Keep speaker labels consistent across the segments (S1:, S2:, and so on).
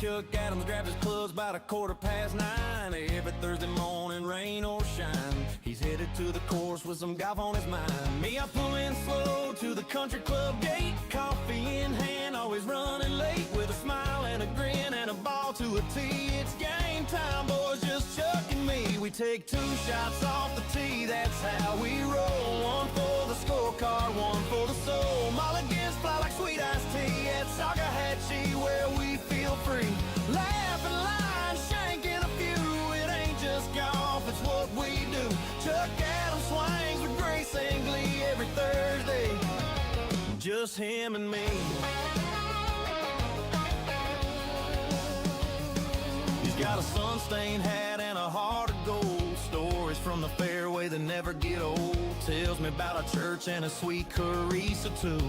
S1: Chuck Adams grabs his clubs about 9:15. Every Thursday morning, rain or shine, he's headed to the course with some golf on his mind. Me, I pull in slow to the country club gate, coffee in hand, always running late, with a smile and a grin and a ball to a tee. It's game time, boys, just Chuck and me. We take 2 shots off the tee, that's how we roll. One for the scorecard, one for the soul. Mulligans fly like sweet iced tea at Salcahatchee, where we feel free. Laughing, lying, shanking a few. It ain't just golf, it's what we do. Chuck Adams swings with grace and glee every Thursday, just him and me. He's got a sun-stained hat and a heart of gold. Stories from the fairway that never get old. Tells me about a church and a sweet Carousel too.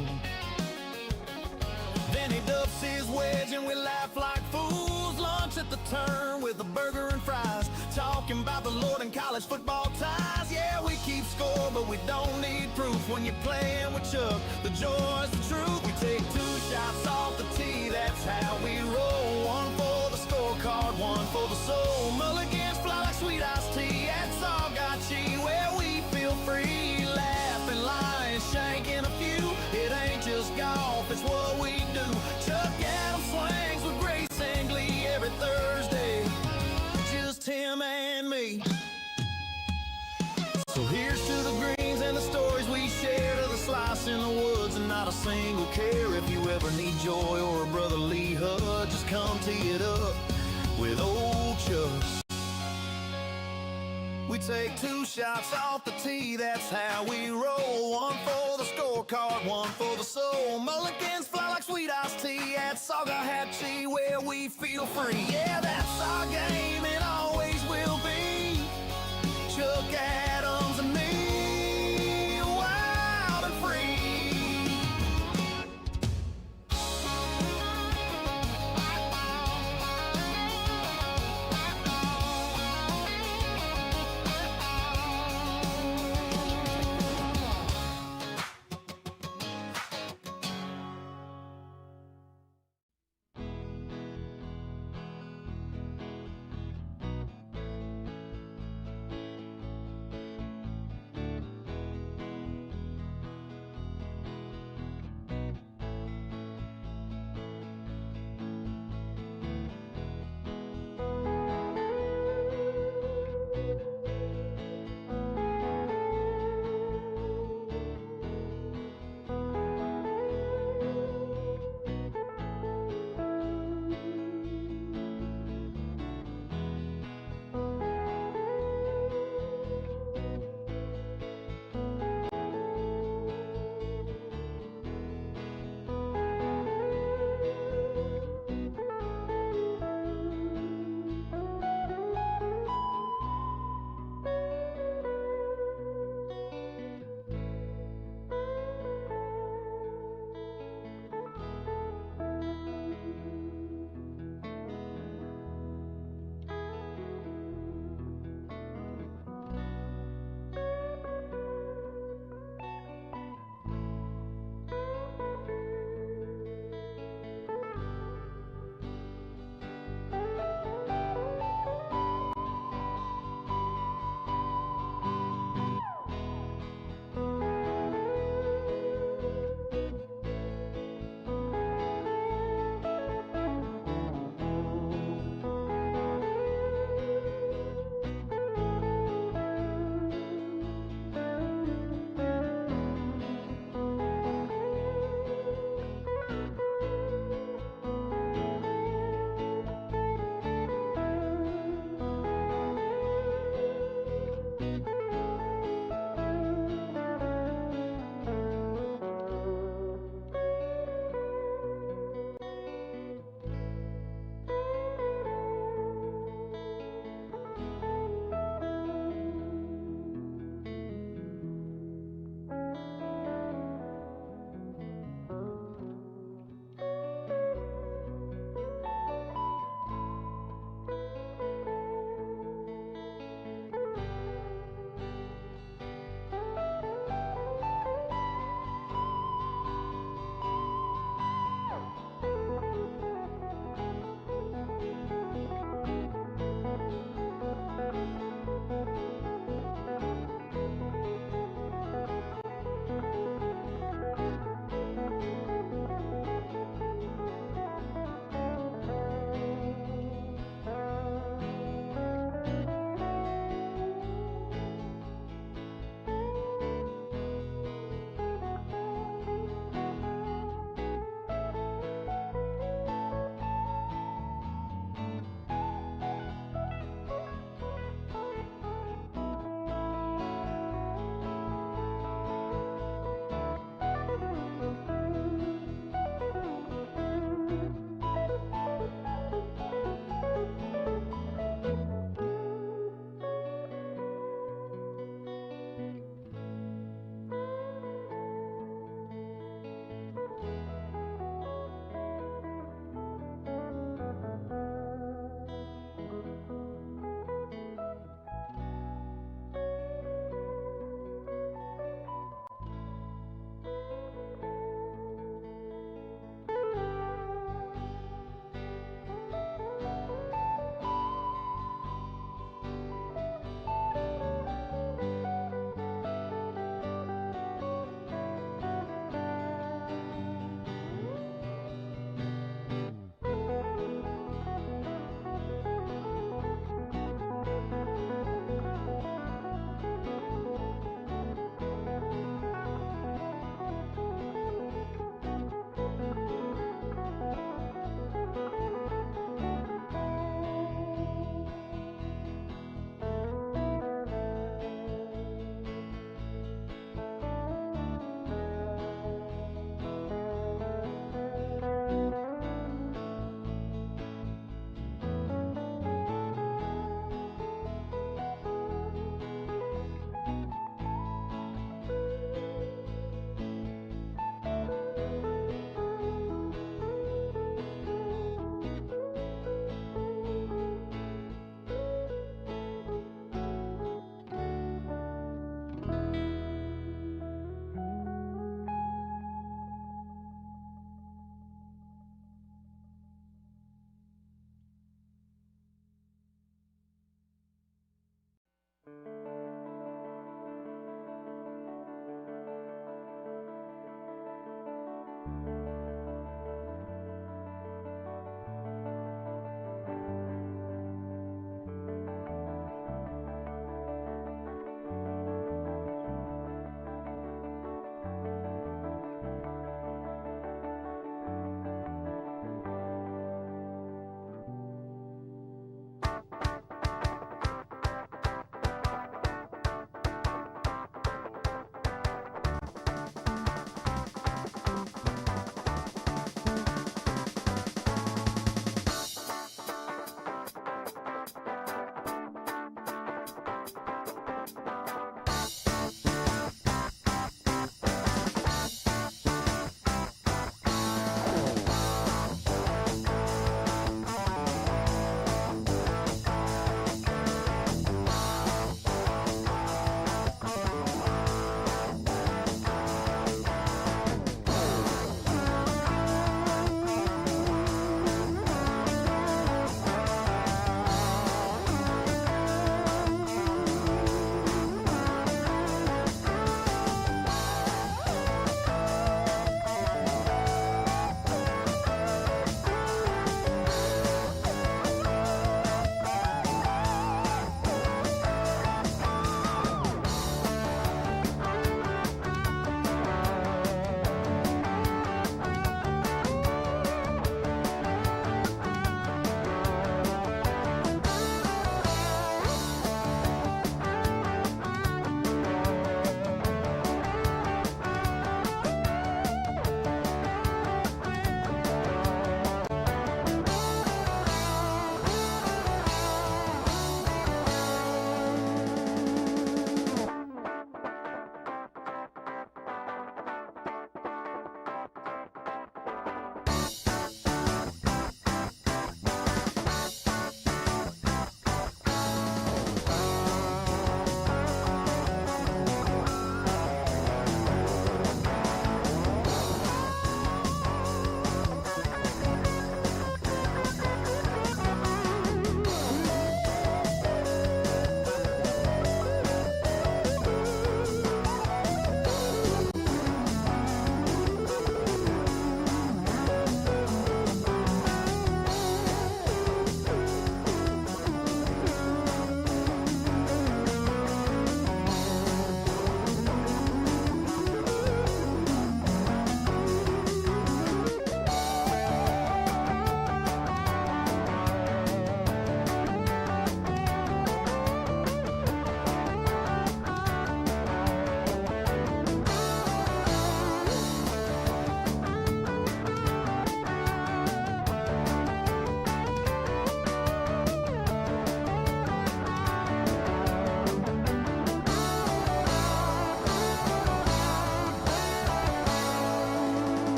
S1: Then he ducks his wedge and we laugh like fools. Lunch at the turn with a burger and fries, talking about the Lord and college football ties. Yeah, we keep score, but we don't need proof. When you're playing with Chuck, the joy's the truth. We take 2 shots off the tee, that's how we roll. One for the scorecard, one for the soul. Mulligans fly like sweet iced tea at Salcahatchee, where we feel free. Laughing, lying, shanking a few. It ain't just golf, it's what we do. Chuck Adams swings with grace and glee every Thursday, just him and me. So here's to the greens and the stories we share, to the slice in the woods and not a single care. If you ever need joy or a brotherly hug, just come tee it up with old Chuck. We take 2 shots off the tee, that's how we roll. One for the scorecard, one for the soul. Mulligans fly like sweet iced tea at Salcahatchee, where we feel free. Yeah, that's our game and always will be. Chuck Adams and me, wild and free.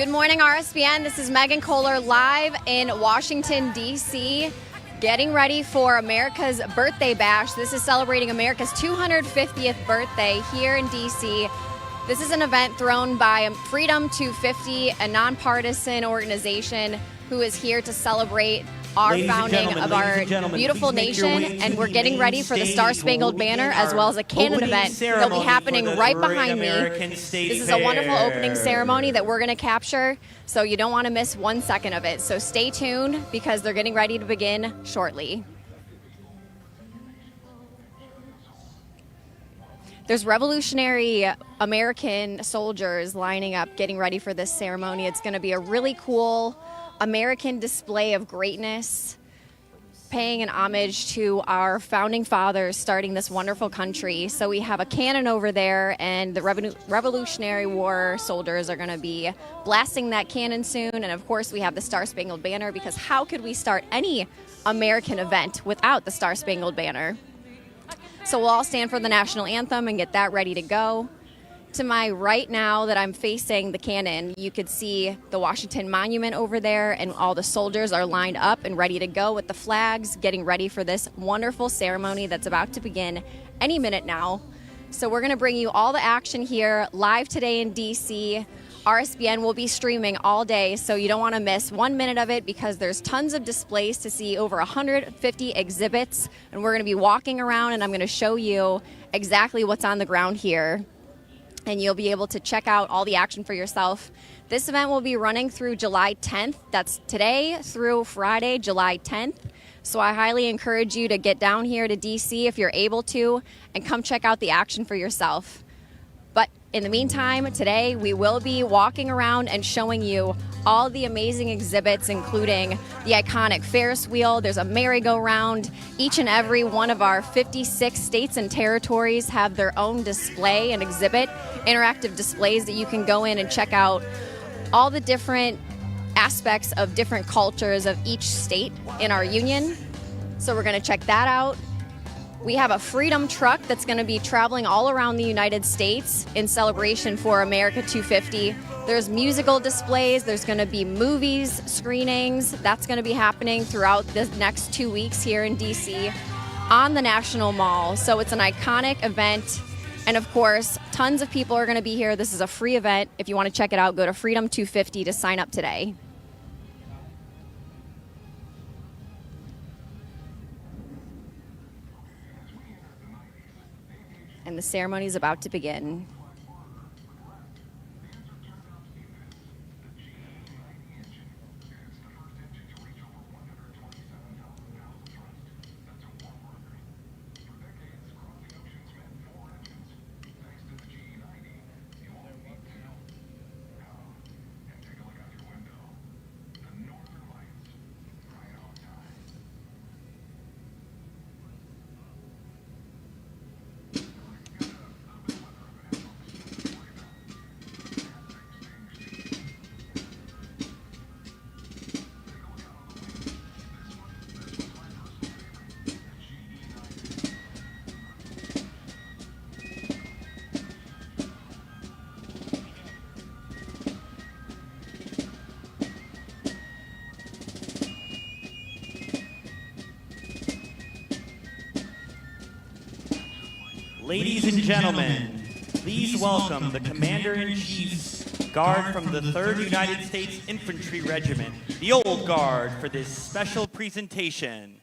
S2: Good morning, RSBN. This is Megan Kohler live in Washington, D.C., getting ready for America's Birthday Bash. This is celebrating America's 250th birthday here in D.C. This is an event thrown by Freedom 250, a nonpartisan organization who is here to celebrate our founding of our beautiful nation, and we're getting ready for the Star-Spangled Banner as well as a cannon event that'll be happening right behind me. This is a wonderful opening ceremony that we're going to capture, so you don't want to miss 1 second of it. So stay tuned because they're getting ready to begin shortly. There's revolutionary American soldiers lining up, getting ready for this ceremony. It's going to be a really cool American display of greatness, paying an homage to our founding fathers starting this wonderful country. So we have a cannon over there, and the Revolutionary War soldiers are going to be blasting that cannon soon. And of course, we have the Star-Spangled Banner, because how could we start any American event without the Star-Spangled Banner? So we'll all stand for the national anthem and get that ready to go. To my right now that I'm facing the cannon, you could see the Washington Monument over there, and all the soldiers are lined up and ready to go with the flags, getting ready for this wonderful ceremony that's about to begin any minute now. So we're going to bring you all the action here live today in DC. RSBN will be streaming all day, so you don't want to miss 1 minute of it, because there's tons of displays to see, over 150 exhibits, and we're going to be walking around, and I'm going to show you exactly what's on the ground here, and you'll be able to check out all the action for yourself. This event will be running through July 10th. That's today through Friday, July 10th. So I highly encourage you to get down here to DC if you're able to, and come check out the action for yourself. But in the meantime, today we will be walking around and showing you all the amazing exhibits, including the iconic Ferris wheel. There's a merry-go-round. Each and every one of our 56 states and territories have their own display and exhibit, interactive displays that you can go in and check out all the different aspects of different cultures of each state in our union. So we're going to check that out. We have a Freedom truck that's going to be traveling all around the United States in celebration for America 250. There's musical displays. There's going to be movies, screenings. That's going to be happening throughout the next 2 weeks here in DC on the National Mall. So it's an iconic event. And of course, tons of people are going to be here. This is a free event. If you want to check it out, go to Freedom 250 to sign up today. And the ceremony is about to begin.
S3: Ladies and gentlemen, please welcome the Commander-in-Chief's Guard from the 3rd United States Infantry Regiment, the Old Guard, for this special presentation.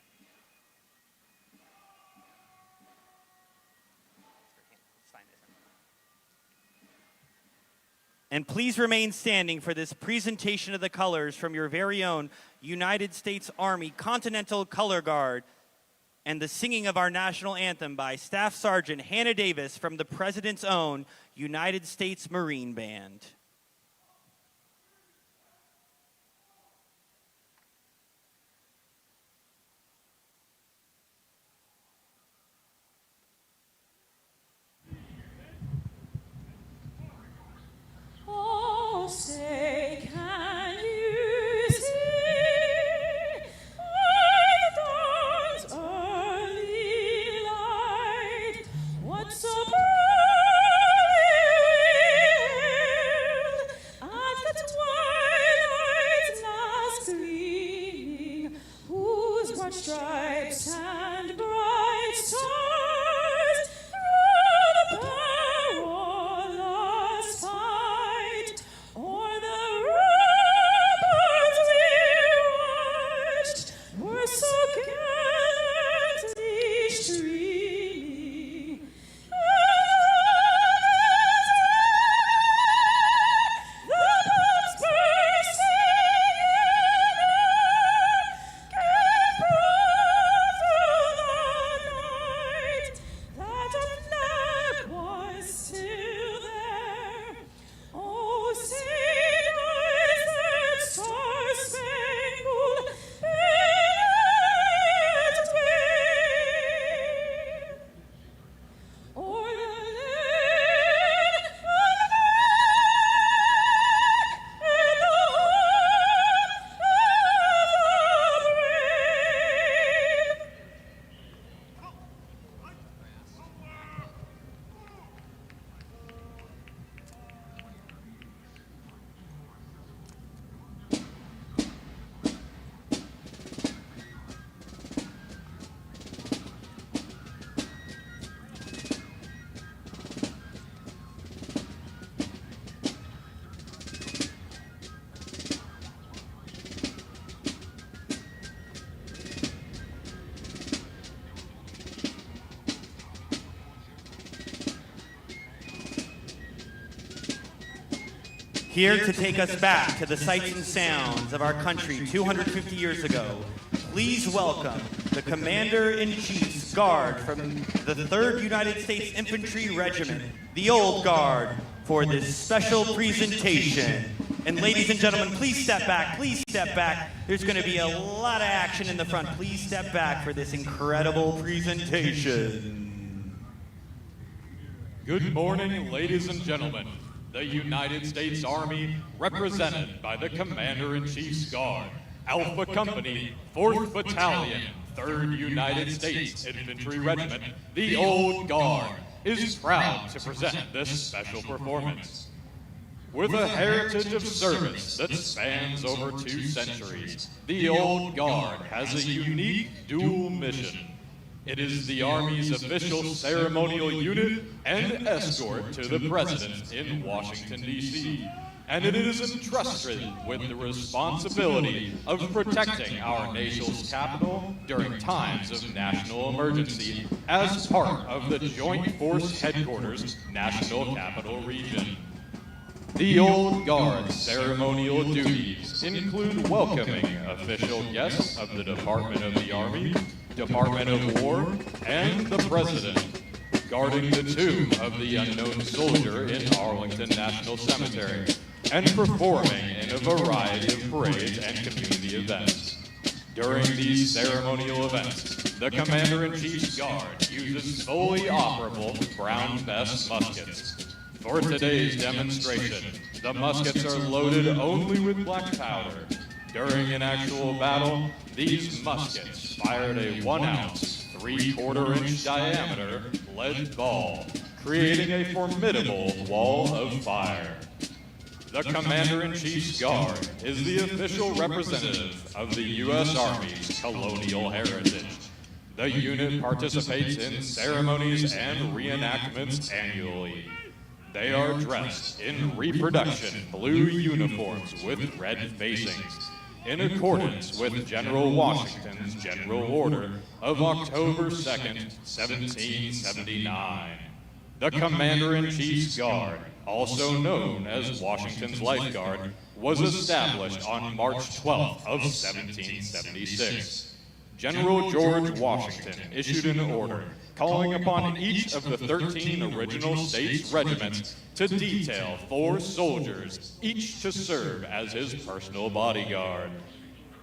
S3: And please remain standing for this presentation of the colors from your very own United States Army Continental Color Guard, and the singing of our national anthem by Staff Sergeant Hannah Davis from the President's own United States Marine Band.
S4: Oh, say, can you see the dawn's early light? What so proudly
S3: Here to take us back to the sights and sounds of our country 250 years ago, please welcome the Commander-in-Chief's Guard from the 3rd United States Infantry Regiment, the Old Guard, for this special presentation. And ladies and gentlemen, please step back, please step back. There's going to be a lot of action in the front. Please step back for this incredible presentation.
S5: Good morning, ladies and gentlemen. The United States Army, represented by the Commander-in-Chief's Guard, Alpha Company, 4th Battalion, 3rd United States Infantry Regiment, the Old Guard, is proud to present this special performance. With a heritage of service that spans over 2 centuries, the Old Guard has a unique dual mission. It is the Army's official ceremonial unit and escort to the President in Washington, D.C., and it is entrusted with the responsibility of protecting our nation's capital during times of national emergency as part of the Joint Force Headquarters National Capital Region. The Old Guard's ceremonial duties include welcoming official guests of the Department of the Army, Department of War, and the President, guarding the tomb of the unknown soldier in Arlington National Cemetery, and performing in a variety of parades and community events. During these ceremonial events, the Commander-in-Chief's Guard uses fully operable Brown Bess muskets. For today's demonstration, the muskets are loaded only with black powder. During an actual battle, these muskets fired a 1-ounce, 3/4 inch diameter lead ball, creating a formidable wall of fire. The Commander-in-Chief's Guard is the official representative of the U.S. Army's colonial heritage. The unit participates in ceremonies and reenactments annually. They are dressed in reproduction blue uniforms with red facings, in accordance with General Washington's General Order of October 2nd, 1779. The Commander-in-Chief's Guard, also known as Washington's Life Guard, was established on March 12th of 1776. General George Washington issued an order calling upon each of the 13 original states regiments to detail 4 soldiers, each to serve as his personal bodyguard.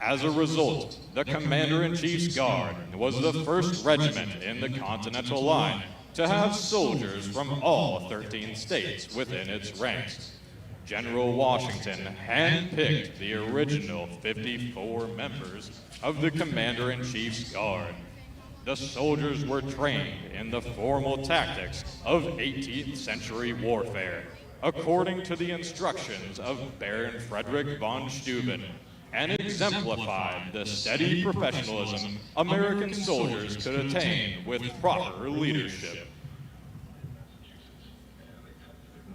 S5: As a result, the Commander-in-Chief's Guard was the first regiment in the Continental Line to have soldiers from all 13 states within its ranks. General Washington handpicked the original 54 members of the Commander-in-Chief's Guard. The soldiers were trained in the formal tactics of 18th century warfare, according to the instructions of Baron Frederick von Steuben, and exemplified the steady professionalism American soldiers could attain with proper leadership.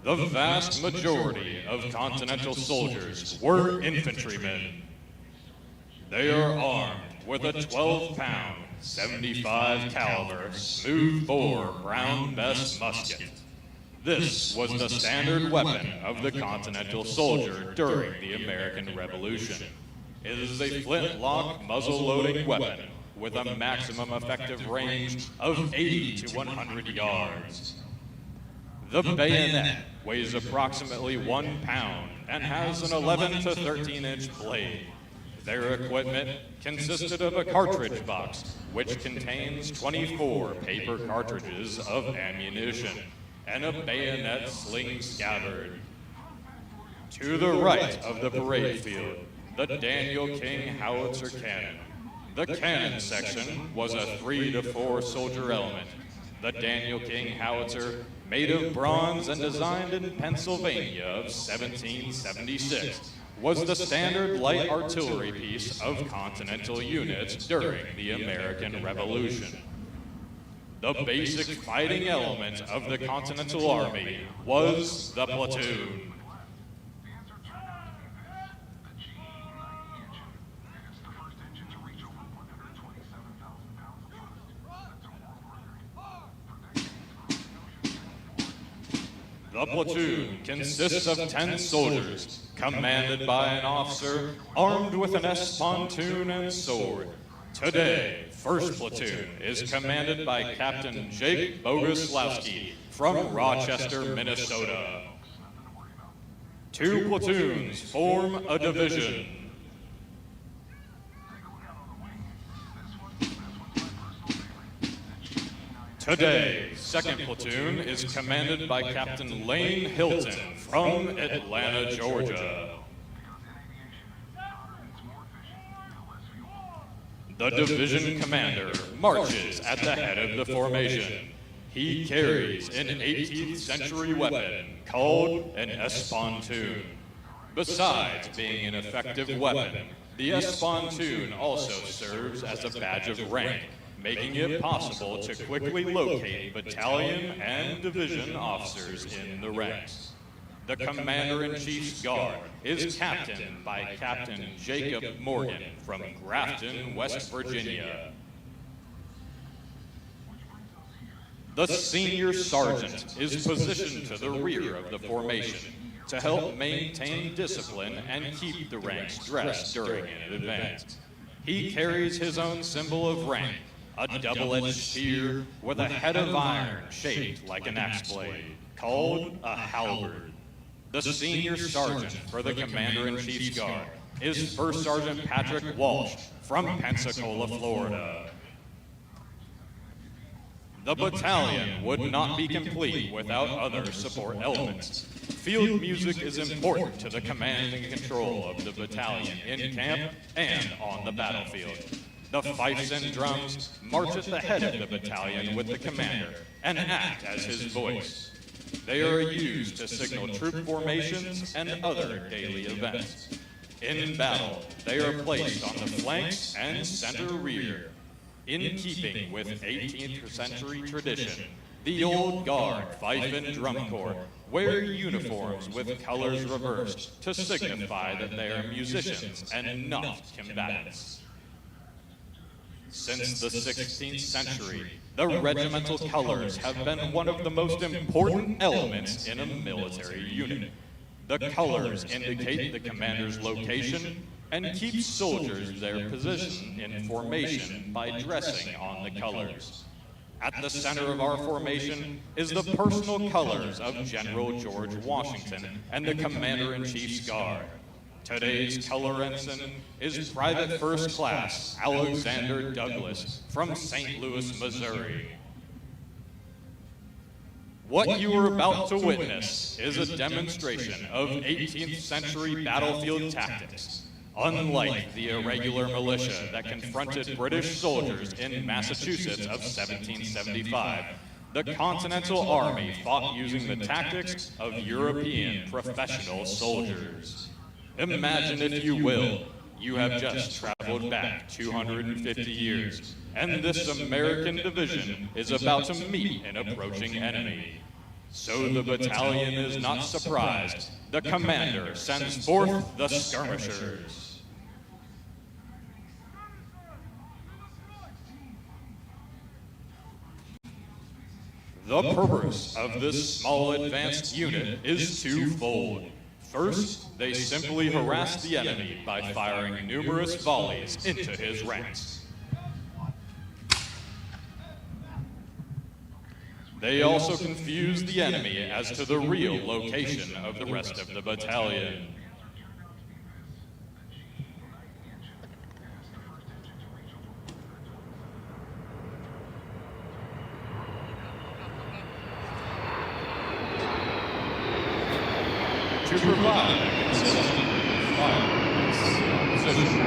S5: The vast majority of Continental soldiers were infantrymen. They are armed with a 12-pound, 75 caliber, smooth bore Brown Bess musket. This was the standard weapon of the Continental soldier during the American Revolution. It is a flintlock muzzle-loading weapon with a maximum effective range of 80 to 100 yards. The bayonet weighs approximately 1 pound and has an 11 to 13 inch blade. Their equipment consisted of a cartridge box, which contains 24 paper cartridges of ammunition, and a bayonet sling scabbard. To the right of the parade field, the Daniel King howitzer cannon. The cannon section was a 3 to 4 soldier element. The Daniel King howitzer, made of bronze and designed in Pennsylvania of 1776, was the standard light artillery piece of Continental units during the American Revolution. The basic fighting element of the Continental Army was the platoon. The The platoon consists of 10 soldiers, commanded by an officer armed with an S-pontoon and sword. Today, 1st Platoon is commanded by Captain Jake Boguslawski from Rochester, Minnesota. 2 platoons form a division. Today, 2nd Platoon is commanded by Captain Lane Hilton from Atlanta, Georgia. The division commander marches at the head of the formation. He carries an 18th century weapon called an S-pontoon. Besides being an effective weapon, the S-pontoon also serves as a badge of rank, making it possible to quickly locate battalion and division officers in the ranks. The Commander-in-Chief's Guard is captained by Captain Jacob Morgan from Grafton, West Virginia. The Senior Sergeant is positioned to the rear of the formation to help maintain discipline and keep the ranks dressed during an advance. He carries his own symbol of rank, a double-edged spear with a head of iron shaped like an axe blade, called a halberd. The Senior Sergeant for the Commander-in-Chief's Guard is First Sergeant Patrick Walsh from Pensacola, Florida. The battalion would not be complete without other support elements. Field music is important to the command and control of the battalion in camp and on the battlefield. The fifes and drums march at the head of the battalion with the commander and act as his voice. They are used to signal troop formations and other daily events. In battle, they are placed on the flanks and center rear. In keeping with 18th century tradition, the Old Guard fife and drum corps wear uniforms with colors reversed to signify that they are musicians and not combatants. Since the 16th century, the regimental colors have been one of the most important elements in a military unit. The colors indicate the commander's location and keep soldiers their position in formation by dressing on the colors. At the center of our formation is the personal colors of General George Washington and the Commander-in-Chief's Guard. Today's color ensign is Private First Class Alexander Douglas from St. Louis, Missouri. What you are about to witness is a demonstration of 18th century battlefield tactics. Unlike the irregular militia that confronted British soldiers in Massachusetts of 1775, the Continental Army fought using the tactics of European professional soldiers. Imagine, if you will, you have just traveled back 250 years, and this American division is about to meet an approaching enemy. So the battalion is not surprised. The commander sends forth the skirmishers. The purpose of this small advanced unit is twofold. First, they simply harass the enemy by firing numerous volleys into his ranks. They also confuse the enemy as to the real location of the rest of the battalion. To provide a consistent fire position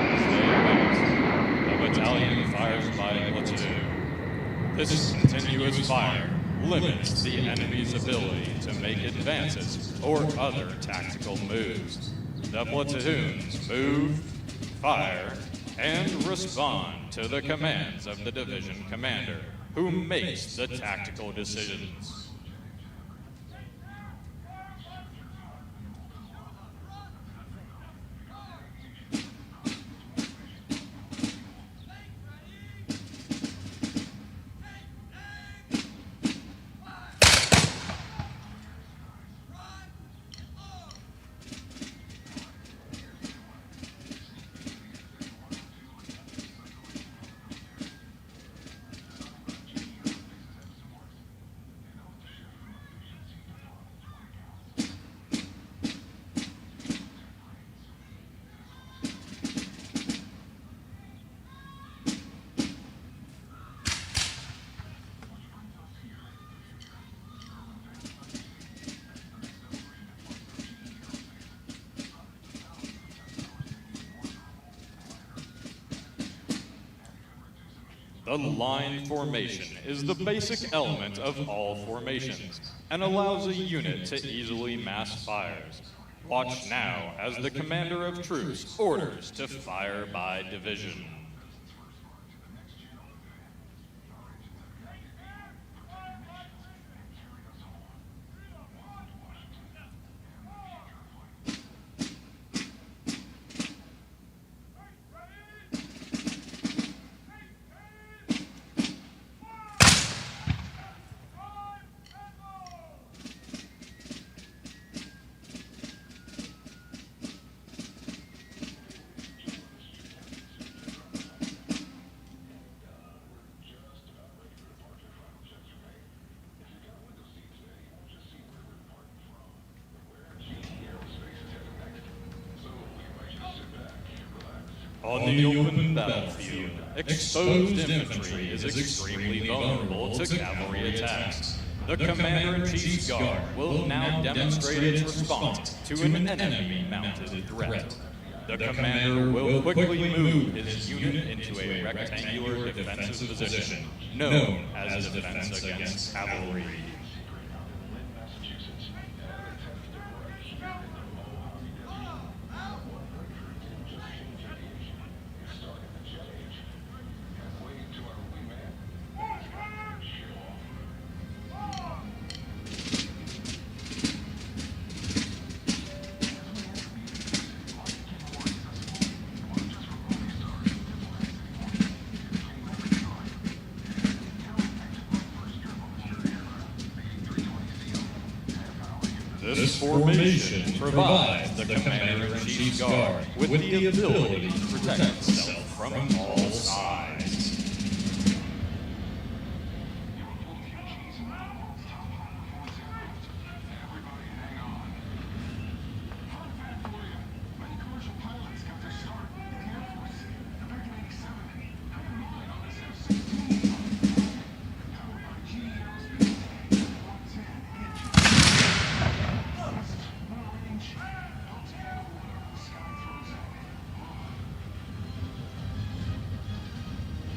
S5: the battalion fires by platoon. This continuous fire limits the enemy's ability to make advances or other tactical moves. The platoons move, fire, and respond to the commands of the division commander, who makes the tactical decisions. The line formation is the basic element of all formations and allows a unit to easily mass fires. Watch now as the commander of troops orders to fire by division. On the open battlefield, exposed infantry is extremely vulnerable to cavalry attacks. The Commander-in-Chief's Guard will now demonstrate its response to an enemy-mounted threat. The Commander will quickly move his unit into a rectangular defensive position, known as defense against cavalry. This formation provides the Commander-in-Chief's Guard with the ability to protect itself from all sides.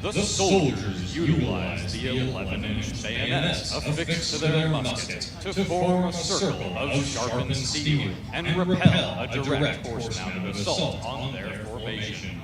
S5: The soldiers utilize the 11-inch bayonets affixed to their muskets to form a circle of sharpened steel and repel a direct horse-mounted assault on their formation.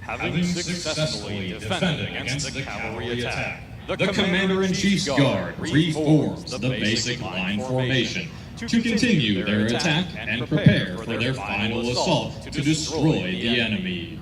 S5: Having successfully defended against the cavalry attack, the Commander-in-Chief's Guard reforms the basic line formation to continue their attack and prepare for their final assault to destroy the enemy.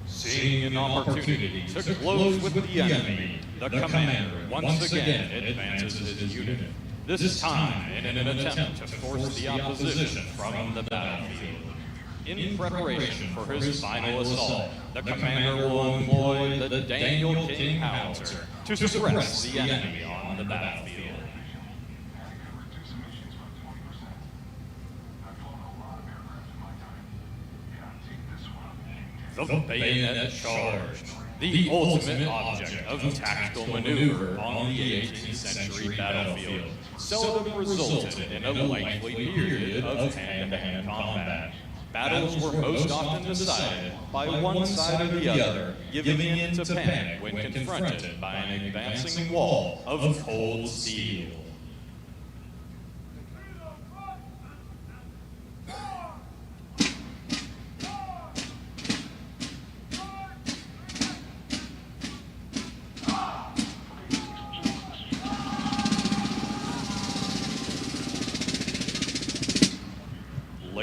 S5: Seeing an opportunity to close with the enemy, the commander once again advances his unit, this time in an attempt to force the opposition from the battlefield. In preparation for his final assault, the commander will employ the Daniel King howitzer to suppress the enemy on the battlefield. The bayonet charge, the ultimate object of tactical maneuver on the 18th century battlefield, seldom resulted in a lengthy period of hand-to-hand combat. Battles were most often decided by one side or the other, giving in to panic when confronted by an advancing wall of cold steel.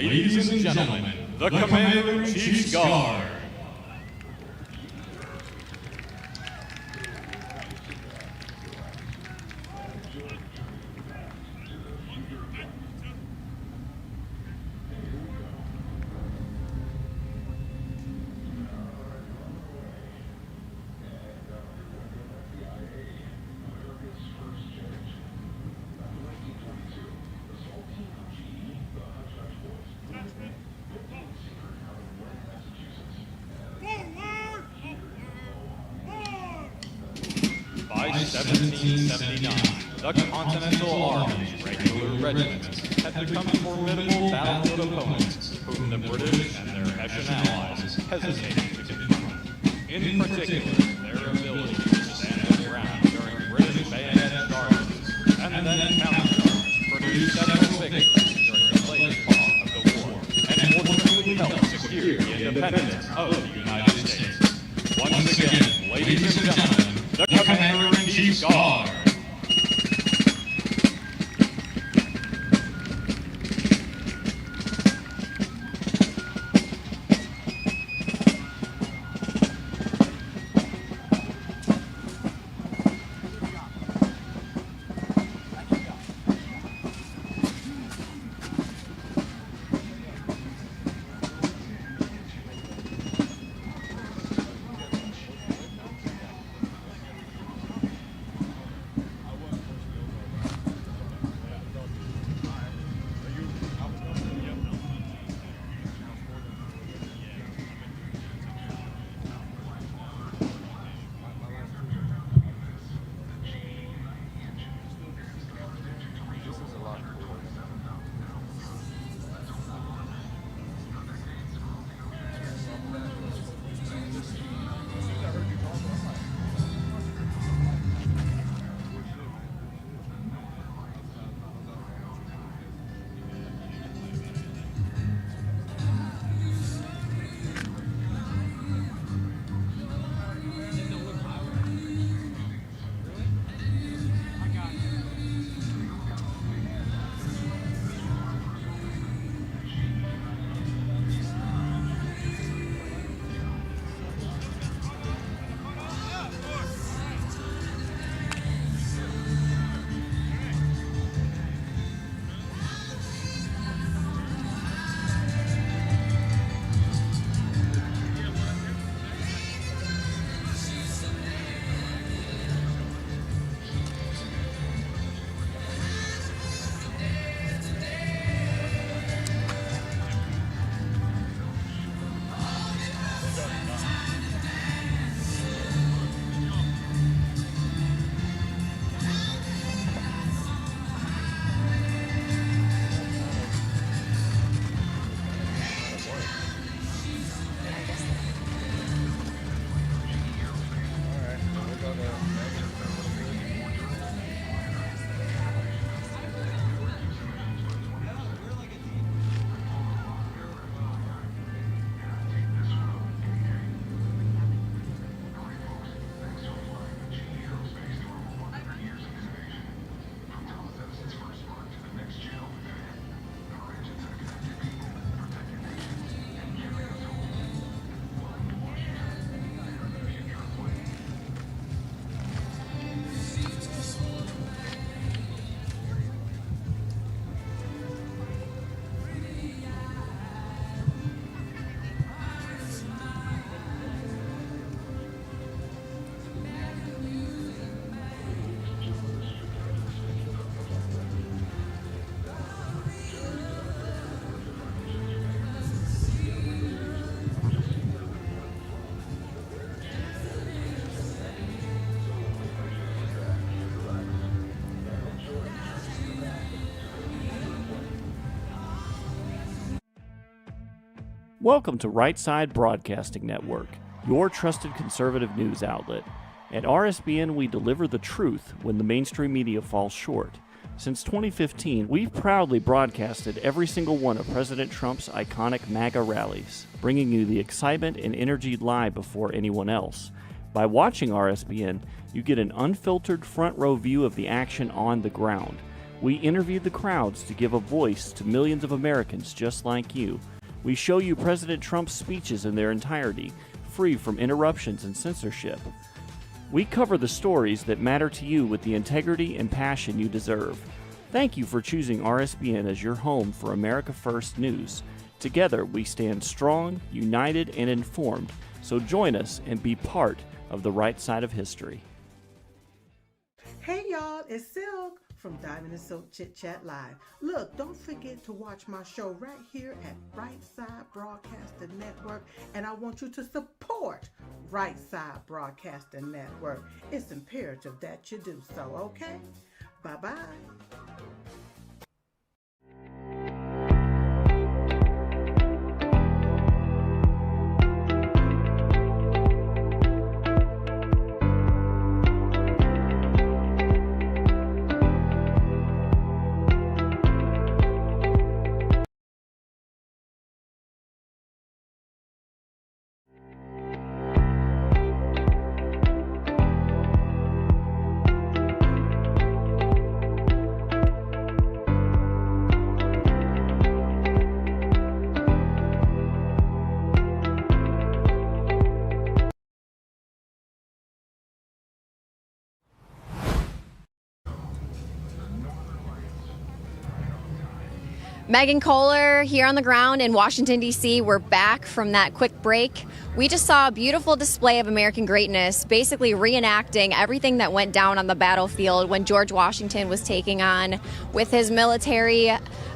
S5: Ladies and gentlemen, the Commander-in-Chief's Guard. By 1779, the Continental Army's regular regiments had become formidable battlefield opponents whom the British and their Hessian allies hesitated to confront. In particular, their ability to stand their ground during British bayonet charges and then counter-charges produced several victories during the later part of the war and fortunately helped secure the independence of the United States. Once again, ladies and gentlemen, the Commander-in-Chief's Guard.
S6: Welcome to Right Side Broadcasting Network, your trusted conservative news outlet. At RSBN, we deliver the truth when the mainstream media falls short. Since 2015, we've proudly broadcasted every single one of President Trump's iconic MAGA rallies, bringing you the excitement and energy live before anyone else. By watching RSBN, you get an unfiltered front row view of the action on the ground. We interviewed the crowds to give a voice to millions of Americans just like you. We show you President Trump's speeches in their entirety, free from interruptions and censorship. We cover the stories that matter to you with the integrity and passion you deserve. Thank you for choosing RSBN as your home for America First News. Together, we stand strong, united, and informed. So join us and be part of the right side of history.
S7: Hey y'all, it's Silk from Diamond and Silk Chit Chat Live. Look, don't forget to watch my show right here at Right Side Broadcasting Network, and I want you to support Right Side Broadcasting Network. It's imperative that you do so, okay? Bye-bye.
S2: Megan Kohler here on the ground in Washington, D.C. We're back from that quick break. We just saw a beautiful display of American greatness, basically reenacting everything that went down on the battlefield when George Washington was taking on with his military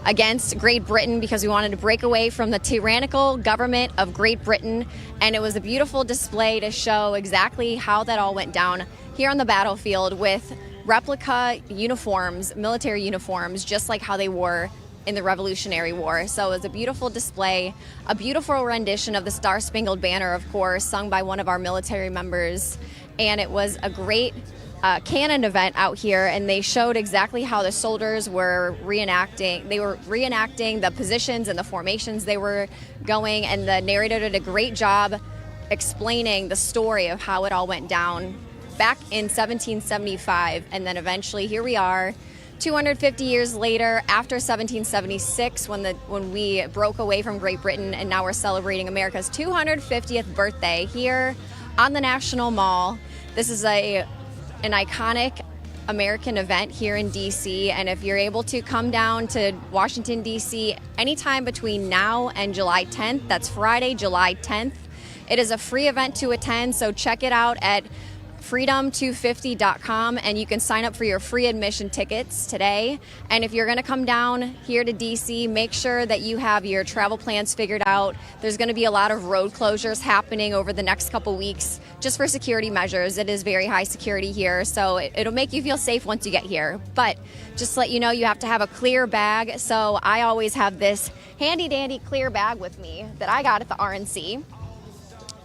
S2: against Great Britain, because we wanted to break away from the tyrannical government of Great Britain. And it was a beautiful display to show exactly how that all went down here on the battlefield with replica uniforms, military uniforms, just like how they wore in the Revolutionary War. So it was a beautiful display, a beautiful rendition of the Star Spangled Banner, of course, sung by one of our military members. And it was a great cannon event out here, and they showed exactly how the soldiers were reenacting. They were reenacting the positions and the formations they were going, and the narrator did a great job explaining the story of how it all went down back in 1775. And then eventually here we are, 250 years later, after 1776, when we broke away from Great Britain, and now we're celebrating America's 250th birthday here on the National Mall. This is an iconic American event here in D.C., and if you're able to come down to Washington, D.C. anytime between now and July 10th, that's Friday, July 10th, it is a free event to attend, so check it out at freedom250.com, and you can sign up for your free admission tickets today. And if you're going to come down here to DC, make sure that you have your travel plans figured out. There's going to be a lot of road closures happening over the next couple weeks just for security measures. It is very high security here, so it'll make you feel safe once you get here. But just to let you know, you have to have a clear bag. So I always have this handy dandy clear bag with me that I got at the RNC.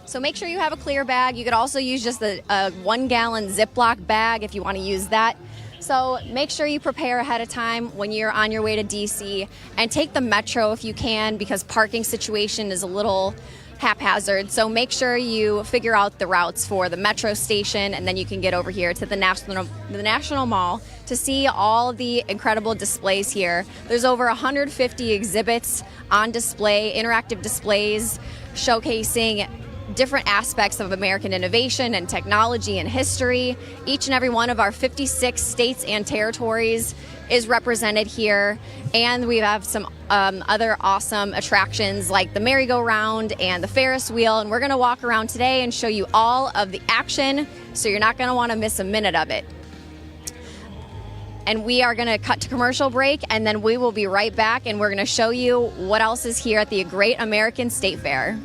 S2: So make sure you have a clear bag. You could also use just a 1 gallon Ziploc bag if you want to use that. So make sure you prepare ahead of time when you're on your way to DC, and take the metro if you can, because parking situation is a little haphazard. So make sure you figure out the routes for the metro station, and then you can get over here to the National Mall to see all the incredible displays here. There's over 150 exhibits on display, interactive displays showcasing different aspects of American innovation and technology and history. Each and every one of our 56 states and territories is represented here, and we have some other awesome attractions like the merry-go-round and the Ferris wheel, and we're going to walk around today and show you all of the action, so you're not going to want to miss a minute of it. And we are going to cut to commercial break, and then we will be right back, and we're going to show you what else is here at the Great American State Fair.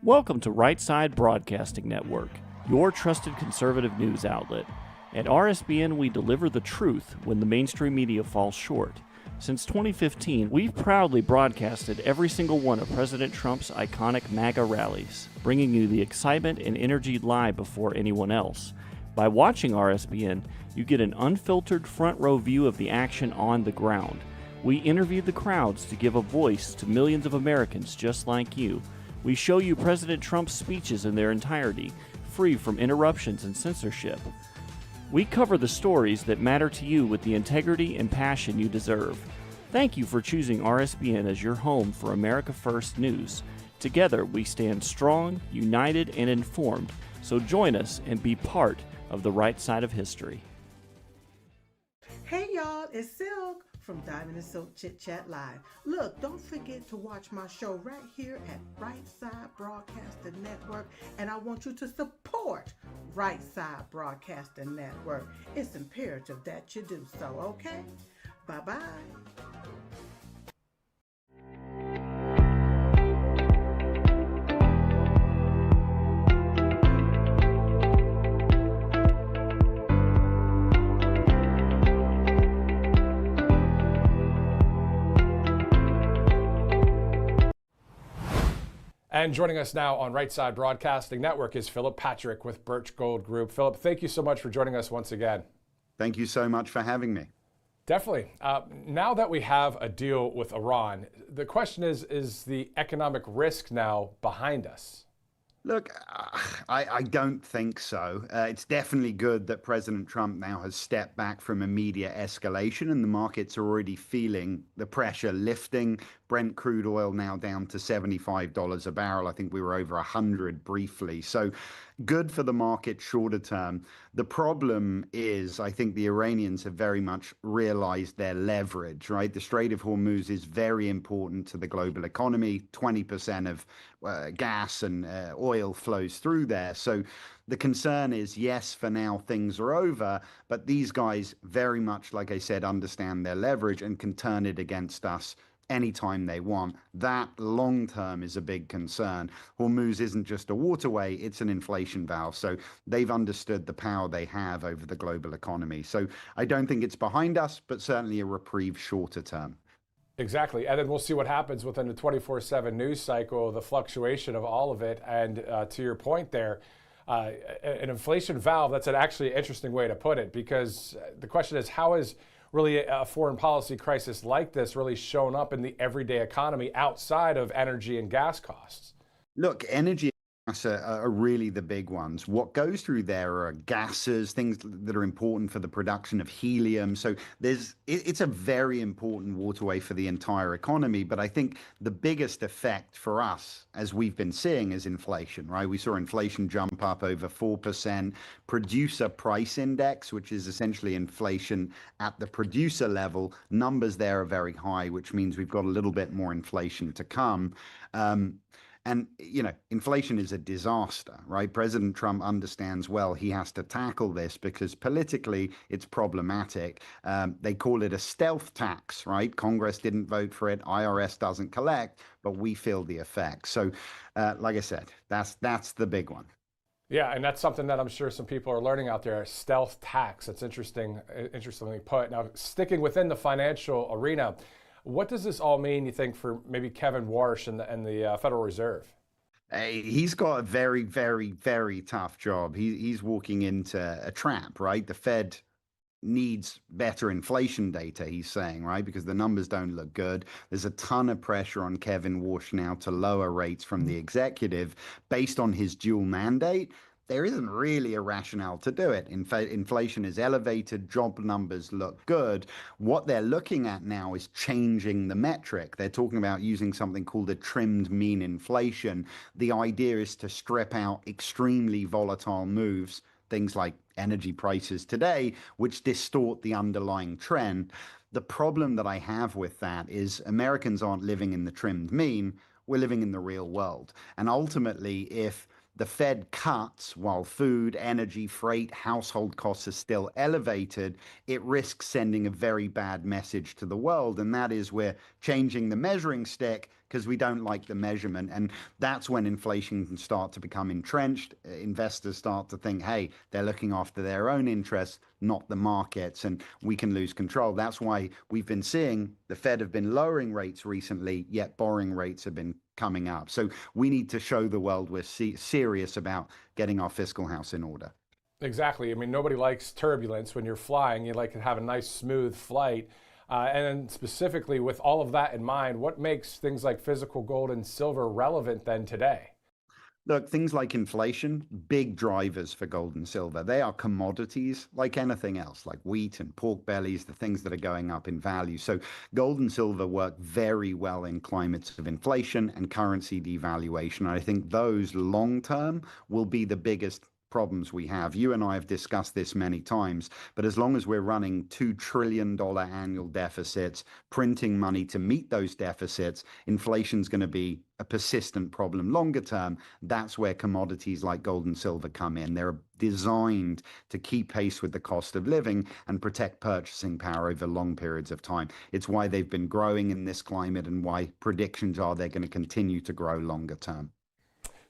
S6: Welcome to Right Side Broadcasting Network, your trusted conservative news outlet. At RSBN, we deliver the truth when the mainstream media falls short. Since 2015, we've proudly broadcasted every single one of President Trump's iconic MAGA rallies, bringing you the excitement and energy live before anyone else. By watching RSBN, you get an unfiltered front row view of the action on the ground. We interviewed the crowds to give a voice to millions of Americans just like you. We show you President Trump's speeches in their entirety, free from interruptions and censorship. We cover the stories that matter to you with the integrity and passion you deserve. Thank you for choosing RSBN as your home for America First News. Together, we stand strong, united, and informed. So join us and be part of the right side of history.
S7: Hey y'all, it's Silk from Diamond and Silk Chit Chat Live. Look, don't forget to watch my show right here at Right Side Broadcasting Network, and I want you to support Right Side Broadcasting Network. It's imperative that you do so, okay? Bye-bye.
S8: And joining us now on Right Side Broadcasting Network is Philip Patrick with Birch Gold Group. Philip, thank you so much for joining us once again.
S9: Thank you so much for having me.
S8: Definitely. Now that we have a deal with Iran, the question is the economic risk now behind us?
S9: Look, I don't think so. It's definitely good that President Trump now has stepped back from immediate escalation, and the markets are already feeling the pressure lifting. Brent crude oil now down to $75 a barrel. I think we were over 100 briefly. So good for the market shorter term. The problem is, I think the Iranians have very much realized their leverage, right? The Strait of Hormuz is very important to the global economy. 20% of gas and oil flows through there. So the concern is, yes, for now things are over, but these guys very much, like I said, understand their leverage and can turn it against us anytime they want. That long term is a big concern. Hormuz isn't just a waterway, it's an inflation valve. So they've understood the power they have over the global economy. So I don't think it's behind us, but certainly a reprieve shorter term.
S8: Exactly. And then we'll see what happens within the 24/7 news cycle, the fluctuation of all of it. And to your point there, an inflation valve, that's actually an interesting way to put it, because the question is, how is really a foreign policy crisis like this really shown up in the everyday economy outside of energy and gas costs?
S9: Look, energy are really the big ones. What goes through there are gases, things that are important for the production of helium. So it's a very important waterway for the entire economy. But I think the biggest effect for us, as we've been seeing, is inflation, right? We saw inflation jump up over 4%. Producer price index, which is essentially inflation at the producer level, numbers there are very high, which means we've got a little bit more inflation to come. And, you know, inflation is a disaster, right? President Trump understands well he has to tackle this because politically it's problematic. They call it a stealth tax, right? Congress didn't vote for it. IRS doesn't collect, but we feel the effects. So, like I said, that's the big one.
S8: Yeah, and that's something that I'm sure some people are learning out there, stealth tax. That's interestingly put. Now, sticking within the financial arena, what does this all mean, you think, for maybe Kevin Warsh and the Federal Reserve?
S9: He's got a very, very, very tough job. He's walking into a trap, right? The Fed needs better inflation data, he's saying, right? Because the numbers don't look good. There's a ton of pressure on Kevin Warsh now to lower rates from the executive based on his dual mandate. There isn't really a rationale to do it. Inflation is elevated, job numbers look good. What they're looking at now is changing the metric. They're talking about using something called a trimmed mean inflation. The idea is to strip out extremely volatile moves, things like energy prices today, which distort the underlying trend. The problem that I have with that is Americans aren't living in the trimmed mean, we're living in the real world. And ultimately, if the Fed cuts while food, energy, freight, household costs are still elevated, it risks sending a very bad message to the world. And that is we're changing the measuring stick because we don't like the measurement. And that's when inflation can start to become entrenched. Investors start to think, hey, they're looking after their own interests, not the markets, and we can lose control. That's why we've been seeing the Fed have been lowering rates recently, yet borrowing rates have been coming up. So we need to show the world we're serious about getting our fiscal house in order.
S8: Exactly. I mean, nobody likes turbulence when you're flying. You like to have a nice, smooth flight. And specifically with all of that in mind, what makes things like physical gold and silver relevant then today?
S9: Look, things like inflation, big drivers for gold and silver. They are commodities like anything else, like wheat and pork bellies, the things that are going up in value. So gold and silver work very well in climates of inflation and currency devaluation. I think those long term will be the biggest problems we have. You and I have discussed this many times, but as long as we're running $2 trillion annual deficits, printing money to meet those deficits, inflation's going to be a persistent problem longer term. That's where commodities like gold and silver come in. They're designed to keep pace with the cost of living and protect purchasing power over long periods of time. It's why they've been growing in this climate and why predictions are they're going to continue to grow longer term.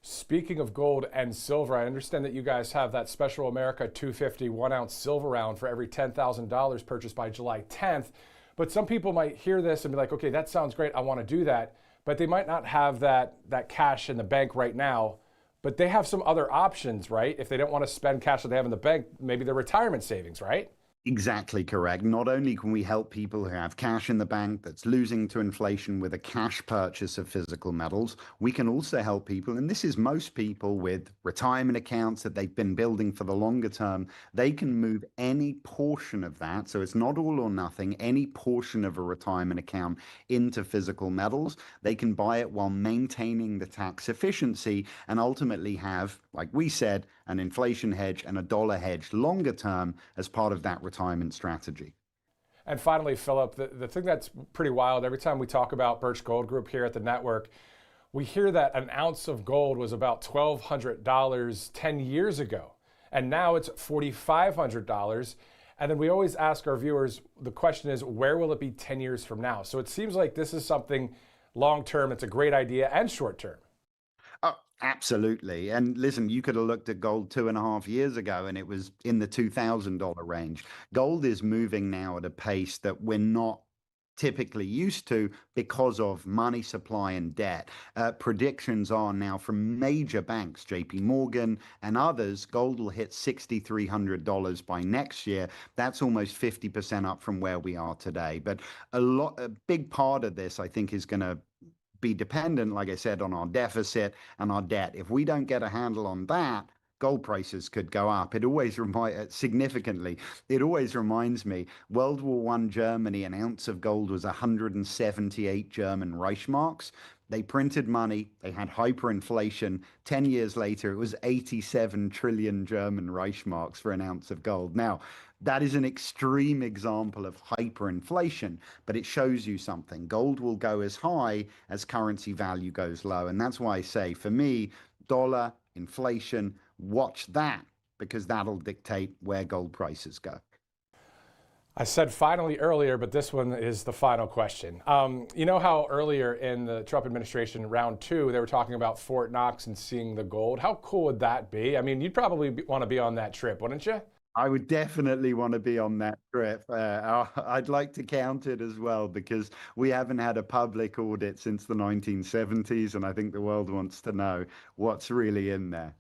S8: Speaking of gold and silver, I understand that you guys have that special America 250 1-ounce silver round for every $10,000 purchased by July 10th. But some people might hear this and be like, okay, that sounds great. I want to do that. But they might not have that cash in the bank right now. But they have some other options, right? If they don't want to spend cash that they have in the bank, maybe their retirement savings, right?
S9: Exactly correct. Not only can we help people who have cash in the bank that's losing to inflation with a cash purchase of physical metals, we can also help people, and this is most people with retirement accounts that they've been building for the longer term. They can move any portion of that, so it's not all or nothing, any portion of a retirement account into physical metals. They can buy it while maintaining the tax efficiency and ultimately have, like we said, an inflation hedge and a dollar hedge longer term as part of that retirement strategy.
S8: And finally, Philip, the thing that's pretty wild, every time we talk about Birch Gold Group here at the network, we hear that an ounce of gold was about $1,200 10 years ago, and now it's $4,500. And then we always ask our viewers, the question is, where will it be 10 years from now? So it seems like this is something long-term, it's a great idea, and short-term.
S9: Oh, absolutely. And listen, you could have looked at gold 2.5 years ago and it was in the $2,000 range. Gold is moving now at a pace that we're not typically used to because of money supply and debt. Predictions are now from major banks, JP Morgan and others, gold will hit $6,300 by next year. That's almost 50% up from where we are today. But a big part of this, I think, is going to be dependent, like I said, on our deficit and our debt. If we don't get a handle on that, gold prices could go up. It always significantly. It always reminds me, World War I Germany, an ounce of gold was 178 German Reichsmarks. They printed money, they had hyperinflation. 10 years later, it was 87 trillion German Reichsmarks for an ounce of gold. Now, that is an extreme example of hyperinflation, but it shows you something. Gold will go as high as currency value goes low. And that's why I say, for me, dollar, inflation, watch that, because that'll dictate where gold prices go.
S8: I said finally earlier, but this one is the final question. You know how earlier in the Trump administration, round 2, they were talking about Fort Knox and seeing the gold? How cool would that be? I mean, you'd probably want to be on that trip, wouldn't you?
S9: I would definitely want to be on that trip. I'd like to count it as well, because we haven't had a public audit since the 1970s, and I think the world wants to know what's really in there.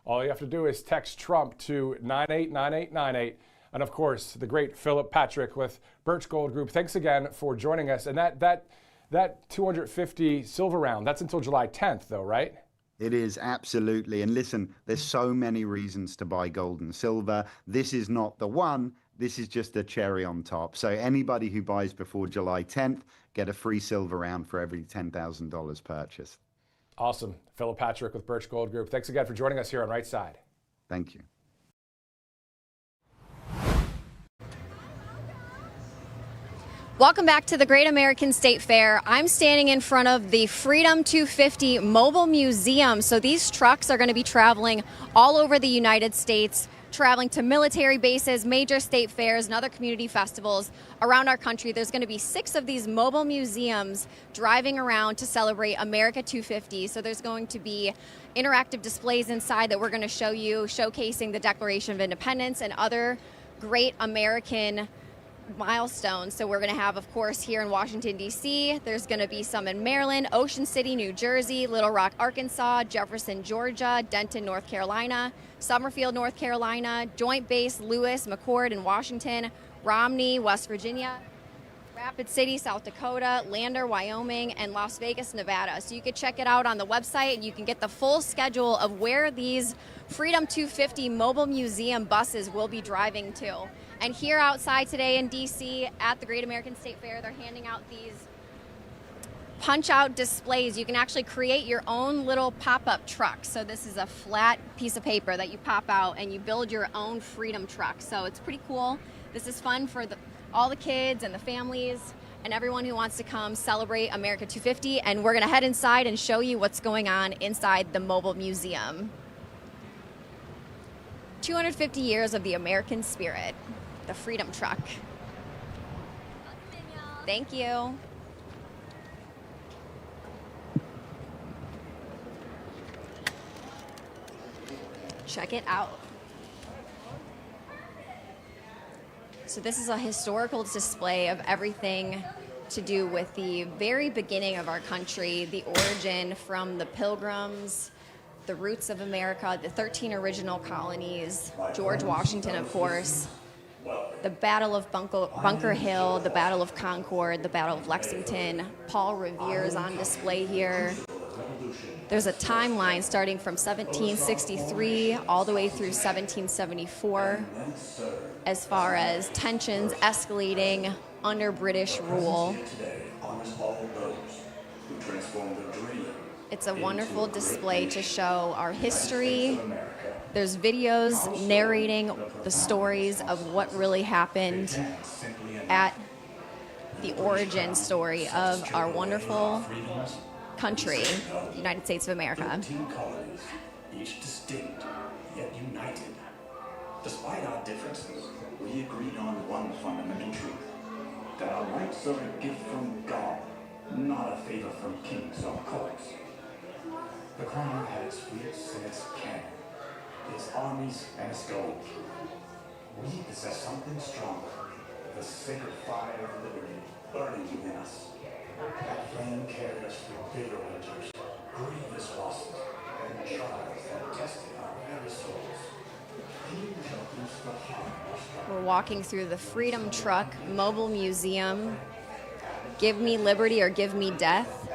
S8: All you have to do is text Trump to 989898. And of course, the great Philip Patrick with Birch Gold Group. Thanks again for joining us. And that 250 silver round, that's until July 10th, though, right?
S9: It is, absolutely. And listen, there's so many reasons to buy gold and silver. This is not the one. This is just a cherry on top. So anybody who buys before July 10th, get a free silver round for every $10,000 purchased.
S8: Awesome. Philip Patrick with Birch Gold Group. Thanks again for joining us here on Right Side.
S9: Thank you.
S2: Welcome back to the Great American State Fair. I'm standing in front of the Freedom 250 Mobile Museum. So these trucks are going to be traveling all over the United States, traveling to military bases, major state fairs, and other community festivals around our country. There's going to be 6 of these mobile museums driving around to celebrate America 250. So there's going to be interactive displays inside that we're going to show you, showcasing the Declaration of Independence and other great American milestones. So we're going to have, of course, here in Washington, D.C., there's going to be some in Maryland, Ocean City, New Jersey, Little Rock, Arkansas, Jefferson, Georgia, Denton, North Carolina, Summerfield, North Carolina, Joint Base Lewis, McChord in Washington, Romney, West Virginia. Rapid City, South Dakota, Lander, Wyoming, and Las Vegas, Nevada. So you can check it out on the website, and you can get the full schedule of where these Freedom 250 mobile museum buses will be driving to. And here outside today in DC at the Great American State Fair, they're handing out these punch-out displays. You can actually create your own little pop-up truck. So this is a flat piece of paper that you pop out, and you build your own Freedom truck. So it's pretty cool. This is fun for all the kids and the families and everyone who wants to come celebrate America 250. And we're going to head inside and show you what's going on inside the mobile museum. 250 years of the American spirit, the Freedom truck. Thank you. Check it out. So this is a historical display of everything to do with the very beginning of our country, the origin from the Pilgrims, the roots of America, the 13 original colonies, George Washington, of course, the Battle of Bunker Hill, the Battle of Concord, the Battle of Lexington. Paul Revere is on display here. There's a timeline starting from 1763 all the way through 1774 as far as tensions escalating under British rule. It's a wonderful display to show our history. There's videos narrating the stories of what really happened at the origin story of our wonderful country, United States of America.
S10: 13 colonies, each distinct, yet united. Despite our differences, we agreed on one fundamental truth, that our rights are a gift from God, not a favor from kings or courts. The crown had its fleets and its cannon, its armies and its gold. We possess something stronger, the sacred fire of liberty burning within us. That flame carried us through bitter winters, grievous losses, and trials that tested our very souls. He helped us the heart of our struggle.
S2: We're walking through the Freedom Truck Mobile Museum. Give me liberty or give me death.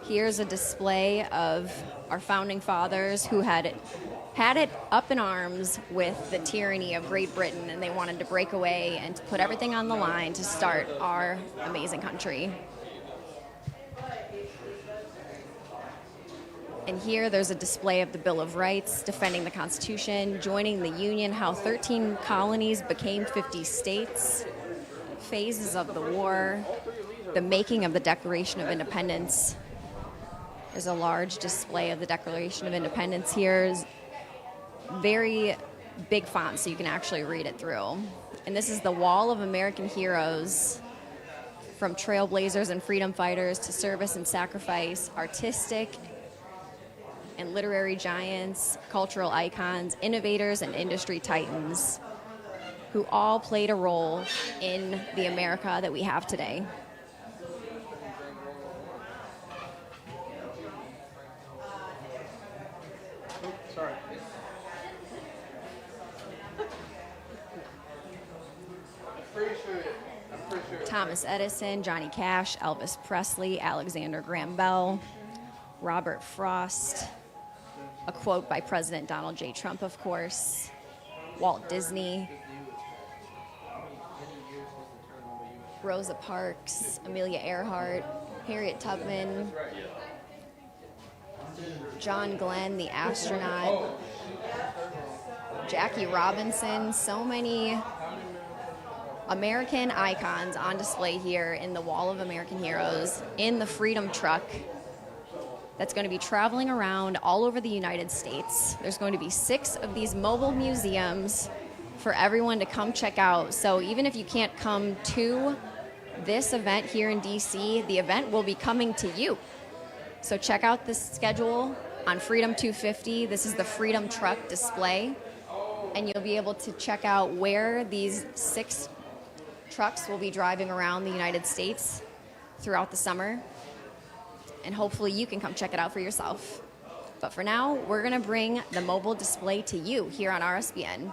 S2: Here's a display of our founding fathers who had it up in arms with the tyranny of Great Britain, and they wanted to break away and to put everything on the line to start our amazing country. And here there's a display of the Bill of Rights, defending the Constitution, joining the Union, how 13 colonies became 50 states, phases of the war, the making of the Declaration of Independence. There's a large display of the Declaration of Independence here. Very big font so you can actually read it through. And this is the Wall of American Heroes, from trailblazers and freedom fighters to service and sacrifice, artistic and literary giants, cultural icons, innovators, and industry titans who all played a role in the America that we have today.
S8: Sorry.
S2: Thomas Edison, Johnny Cash, Elvis Presley, Alexander Graham Bell, Robert Frost, a quote by President Donald J. Trump, of course, Walt Disney, Rosa Parks, Amelia Earhart, Harriet Tubman, John Glenn, the astronaut, Jackie Robinson, so many American icons on display here in the Wall of American Heroes in the Freedom Truck that's going to be traveling around all over the United States. There's going to be 6 of these mobile museums for everyone to come check out. So even if you can't come to this event here in DC, the event will be coming to you. So check out this schedule on Freedom 250. This is the Freedom Truck display, and you'll be able to check out where these 6 trucks will be driving around the United States throughout the summer. And hopefully you can come check it out for yourself. But for now, we're going to bring the mobile display to you here on RSBN.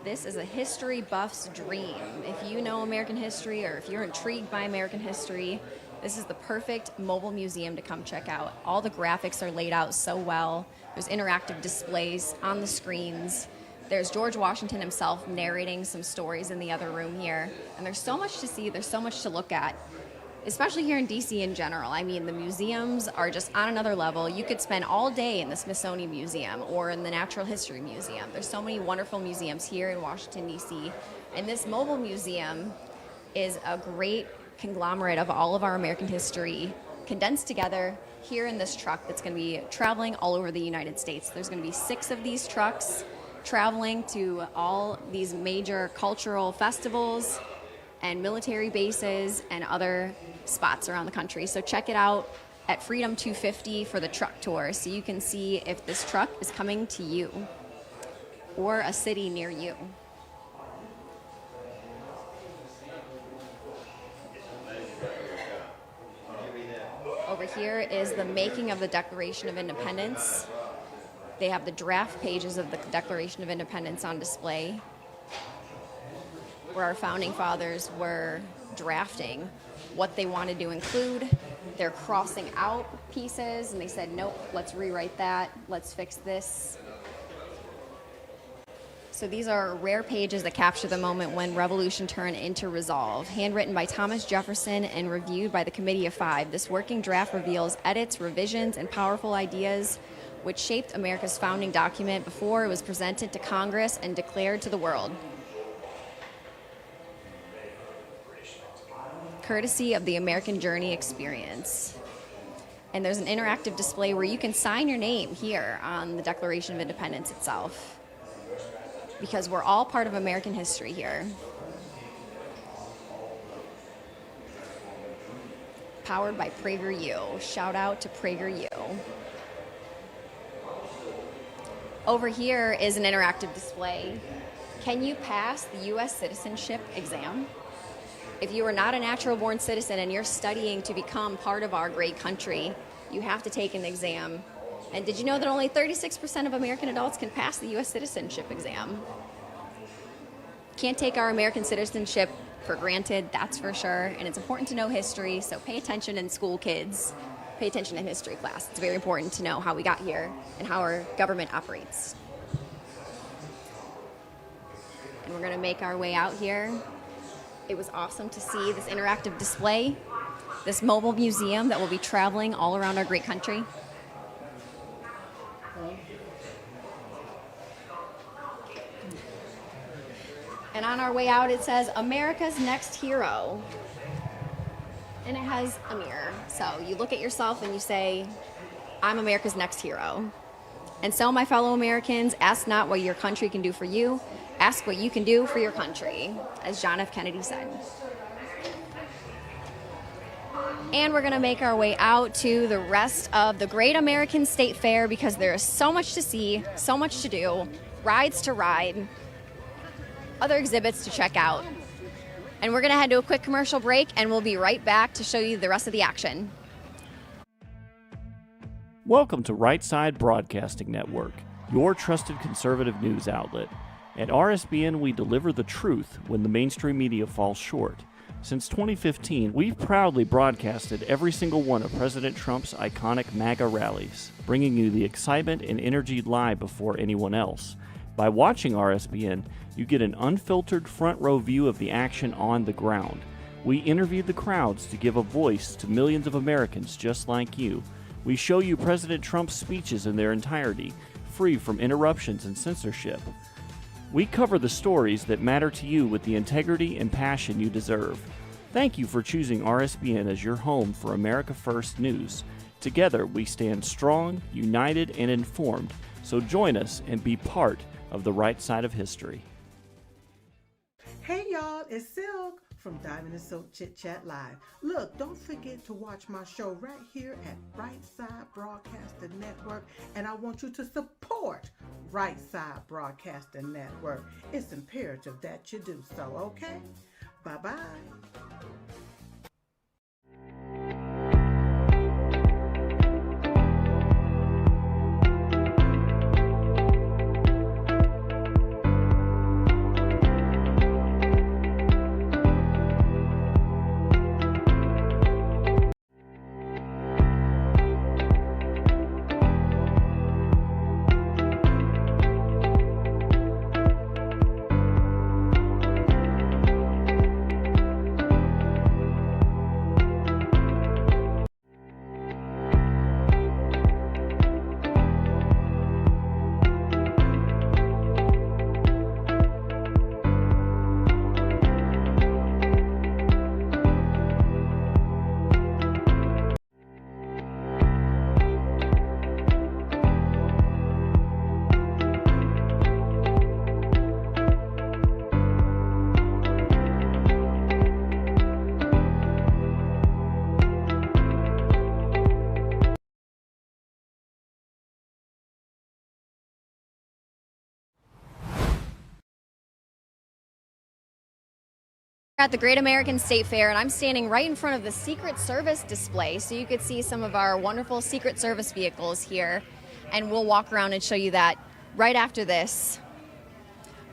S2: This is a history buff's dream. If you know American history or if you're intrigued by American history, this is the perfect mobile museum to come check out. All the graphics are laid out so well. There's interactive displays on the screens. There's George Washington himself narrating some stories in the other room here. And there's so much to see, there's so much to look at, especially here in DC in general. I mean, the museums are just on another level. You could spend all day in the Smithsonian Museum or in the Natural History Museum. There's so many wonderful museums here in Washington, DC. And this mobile museum is a great conglomerate of all of our American history condensed together here in this truck that's going to be traveling all over the United States. There's going to be 6 of these trucks traveling to all these major cultural festivals and military bases and other spots around the country. So check it out at Freedom 250 for the truck tour so you can see if this truck is coming to you or a city near you. Over here is the making of the Declaration of Independence. They have the draft pages of the Declaration of Independence on display, where our founding fathers were drafting what they wanted to include. They're crossing out pieces, and they said, nope, let's rewrite that, let's fix this. So these are rare pages that capture the moment when revolution turned into resolve. Handwritten by Thomas Jefferson and reviewed by the Committee of Five, this working draft reveals edits, revisions, and powerful ideas which shaped America's founding document before it was presented to Congress and declared to the world. Courtesy of the American Journey Experience. And there's an interactive display where you can sign your name here on the Declaration of Independence itself, because we're all part of American history here. Powered by PragerU. Shout out to PragerU. Over here is an interactive display. Can you pass the U.S. citizenship exam? If you are not a natural-born citizen and you're studying to become part of our great country, you have to take an exam. And did you know that only 36% of American adults can pass the U.S. citizenship exam? Can't take our American citizenship for granted, that's for sure. And it's important to know history, so pay attention in school, kids. Pay attention in history class. It's very important to know how we got here and how our government operates. And we're going to make our way out here. It was awesome to see this interactive display, this mobile museum that will be traveling all around our great country. And on our way out, it says, America's Next Hero. And it has a mirror. So you look at yourself and you say, I'm America's next hero. And so, my fellow Americans, ask not what your country can do for you, ask what you can do for your country, as John F. Kennedy said. And we're going to make our way out to the rest of the Great American State Fair because there is so much to see, so much to do, rides to ride, other exhibits to check out. And we're going to head to a quick commercial break, and we'll be right back to show you the rest of the action.
S6: Welcome to Right Side Broadcasting Network, your trusted conservative news outlet. At RSBN, we deliver the truth when the mainstream media falls short. Since 2015, we've proudly broadcasted every single one of President Trump's iconic MAGA rallies, bringing you the excitement and energy live before anyone else. By watching RSBN, you get an unfiltered front row view of the action on the ground. We interview the crowds to give a voice to millions of Americans just like you. We show you President Trump's speeches in their entirety, free from interruptions and censorship. We cover the stories that matter to you with the integrity and passion you deserve. Thank you for choosing RSBN as your home for America First News. Together, we stand strong, united, and informed. So join us and be part of the right side of history.
S7: Hey y'all, it's Silk from Diamond and Silk Chit Chat Live. Look, don't forget to watch my show right here at Right Side Broadcasting Network, and I want you to support Right Side Broadcasting Network. It's imperative that you do so, okay? Bye-bye.
S2: At the Great American State Fair, and I'm standing right in front of the Secret Service display, so you could see some of our wonderful Secret Service vehicles here, and we'll walk around and show you that right after this.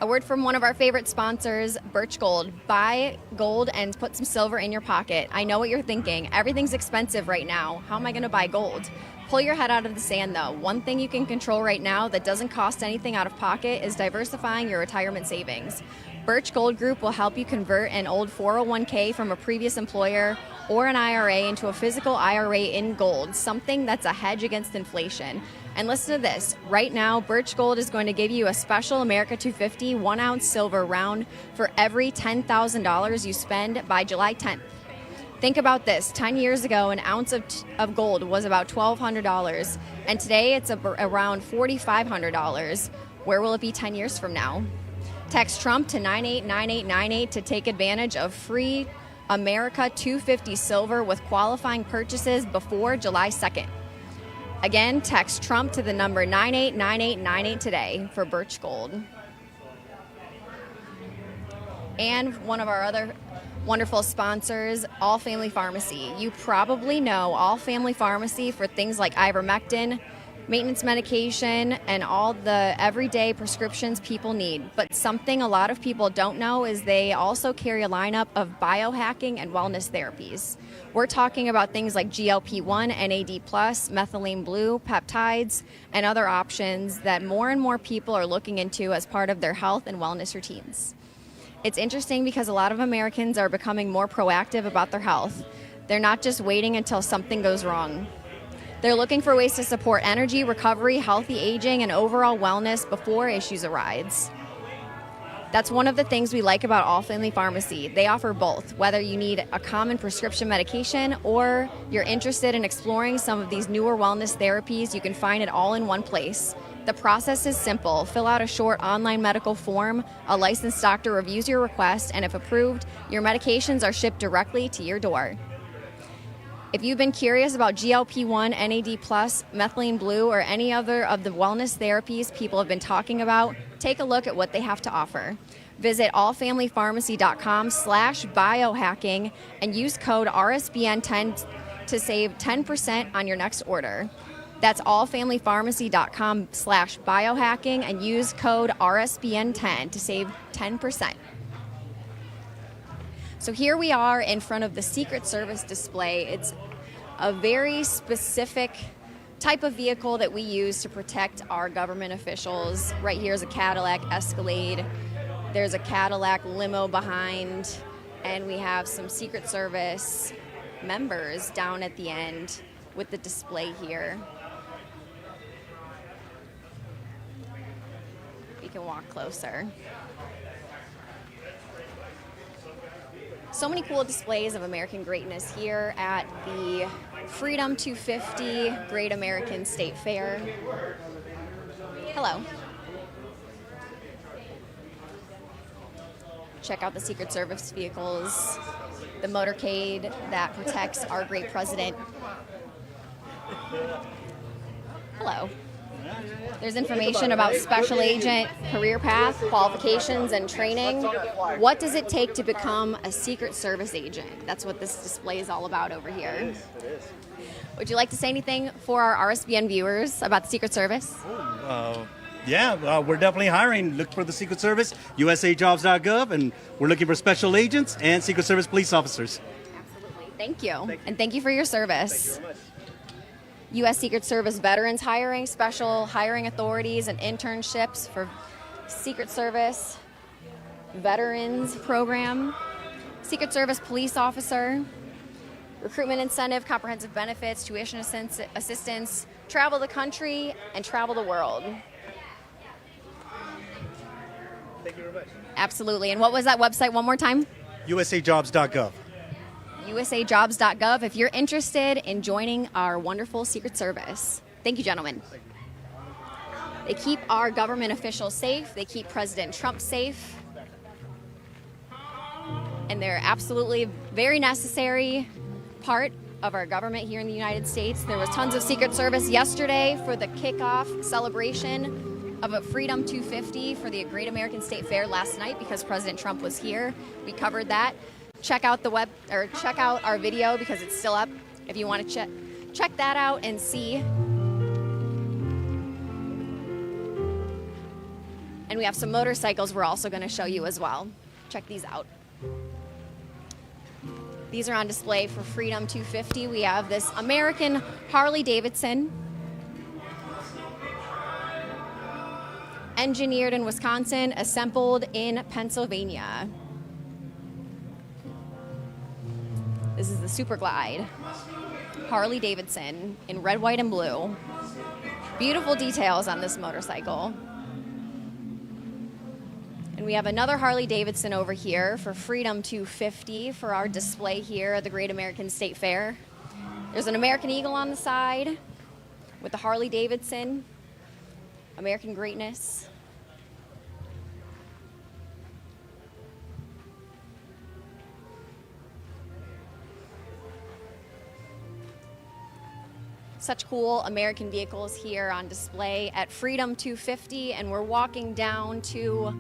S2: A word from one of our favorite sponsors, Birch Gold. Buy gold and put some silver in your pocket. I know what you're thinking. Everything's expensive right now. How am I going to buy gold? Pull your head out of the sand, though. One thing you can control right now that doesn't cost anything out of pocket is diversifying your retirement savings. Birch Gold Group will help you convert an old 401k from a previous employer or an IRA into a physical IRA in gold, something that's a hedge against inflation. And listen to this. Right now, Birch Gold is going to give you a special America 250 1-ounce silver round for every $10,000 you spend by July 10th. Think about this. 10 years ago, an ounce of gold was about $1,200, and today it's around $4,500. Where will it be 10 years from now? Text Trump to 989898 to take advantage of free America 250 silver with qualifying purchases before July 2nd. Again, text Trump to the number 989898 today for Birch Gold. And one of our other wonderful sponsors, All Family Pharmacy. You probably know All Family Pharmacy for things like ivermectin, maintenance medication, and all the everyday prescriptions people need. But something a lot of people don't know is they also carry a lineup of biohacking and wellness therapies. We're talking about things like GLP-1, NAD+, methylene blue, peptides, and other options that more and more people are looking into as part of their health and wellness routines. It's interesting because a lot of Americans are becoming more proactive about their health. They're not just waiting until something goes wrong. They're looking for ways to support energy, recovery, healthy aging, and overall wellness before issues arise. That's one of the things we like about All Family Pharmacy. They offer both, whether you need a common prescription medication or you're interested in exploring some of these newer wellness therapies, you can find it all in one place. The process is simple. Fill out a short online medical form, a licensed doctor reviews your request, and if approved, your medications are shipped directly to your door. If you've been curious about GLP-1, NAD+, methylene blue, or any other of the wellness therapies people have been talking about, take a look at what they have to offer. Visit allfamilypharmacy.com/biohacking and use code RSBN10 to save 10% on your next order. That's allfamilypharmacy.com/biohacking and use code RSBN10 to save 10%. So here we are in front of the Secret Service display. It's a very specific type of vehicle that we use to protect our government officials. Right here is a Cadillac Escalade. There's a Cadillac limo behind, and we have some Secret Service members down at the end with the display here. We can walk closer. So many cool displays of American greatness here at the Freedom 250 Great American State Fair. Hello. Check out the Secret Service vehicles, the motorcade that protects our great president. Hello. There's information about special agent career path, qualifications, and training. What does it take to become a Secret Service agent? That's what this display is all about over here.
S11: It is.
S2: Would you like to say anything for our RSBN viewers about the Secret Service?
S11: We're definitely hiring. Look for the Secret Service, usajobs.gov, and we're looking for special agents and Secret Service police officers.
S2: Absolutely. Thank you. And thank you for your service.
S11: Thank you very much.
S2: U.S. Secret Service veterans hiring, special hiring authorities, and internships for Secret Service veterans program, Secret Service police officer, recruitment incentive, comprehensive benefits, tuition assistance, travel the country, and travel the world.
S11: Thank you very much.
S2: Absolutely. And what was that website one more time?
S11: usajobs.gov.
S2: usajobs.gov if you're interested in joining our wonderful Secret Service. Thank you, gentlemen.
S11: Thank you.
S2: They keep our government officials safe. They keep President Trump safe. And they're absolutely very necessary part of our government here in the United States. There was tons of Secret Service yesterday for the kickoff celebration of a Freedom 250 for the Great American State Fair last night because President Trump was here. We covered that. Check out check out our video because it's still up if you want to check that out and see. And we have some motorcycles we're also going to show you as well. Check these out. These are on display for Freedom 250. We have this American Harley Davidson, engineered in Wisconsin, assembled in Pennsylvania. This is the Super Glide Harley Davidson in red, white, and blue. Beautiful details on this motorcycle. And we have another Harley Davidson over here for Freedom 250 for our display here at the Great American State Fair. There's an American Eagle on the side with the Harley Davidson, American greatness. Such cool American vehicles here on display at Freedom 250, and we're walking down to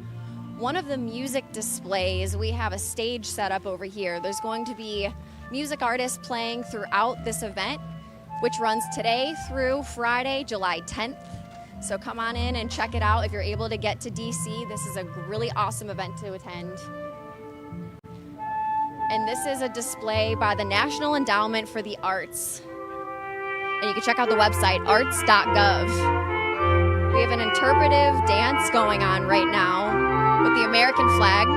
S2: one of the music displays. We have a stage set up over here. There's going to be music artists playing throughout this event, which runs today through Friday, July 10th. So come on in and check it out if you're able to get to DC. This is a really awesome event to attend. And this is a display by the National Endowment for the Arts. And you can check out the website, arts.gov. We have an interpretive dance going on right now with the American flag.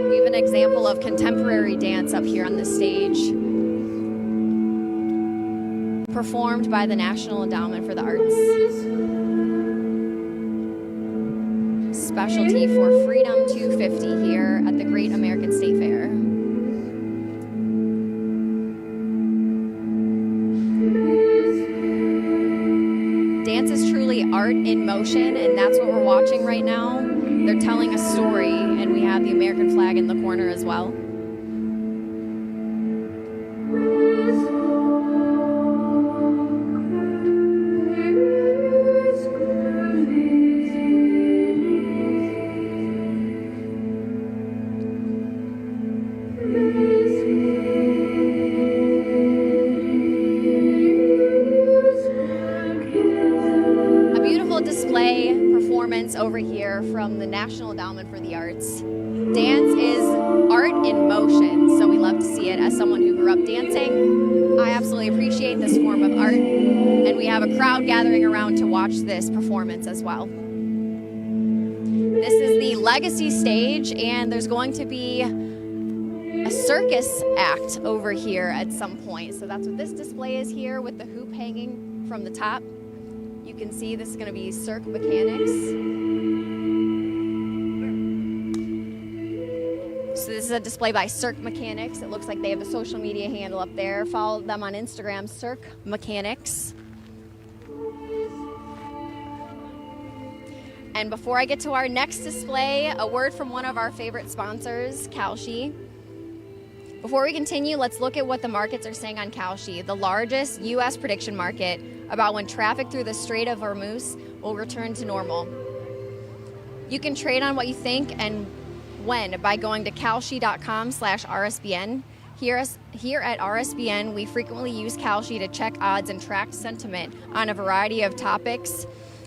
S2: We have an example of contemporary dance up here on the stage, performed by the National Endowment for the Arts. Specialty for Freedom 250 here at the Great American State Fair. Dance is truly art in motion, and that's what we're watching right now. They're telling a story, and we have the American flag in the corner as well. Over here from the National Endowment for the Arts. Dance is art in motion, so we love to see it. As someone who grew up dancing, I absolutely appreciate this form of art, and we have a crowd gathering around to watch this performance as well. This is the Legacy stage, and there's going to be a circus act over here at some point. So that's what this display is here with the hoop hanging from the top. You can see this is going to be Cirque Mechanics. So this is a display by Cirque Mechanics. It looks like they have a social media handle up there. Follow them on Instagram, Cirque Mechanics. And before I get to our next display, a word from one of our favorite sponsors, Kalshi. Before we continue, let's look at what the markets are saying on Kalshi, the largest U.S. prediction market about when traffic through the Strait of Hormuz will return to normal. You can trade on what you think and when by going to kalshi.com/RSBN. Here at RSBN, we frequently use Kalshi to check odds and track sentiment on a variety of topics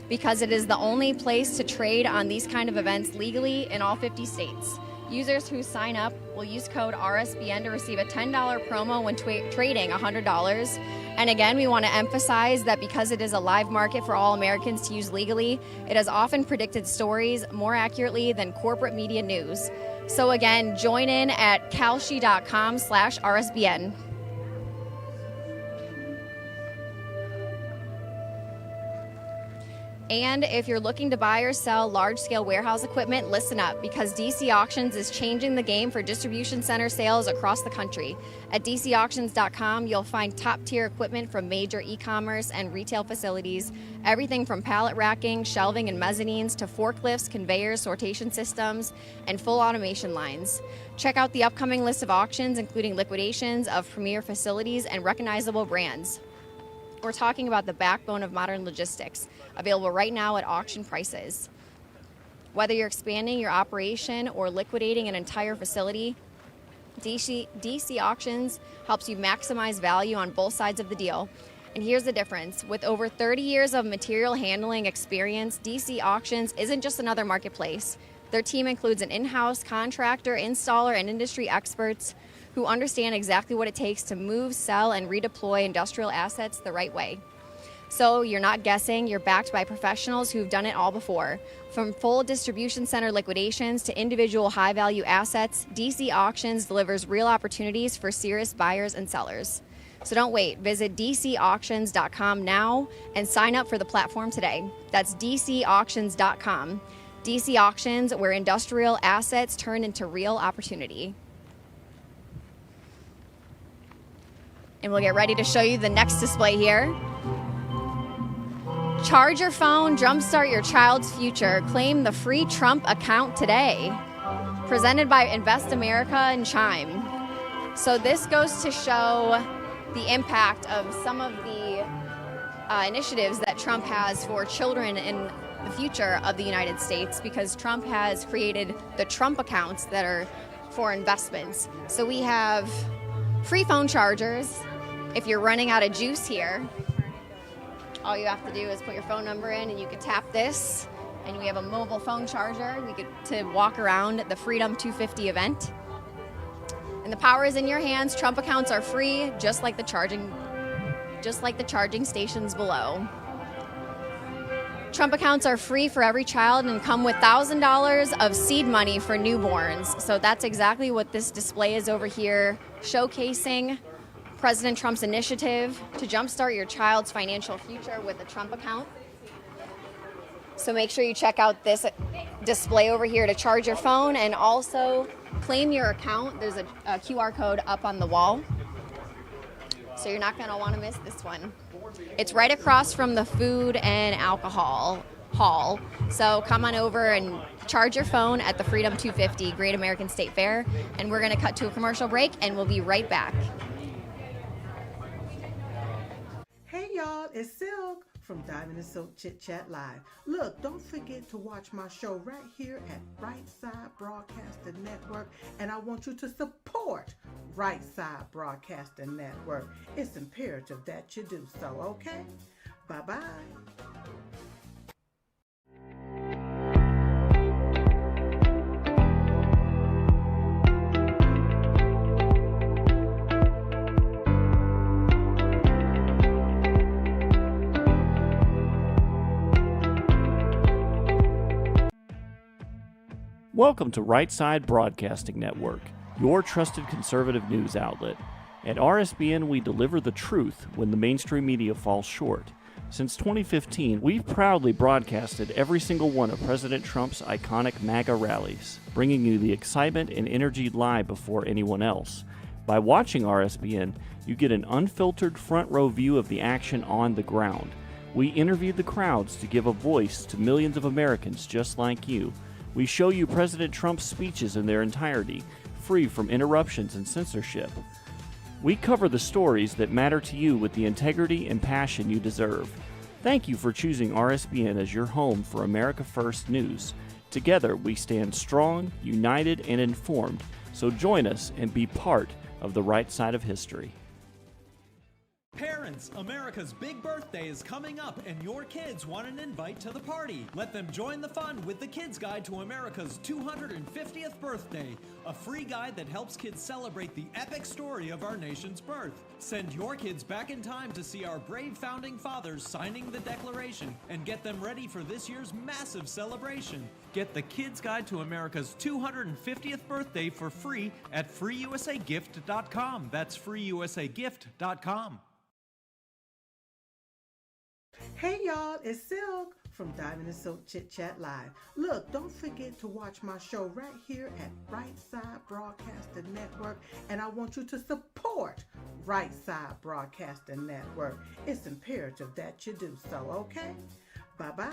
S2: because it is the only place to trade on these kind of events legally in all 50 states. Users who sign up will use code RSBN to receive a $10 promo when trading $100. And again, we want to emphasize that because it is a live market for all Americans to use legally, it has often predicted stories more accurately than corporate media news. So again, join in at kalshi.com/RSBN. And if you're looking to buy or sell large-scale warehouse equipment, listen up, because DC Auctions is changing the game for distribution center sales across the country. At dcauctions.com, you'll find top-tier equipment from major e-commerce and retail facilities, everything from pallet racking, shelving, and mezzanines to forklifts, conveyors, sortation systems, and full automation lines. Check out the upcoming list of auctions, including liquidations of premier facilities and recognizable brands. We're talking about the backbone of modern logistics, available right now at auction prices. Whether you're expanding your operation or liquidating an entire facility, DC Auctions helps you maximize value on both sides of the deal. And here's the difference. With over 30 years of material handling experience, DC Auctions isn't just another marketplace. Their team includes an in-house contractor, installer, and industry experts who understand exactly what it takes to move, sell, and redeploy industrial assets the right way. So you're not guessing, you're backed by professionals who've done it all before. From full distribution center liquidations to individual high-value assets, DC Auctions delivers real opportunities for serious buyers and sellers. So don't wait. Visit dcauctions.com now and sign up for the platform today. That's dcauctions.com. DC Auctions, where industrial assets turn into real opportunity. And we'll get ready to show you the next display here. Charge your phone, jumpstart your child's future. Claim the free Trump account today. Presented by Invest America and Chime. So this goes to show the impact of some of the initiatives that Trump has for children in the future of the United States, because Trump has created the Trump accounts that are for investments. So we have free phone chargers. If you're running out of juice here, all you have to do is put your phone number in and you can tap this, and we have a mobile phone charger. We get to walk around the Freedom 250 event. And the power is in your hands. Trump accounts are free, just like the charging stations below. Trump accounts are free for every child and come with $1,000 of seed money for newborns. So that's exactly what this display is over here, showcasing President Trump's initiative to jumpstart your child's financial future with a Trump account. So make sure you check out this display over here to charge your phone and also claim your account. There's a QR code up on the wall. So you're not going to want to miss this one. It's right across from the food and alcohol hall. So come on over and charge your phone at the Freedom 250 Great American State Fair. And we're going to cut to a commercial break and we'll be right back.
S7: Hey y'all, it's Silk from Diamond and Silk Chit Chat Live. Look, don't forget to watch my show right here at Brightside Broadcasting Network, and I want you to support Brightside Broadcasting Network. It's imperative that you do so, okay? Bye-bye.
S6: Welcome to Right Side Broadcasting Network, your trusted conservative news outlet. At RSBN, we deliver the truth when the mainstream media falls short. Since 2015, we've proudly broadcasted every single one of President Trump's iconic MAGA rallies, bringing you the excitement and energy live before anyone else. By watching RSBN, you get an unfiltered front row view of the action on the ground. We interviewed the crowds to give a voice to millions of Americans just like you. We show you President Trump's speeches in their entirety, free from interruptions and censorship. We cover the stories that matter to you with the integrity and passion you deserve. Thank you for choosing RSBN as your home for America First News. Together, we stand strong, united, and informed. So join us and be part of the right side of history.
S12: Parents, America's big birthday is coming up and your kids want an invite to the party. Let them join the fun with the Kids Guide to America's 250th birthday, a free guide that helps kids celebrate the epic story of our nation's birth. Send your kids back in time to see our brave founding fathers signing the Declaration and get them ready for this year's massive celebration. Get the Kids Guide to America's 250th birthday for free at freeusagift.com. That's freeusagift.com.
S7: Hey y'all, it's Silk from Diamond and Silk Chit Chat Live. Look, don't forget to watch my show right here at Brightside Broadcasting Network, and I want you to support Brightside Broadcasting Network. It's imperative that you do so, okay? Bye-bye.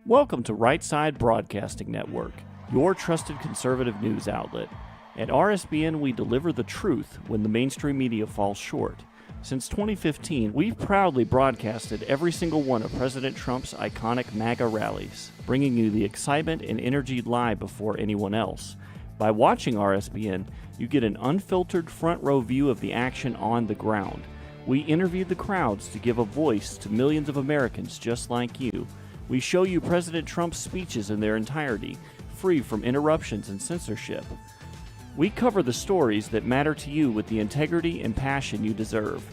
S6: Welcome to Right Side Broadcasting Network, your trusted conservative news outlet. At RSBN, we deliver the truth when the mainstream media falls short. Since 2015, we've proudly broadcasted every single one of President Trump's iconic MAGA rallies, bringing you the excitement and energy live before anyone else. By watching RSBN, you get an unfiltered front row view of the action on the ground. We interviewed the crowds to give a voice to millions of Americans just like you. We show you President Trump's speeches in their entirety, free from interruptions and censorship. We cover the stories that matter to you with the integrity and passion you deserve.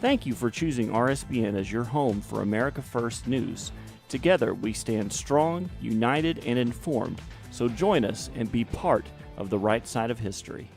S6: Thank you for choosing RSBN as your home for America First News. Together, we stand strong, united, and informed. So join us and be part of the right side of history.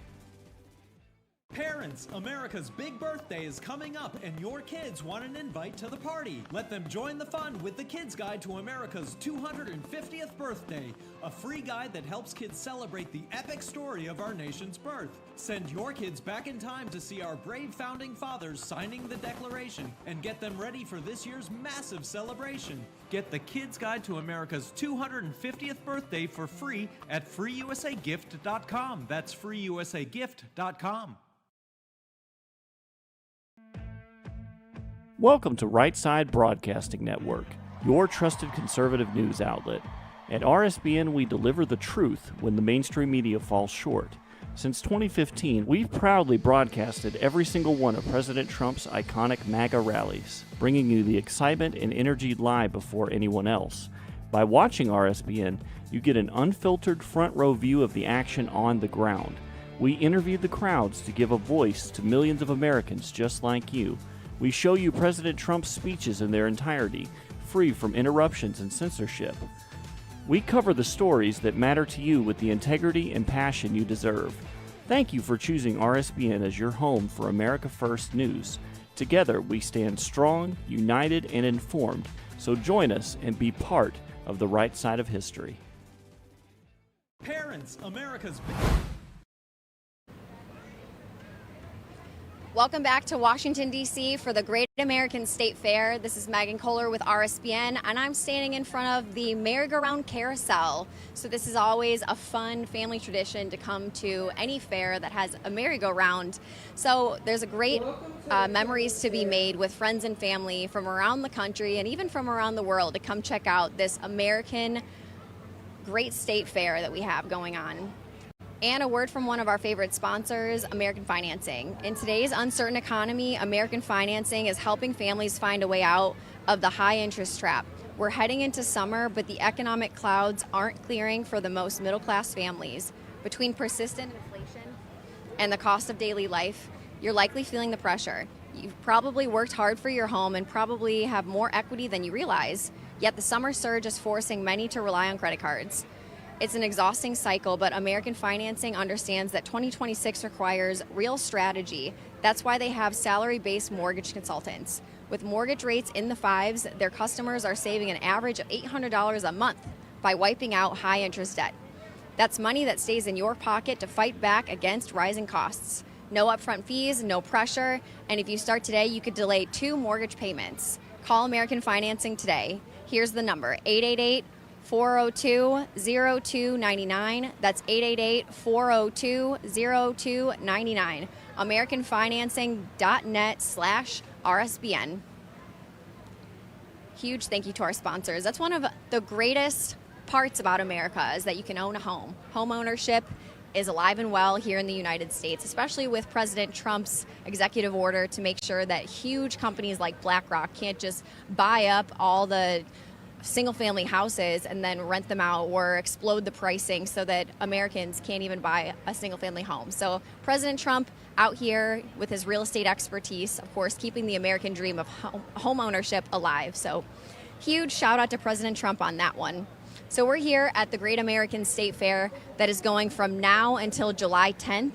S12: Parents, America's big birthday is coming up and your kids want an invite to the party. Let them join the fun with the Kids Guide to America's 250th birthday, a free guide that helps kids celebrate the epic story of our nation's birth. Send your kids back in time to see our brave founding fathers signing the Declaration and get them ready for this year's massive celebration. Get the Kids Guide to America's 250th birthday for free at freeusagift.com. That's freeusagift.com.
S6: Welcome to Right Side Broadcasting Network, your trusted conservative news outlet. At RSBN, we deliver the truth when the mainstream media falls short. Since 2015, we've proudly broadcasted every single one of President Trump's iconic MAGA rallies, bringing you the excitement and energy live before anyone else. By watching RSBN, you get an unfiltered front row view of the action on the ground. We interviewed the crowds to give a voice to millions of Americans just like you. We show you President Trump's speeches in their entirety, free from interruptions and censorship. We cover the stories that matter to you with the integrity and passion you deserve. Thank you for choosing RSBN as your home for America First News. Together, we stand strong, united, and informed. So join us and be part of the right side of history.
S12: Parents, America's
S2: Welcome back to Washington, D.C. for the Great American State Fair. This is Megan Kohler with RSBN, and I'm standing in front of the merry-go-round carousel. So this is always a fun family tradition to come to any fair that has a merry-go-round. So there's a great memories to be made with friends and family from around the country and even from around the world to come check out this American great state fair that we have going on. And a word from one of our favorite sponsors, American Financing. In today's uncertain economy, American Financing is helping families find a way out of the high interest trap. We're heading into summer, but the economic clouds aren't clearing for the most middle-class families. Between persistent inflation and the cost of daily life, you're likely feeling the pressure. You've probably worked hard for your home and probably have more equity than you realize, yet the summer surge is forcing many to rely on credit cards. It's an exhausting cycle, but American Financing understands that 2026 requires real strategy. That's why they have salary-based mortgage consultants. With mortgage rates in the fives, their customers are saving an average of $800 a month by wiping out high-interest debt. That's money that stays in your pocket to fight back against rising costs. No upfront fees, no pressure, and if you start today, you could delay 2 mortgage payments. Call American Financing today. Here's the number, 888-402-0299. That's 888-402-0299. AmericanFinancing.net/RSBN. Huge thank you to our sponsors. That's one of the greatest parts about America is that you can own a home. Home ownership is alive and well here in the United States, especially with President Trump's executive order to make sure that huge companies like BlackRock can't just buy up all the single-family houses and then rent them out or explode the pricing so that Americans can't even buy a single-family home. So President Trump out here with his real estate expertise, of course, keeping the American dream of home ownership alive. So huge shout out to President Trump on that one. So we're here at the Great American State Fair that is going from now until July 10th.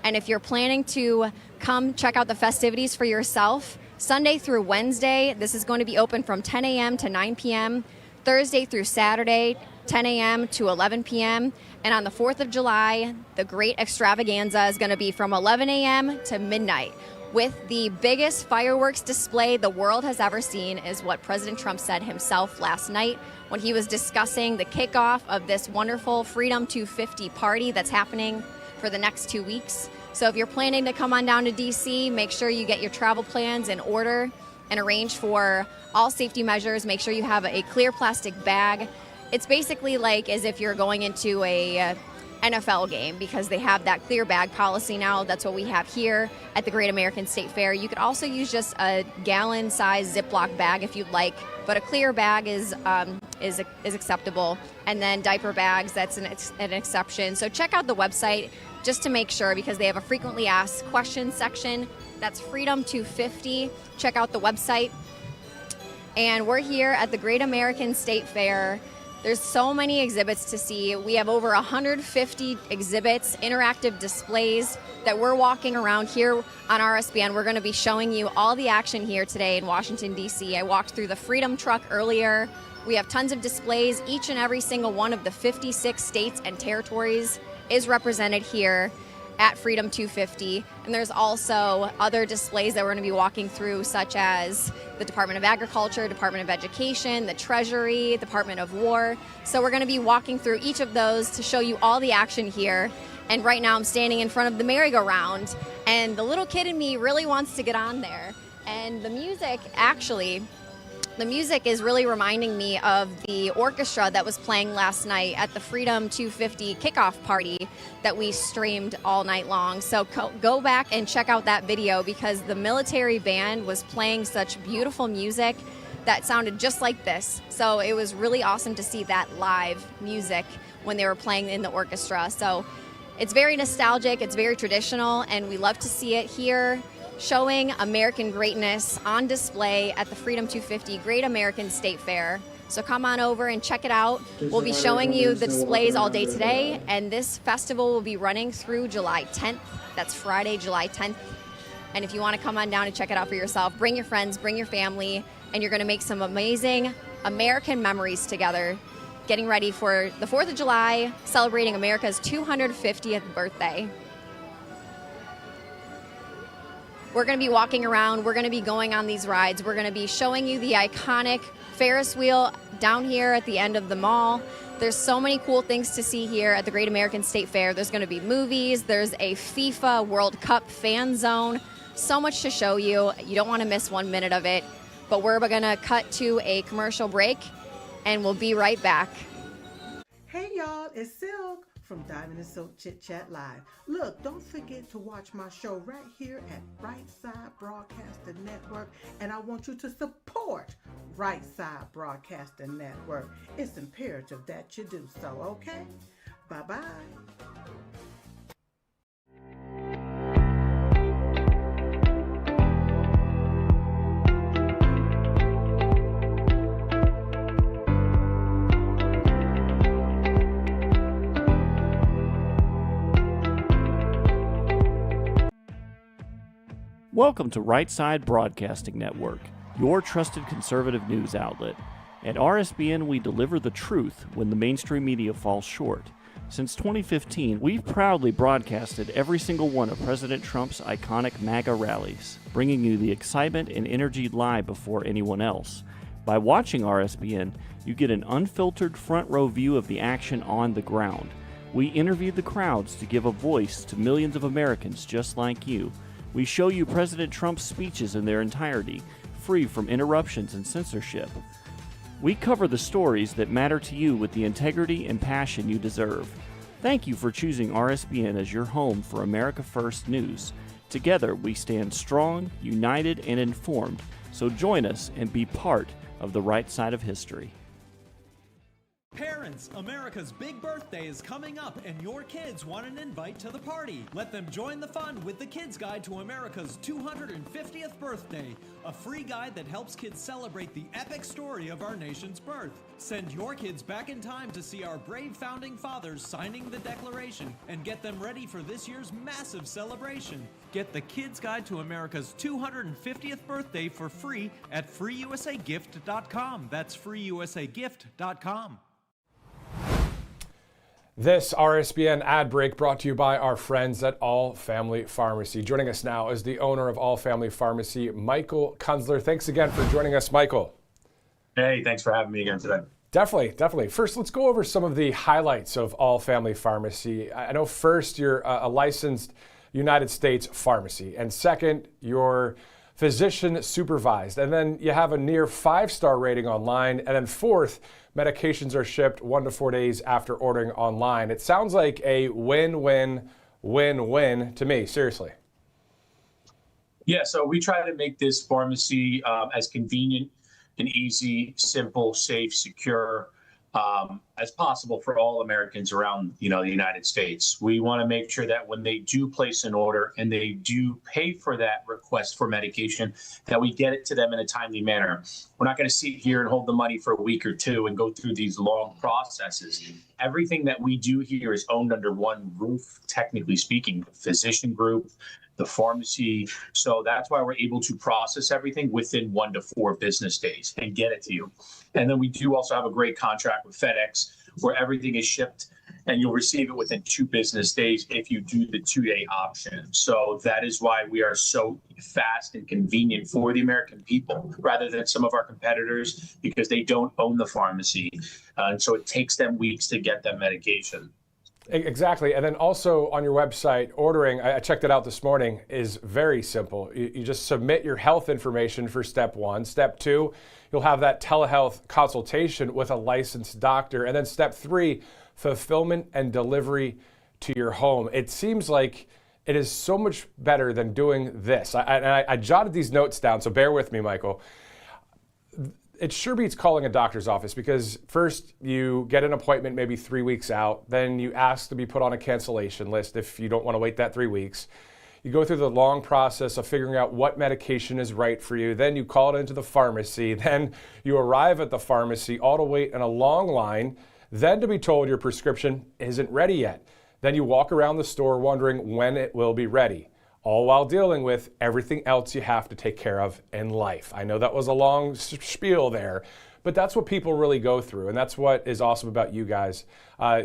S2: And if you're planning to come check out the festivities for yourself, Sunday through Wednesday, this is going to be open from 10 a.m. to 9 p.m., Thursday through Saturday, 10 a.m. to 11 p.m., and on the 4th of July, the Great Extravaganza is going to be from 11 a.m. to midnight, with the biggest fireworks display the world has ever seen, is what President Trump said himself last night when he was discussing the kickoff of this wonderful Freedom 250 party that's happening for the next 2 weeks. So if you're planning to come on down to DC, make sure you get your travel plans in order and arrange for all safety measures. Make sure you have a clear plastic bag. It's basically like as if you're going into a NFL game, because they have that clear bag policy now. That's what we have here at the Great American State Fair. You could also use just a gallon-sized Ziploc bag if you'd like, but a clear bag is acceptable. And then diaper bags, that's an exception. So check out the website just to make sure, because they have a frequently asked questions section. That's Freedom 250. Check out the website. And we're here at the Great American State Fair. There's so many exhibits to see. We have over 150 exhibits, interactive displays that we're walking around here on RSBN. We're going to be showing you all the action here today in Washington, D.C. I walked through the Freedom Truck earlier. We have tons of displays. Each and every single one of the 56 states and territories is represented here at Freedom 250. And there's also other displays that we're going to be walking through, such as the Department of Agriculture, Department of Education, the Treasury, Department of War. So we're going to be walking through each of those to show you all the action here. And right now I'm standing in front of the merry-go-round, and the little kid in me really wants to get on there. And the music, actually, the music is really reminding me of the orchestra that was playing last night at the Freedom 250 kickoff party that we streamed all night long. So go back and check out that video, because the military band was playing such beautiful music that sounded just like this. So it was really awesome to see that live music when they were playing in the orchestra. So it's very nostalgic, it's very traditional, and we love to see it here, showing American greatness on display at the Freedom 250 Great American State Fair. So come on over and check it out. We'll be showing you the displays all day today, and this festival will be running through July 10th. That's Friday, July 10th. And if you want to come on down and check it out for yourself, bring your friends, bring your family, and you're going to make some amazing American memories together, getting ready for the 4th of July, celebrating America's 250th birthday. We're going to be walking around. We're going to be going on these rides. We're going to be showing you the iconic Ferris wheel down here at the end of the mall. There's so many cool things to see here at the Great American State Fair. There's going to be movies. There's a FIFA World Cup fan zone. So much to show you. You don't want to miss 1 minute of it. But we're going to cut to a commercial break, and we'll be right back.
S7: Hey y'all, it's Silk from Diamond and Silk Chit Chat Live. Look, don't forget to watch my show right here at Brightside Broadcasting Network, and I want you to support Brightside Broadcasting Network. It's imperative that you do so, okay? Bye-bye.
S6: Welcome to Right Side Broadcasting Network, your trusted conservative news outlet. At RSBN, we deliver the truth when the mainstream media falls short. Since 2015, we've proudly broadcasted every single one of President Trump's iconic MAGA rallies, bringing you the excitement and energy live before anyone else. By watching RSBN, you get an unfiltered front row view of the action on the ground. We interview the crowds to give a voice to millions of Americans just like you. We show you President Trump's speeches in their entirety, free from interruptions and censorship. We cover the stories that matter to you with the integrity and passion you deserve. Thank you for choosing RSBN as your home for America First News. Together, we stand strong, united, and informed. So join us and be part of the right side of history.
S12: Parents, America's big birthday is coming up and your kids want an invite to the party. Let them join the fun with the Kids Guide to America's 250th birthday, a free guide that helps kids celebrate the epic story of our nation's birth. Send your kids back in time to see our brave founding fathers signing the Declaration and get them ready for this year's massive celebration. Get the Kids Guide to America's 250th birthday for free at freeusagift.com. That's freeusagift.com.
S8: This RSBN ad break brought to you by our friends at All Family Pharmacy. Joining us now is the owner of All Family Pharmacy, Michael Kunzler. Thanks again for joining us, Michael.
S13: Hey, thanks for having me again today.
S8: Definitely. First, let's go over some of the highlights of All Family Pharmacy. I know first, you're a licensed United States pharmacy, and second, you're physician supervised, and then you have a near 5-star rating online, and then fourth, medications are shipped 1 to 4 days after ordering online. It sounds like a win-win-win-win to me, seriously.
S13: Yeah, so we try to make this pharmacy as convenient and easy, simple, safe, secure as possible for all Americans around, the United States. We want to make sure that when they do place an order and they do pay for that request for medication, that we get it to them in a timely manner. We're not going to sit here and hold the money for a week or two and go through these long processes. Everything that we do here is owned under one roof, technically speaking, the physician group, the pharmacy. So that's why we're able to process everything within 1 to 4 business days and get it to you. And then we do also have a great contract with FedEx where everything is shipped and you'll receive it within 2 business days if you do the 2-day option. So that is why we are so fast and convenient for the American people rather than some of our competitors, because they don't own the pharmacy. And so it takes them weeks to get that medication.
S8: Exactly. And then also on your website, ordering, I checked it out this morning, is very simple. You just submit your health information for step 1. Step 2, you'll have that telehealth consultation with a licensed doctor. And then step 3, fulfillment and delivery to your home. It seems like it is so much better than doing this. I jotted these notes down, so bear with me, Michael. It sure beats calling a doctor's office, because first you get an appointment maybe 3 weeks out, then you ask to be put on a cancellation list if you don't want to wait that 3 weeks. You go through the long process of figuring out what medication is right for you, then you call it into the pharmacy, then you arrive at the pharmacy, all to wait in a long line, then to be told your prescription isn't ready yet. Then you walk around the store wondering when it will be ready, all while dealing with everything else you have to take care of in life. I know that was a long spiel there, but that's what people really go through, and that's what is awesome about you guys.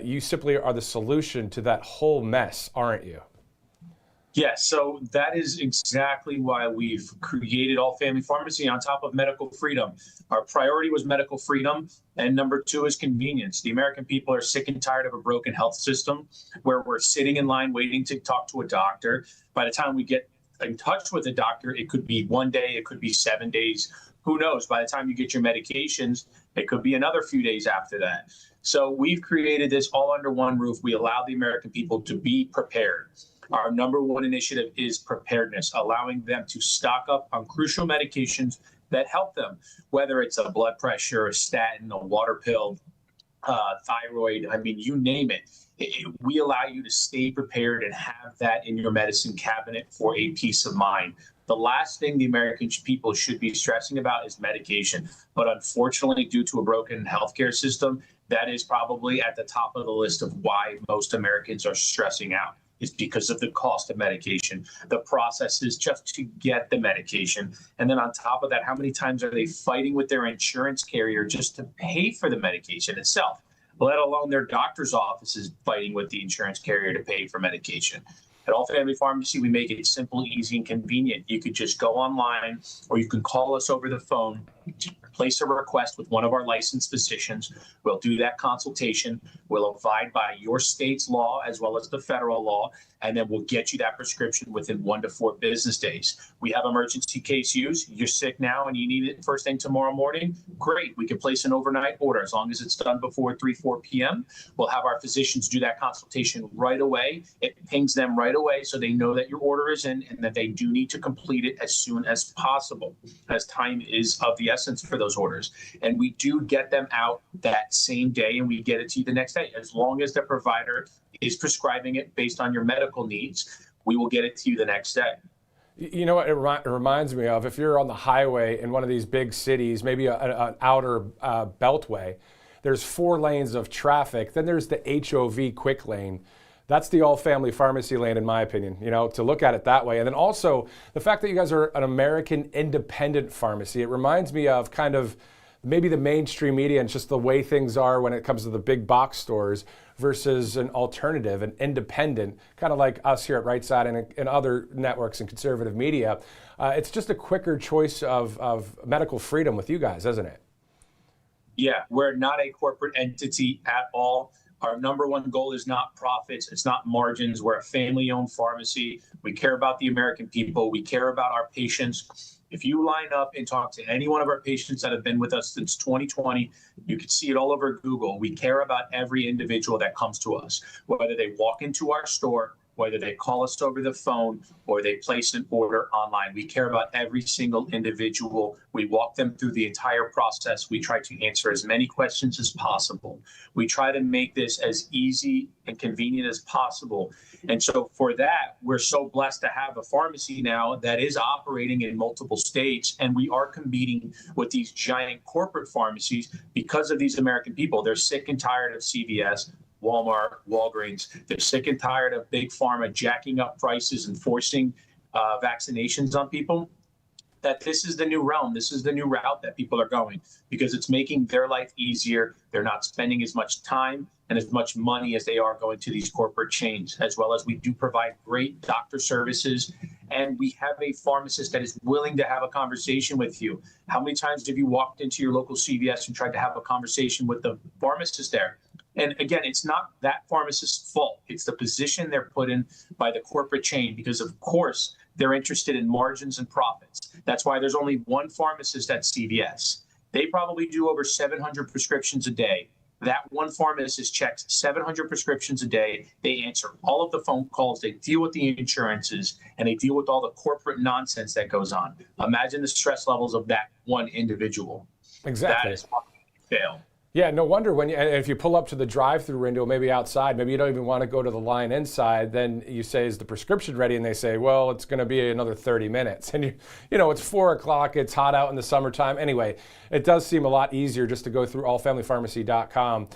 S8: You simply are the solution to that whole mess, aren't you?
S13: Yes, so that is exactly why we've created All Family Pharmacy on top of medical freedom. Our priority was medical freedom, and number 2 is convenience. The American people are sick and tired of a broken health system where we're sitting in line waiting to talk to a doctor. By the time we get in touch with a doctor, it could be 1 day, it could be 7 days. Who knows? By the time you get your medications, it could be another few days after that. So we've created this all under one roof. We allow the American people to be prepared. Our number 1 initiative is preparedness, allowing them to stock up on crucial medications that help them, whether it's a blood pressure, a statin, a water pill, thyroid, you name it. We allow you to stay prepared and have that in your medicine cabinet for a peace of mind. The last thing the American people should be stressing about is medication. But unfortunately, due to a broken healthcare system, that is probably at the top of the list of why most Americans are stressing out. Is because of the cost of medication, the processes just to get the medication. And then on top of that, how many times are they fighting with their insurance carrier just to pay for the medication itself, let alone their doctor's offices fighting with the insurance carrier to pay for medication. At All Family Pharmacy, we make it simple, easy, and convenient. You could just go online or you can call us over the phone, place a request with one of our licensed physicians. We'll do that consultation. We'll abide by your state's law as well as the federal law, and then we'll get you that prescription within 1 to 4 business days. We have emergency case use. You're sick now and you need it first thing tomorrow morning. Great. We can place an overnight order as long as it's done before 4 p.m. We'll have our physicians do that consultation right away. It pings them right away so they know that your order is in and that they do need to complete it as soon as possible, as time is of the essence for those orders. And we do get them out that same day, and we get it to you the next day. As long as the provider is prescribing it based on your medical needs, we will get it to you the next day.
S8: You know what it reminds me of? If you're on the highway in one of these big cities, maybe an outer beltway, there's 4 lanes of traffic. Then there's the HOV quick lane. That's the all-family pharmacy lane, in my opinion, you know, to look at it that way. And then also the fact that you guys are an American independent pharmacy, it reminds me of kind of maybe the mainstream media and just the way things are when it comes to the big box stores versus an alternative, an independent, kind of like us here at Right Side and other networks and conservative media. It's just a quicker choice of medical freedom with you guys, isn't it?
S13: Yeah, we're not a corporate entity at all. Our number one goal is not profits. It's not margins. We're a family-owned pharmacy. We care about the American people. We care about our patients. If you line up and talk to any one of our patients that have been with us since 2020, you can see it all over Google. We care about every individual that comes to us, whether they walk into our store, whether they call us over the phone, or they place an order online. We care about every single individual. We walk them through the entire process. We try to answer as many questions as possible. We try to make this as easy and convenient as possible. And so for that, we're so blessed to have a pharmacy now that is operating in multiple states, and we are competing with these giant corporate pharmacies because of these American people. They're sick and tired of CVS, Walmart, Walgreens. They're sick and tired of big pharma jacking up prices and forcing vaccinations on people. That this is the new realm. This is the new route that people are going because it's making their life easier. They're not spending as much time and as much money as they are going to these corporate chains, as well as we do provide great doctor services. And we have a pharmacist that is willing to have a conversation with you. How many times have you walked into your local CVS and tried to have a conversation with the pharmacist there? And again, it's not that pharmacist's fault. It's the position they're put in by the corporate chain because, of course, they're interested in margins and profits. That's why there's only one pharmacist at CVS. They probably do over 700 prescriptions a day. That one pharmacist checks 700 prescriptions a day. They answer all of the phone calls. They deal with the insurances, and they deal with all the corporate nonsense that goes on. Imagine the stress levels of that one individual.
S8: Exactly.
S13: That is why they fail.
S8: Yeah, no wonder when if you pull up to the drive-through window, maybe outside, maybe you don't even want to go to the line inside, then you say, is the prescription ready? And they say, well, it's going to be another 30 minutes. And you know, it's 4 o'clock, it's hot out in the summertime. Anyway, it does seem a lot easier just to go through allfamilypharmacy.com.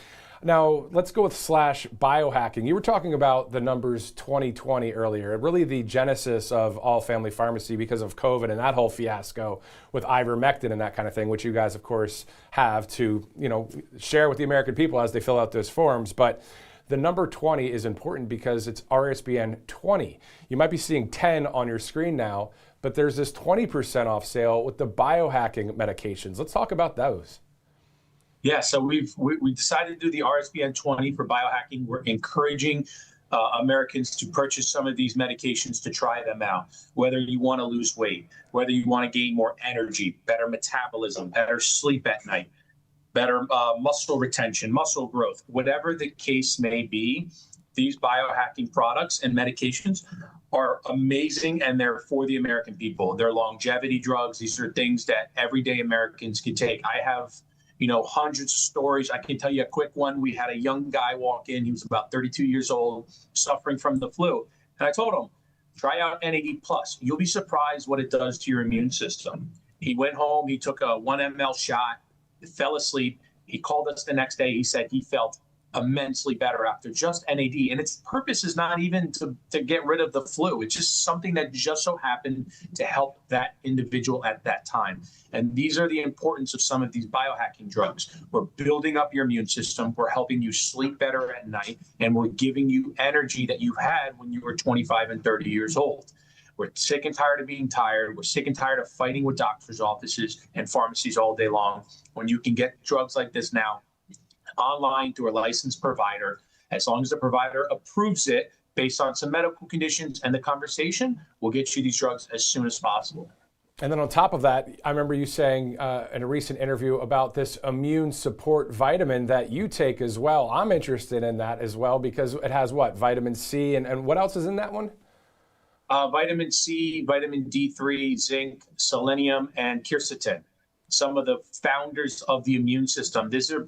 S8: Now, let's go with /biohacking. You were talking about the numbers 2020 earlier, really the genesis of All Family Pharmacy because of COVID and that whole fiasco with ivermectin and that kind of thing, which you guys, of course, have to, you know, share with the American people as they fill out those forms. But the number 20 is important because it's RSBN 20. You might be seeing 10 on your screen now, but there's this 20% off sale with the biohacking medications. Let's talk about those.
S13: Yeah, so we decided to do the RSBN 20 for biohacking. We're encouraging Americans to purchase some of these medications to try them out. Whether you want to lose weight, whether you want to gain more energy, better metabolism, better sleep at night, better muscle retention, muscle growth, whatever the case may be, these biohacking products and medications are amazing, and they're for the American people. They're longevity drugs. These are things that everyday Americans can take. I have hundreds of stories. I can tell you a quick one. We had a young guy walk in. He was about 32 years old, suffering from the flu. And I told him, try out NAD+. You'll be surprised what it does to your immune system. He went home. He took a 1 ml shot, fell asleep. He called us the next day. He said he felt immensely better after just NAD. And its purpose is not even to get rid of the flu. It's just something that just so happened to help that individual at that time. And these are the importance of some of these biohacking drugs. We're building up your immune system. We're helping you sleep better at night. And we're giving you energy that you had when you were 25 and 30 years old. We're sick and tired of being tired. We're sick and tired of fighting with doctors' offices and pharmacies all day long. When you can get drugs like this now, online through a licensed provider, as long as the provider approves it based on some medical conditions and the conversation, we'll get you these drugs as soon as possible.
S8: And then on top of that, I remember you saying in a recent interview about this immune support vitamin that you take as well. I'm interested in that as well because it has what? Vitamin C and what else is in that one?
S13: Vitamin C, vitamin D3, zinc, selenium, and quercetin. Some of the founders of the immune system. These are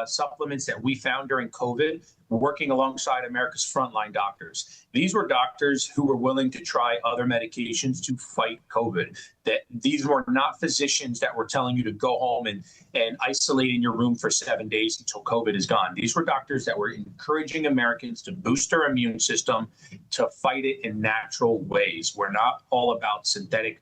S13: supplements that we found during COVID, working alongside America's frontline doctors. These were doctors who were willing to try other medications to fight COVID. That these were not physicians that were telling you to go home and isolate in your room for 7 days until COVID is gone. These were doctors that were encouraging Americans to boost their immune system, to fight it in natural ways. We're not all about synthetic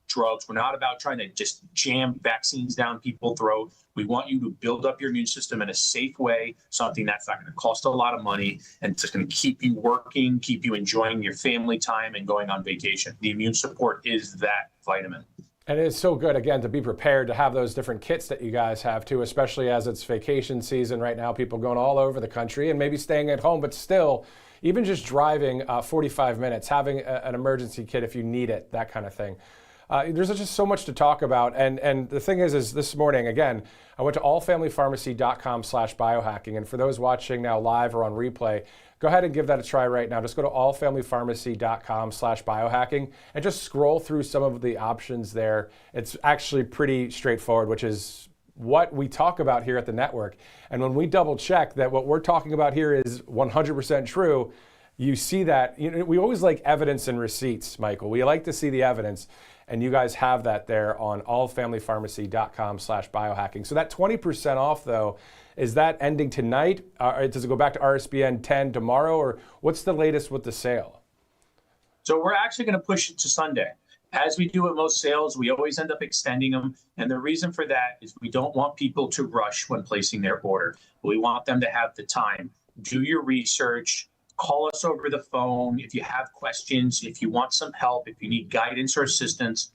S13: drugs. We're not about trying to just jam vaccines down people's throat. We want you to build up your immune system in a safe way, something that's not going to cost a lot of money, and it's going to keep you working, keep you enjoying your family time and going on vacation. The immune support is that vitamin.
S8: And it's so good, again, to be prepared to have those different kits that you guys have too, especially as it's vacation season right now, people going all over the country and maybe staying at home, but still, even just driving 45 minutes, having an emergency kit if you need it, that kind of thing. There's just so much to talk about. And the thing is this morning, again, I went to allfamilypharmacy.com/biohacking. And for those watching now live or on replay, go ahead and give that a try right now. Just go to allfamilypharmacy.com/biohacking and just scroll through some of the options there. It's actually pretty straightforward, which is what we talk about here at the network. And when we double check that what we're talking about here is 100% true, you see that. We always like evidence and receipts, Michael. We like to see the evidence. And you guys have that there on allfamilypharmacy.com/biohacking. So that 20% off, though, is that ending tonight? Does it go back to RSBN 10 tomorrow? Or what's the latest with the sale?
S13: So we're actually going to push it to Sunday. As we do with most sales, we always end up extending them. And the reason for that is we don't want people to rush when placing their order. We want them to have the time. Do your research. Call us over the phone if you have questions, if you want some help, if you need guidance or assistance.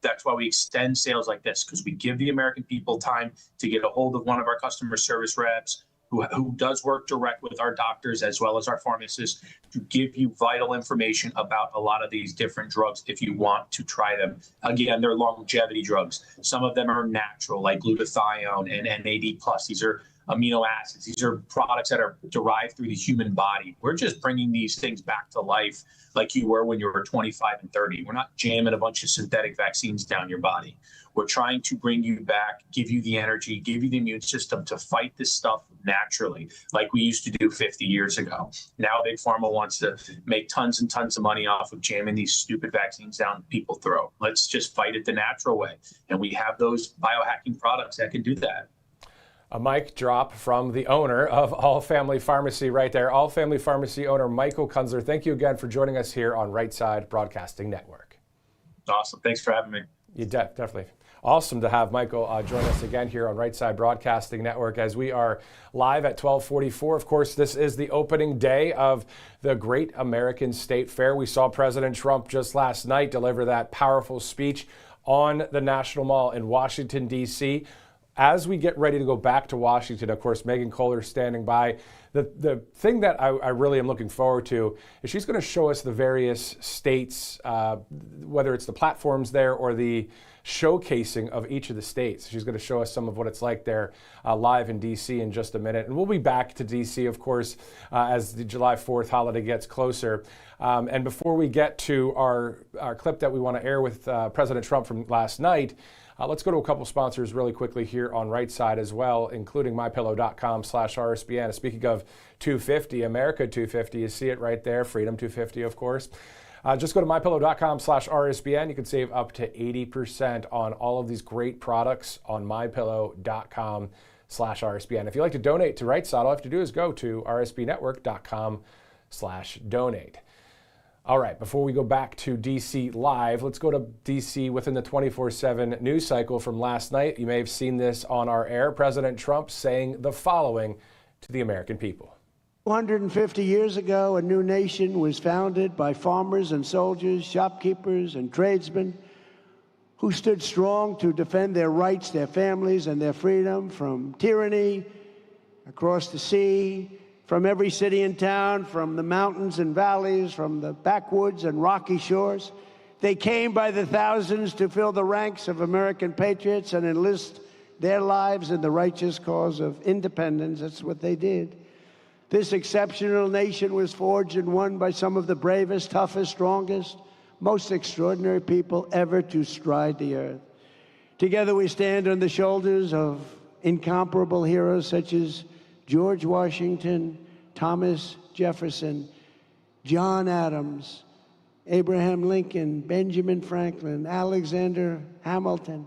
S13: That's why we extend sales like this, because we give the American people time to get a hold of one of our customer service reps who does work direct with our doctors as well as our pharmacists to give you vital information about a lot of these different drugs if you want to try them. Again, they're longevity drugs. Some of them are natural, like glutathione and NAD+. These are amino acids. These are products that are derived through the human body. We're just bringing these things back to life like you were when you were 25 and 30. We're not jamming a bunch of synthetic vaccines down your body. We're trying to bring you back, give you the energy, give you the immune system to fight this stuff naturally, like we used to do 50 years ago. Now Big Pharma wants to make tons and tons of money off of jamming these stupid vaccines down people's throat. Let's just fight it the natural way. And we have those biohacking products that can do that.
S8: A mic drop from the owner of All Family Pharmacy right there. All Family Pharmacy owner Michael Kunzler. Thank you again for joining us here on Right Side Broadcasting Network.
S13: Awesome. Thanks for having me.
S8: You definitely. Awesome to have Michael join us again here on Right Side Broadcasting Network as we are live at 12:44. Of course, this is the opening day of the Great American State Fair. We saw President Trump just last night deliver that powerful speech on the National Mall in Washington, D.C. As we get ready to go back to Washington, of course, Megan Kohler standing by. The thing that I really am looking forward to is she's going to show us the various states, whether it's the platforms there or the showcasing of each of the states. She's going to show us some of what it's like there live in D.C. in just a minute. And we'll be back to D.C., of course, as the July 4th holiday gets closer. And before we get to our clip that we want to air with President Trump from last night, let's go to a couple sponsors really quickly here on Right Side as well, including mypillow.com/RSBN. Speaking of 250, America 250, you see it right there, Freedom 250, of course. Just go to mypillow.com/RSBN. You can save up to 80% on all of these great products on mypillow.com/RSBN. If you'd like to donate to Right Side, all you have to do is go to rsbnetwork.com/donate. All right, before we go back to D.C. live, let's go to D.C. within the 24/7 news cycle from last night. You may have seen this on our air. President Trump saying the following to the American people.
S14: 250 years ago, a new nation was founded by farmers and soldiers, shopkeepers and tradesmen who stood strong to defend their rights, their families, and their freedom from tyranny across the sea, from every city and town, from the mountains and valleys, from the backwoods and rocky shores. They came by the thousands to fill the ranks of American patriots and enlist their lives in the righteous cause of independence. That's what they did. This exceptional nation was forged and won by some of the bravest, toughest, strongest, most extraordinary people ever to stride the earth. Together we stand on the shoulders of incomparable heroes such as George Washington, Thomas Jefferson, John Adams, Abraham Lincoln, Benjamin Franklin, Alexander Hamilton,